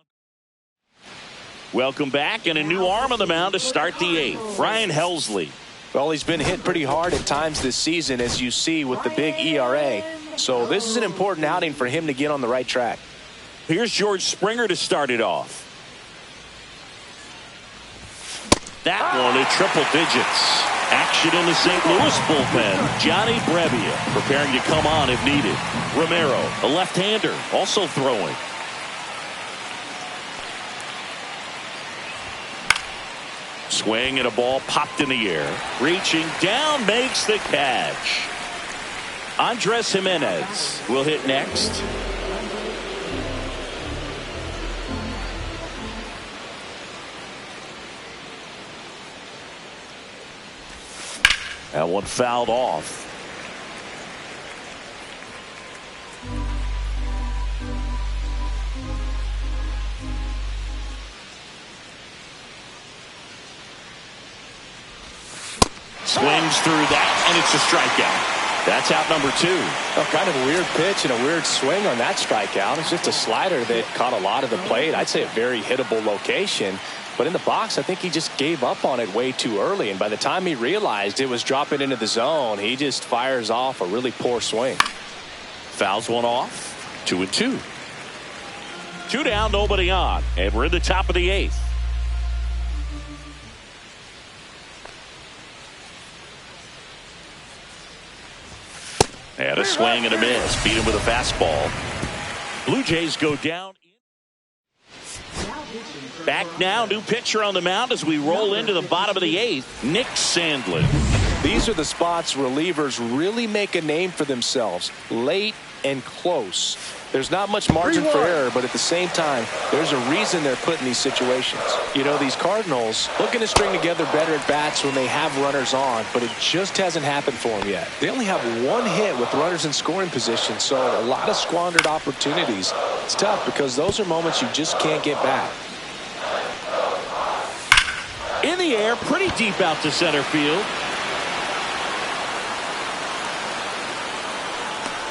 Welcome back, and a new arm on the mound to start the 8th. Brian Helsley. Well, he's been hit pretty hard at times this season, as you see with the big ERA. So this is an important outing for him to get on the right track. Here's George Springer to start it off. That one at triple digits. Action in the St. Louis bullpen. Johnny Brebbia preparing to come on if needed. Romero, a left-hander, also throwing. Swing and a ball popped in the air. Reaching down, makes the catch. Andres Jimenez will hit next. That one fouled off. Swings through that, and it's a strikeout. That's out number 2. Well, kind of a weird pitch and a weird swing on that strikeout. It's just a slider that caught a lot of the plate. I'd say a very hittable location. But in the box, I think he just gave up on it way too early. And by the time he realized it was dropping into the zone, he just fires off a really poor swing. Fouls one off. 2-2. 2 down, nobody on. And we're in the top of the 8th. And a swing and a miss. Beat him with a fastball. Blue Jays go down. Back now, new pitcher on the mound as we roll into the bottom of the 8th, Nick Sandlin. These are the spots relievers really make a name for themselves, late and close. There's not much margin for error, but at the same time, there's a reason they're put in these situations. You know, these Cardinals looking to string together better at bats when they have runners on, but it just hasn't happened for them yet. They only have 1 hit with runners in scoring position, so a lot of squandered opportunities. It's tough because those are moments you just can't get back. In the air, pretty deep out to center field.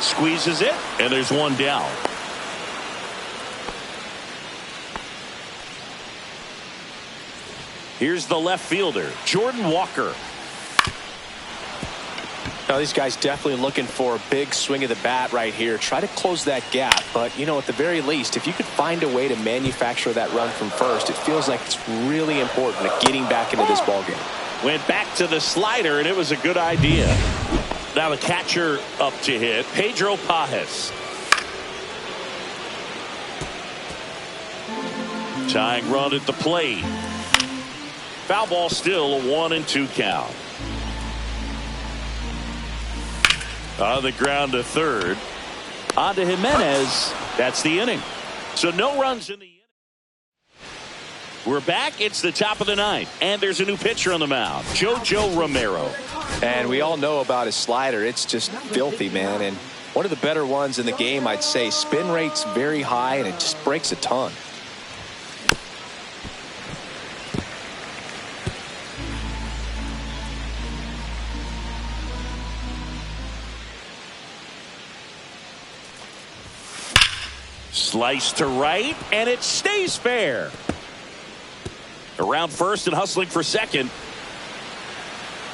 Squeezes it, and there's 1 down. Here's the left fielder, Jordan Walker. Now, these guys definitely looking for a big swing of the bat right here. Try to close that gap. But, you know, at the very least, if you could find a way to manufacture that run from first, it feels like it's really important to getting back into this ballgame. Went back to the slider, and it was a good idea. Now the catcher up to hit, Pedro Pajes. Tying run at the plate. Foul ball still, a 1-2 count. On the ground to third. On to Jimenez. That's the inning. So no runs in the inning. We're back. It's the top of the ninth. And there's a new pitcher on the mound. JoJo Romero. And we all know about his slider. It's just filthy, man. And one of the better ones in the game, I'd say. Spin rate's very high, and it just breaks a ton. Slice to right, and it stays fair. Around first and hustling for second.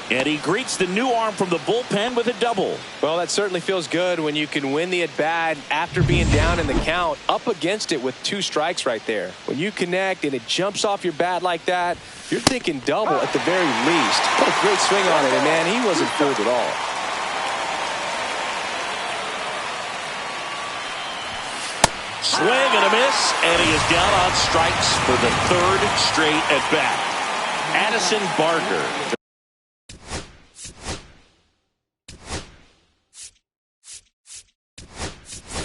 And he greets the new arm from the bullpen with a double. Well, that certainly feels good when you can win the at-bat after being down in the count, up against it with 2 strikes right there. When you connect and it jumps off your bat like that, you're thinking double at the very least. Put a great swing on it, and man, he wasn't fooled at all. Swing and a miss, and he is down on strikes for the 3rd straight at bat. Addison Barker.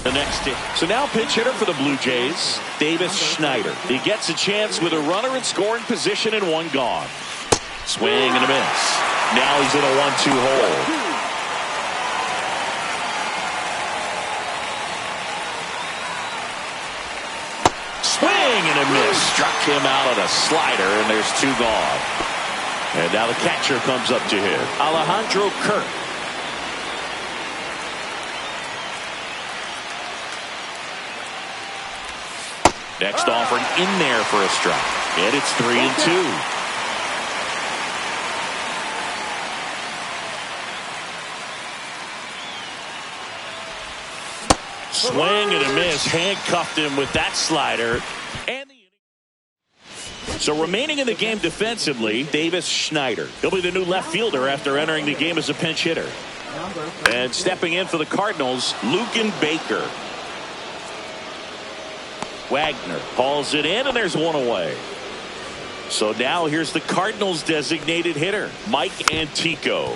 The next hit. So now pinch hitter for the Blue Jays, Davis Schneider. He gets a chance with a runner in scoring position and 1 gone. Swing and a miss. Now he's in a 1-2 hole. And a miss. Struck him out on a slider, and there's 2 gone. And now the catcher comes up to hit. Alejandro Kirk. Next offering in there for a strike. And it's 3-2. Swing and a miss. Handcuffed him with that slider. And so remaining in the game defensively, Davis Schneider. He'll be the new left fielder after entering the game as a pinch hitter. And stepping in for the Cardinals, Lucan Baker. Wagner hauls it in, and there's 1 away. So now here's the Cardinals designated hitter, Mike Antico.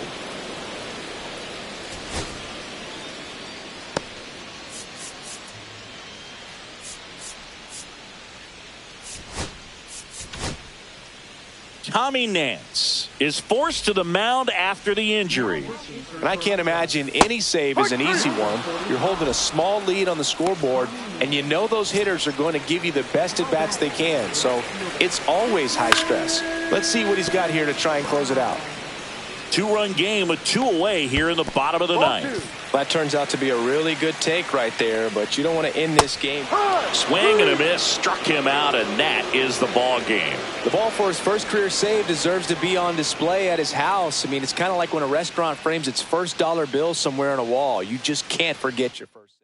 Tommy Nance is forced to the mound after the injury. And I can't imagine any save is an easy one. You're holding a small lead on the scoreboard, and you know those hitters are going to give you the best at-bats they can. So it's always high stress. Let's see what he's got here to try and close it out. 2-run game with 2 away here in the bottom of the ninth. That turns out to be a really good take right there, but you don't want to end this game. Swing and a miss, struck him out, and that is the ball game. The ball for his first career save deserves to be on display at his house. I mean, it's kind of like when a restaurant frames its first dollar bill somewhere on a wall. You just can't forget your first.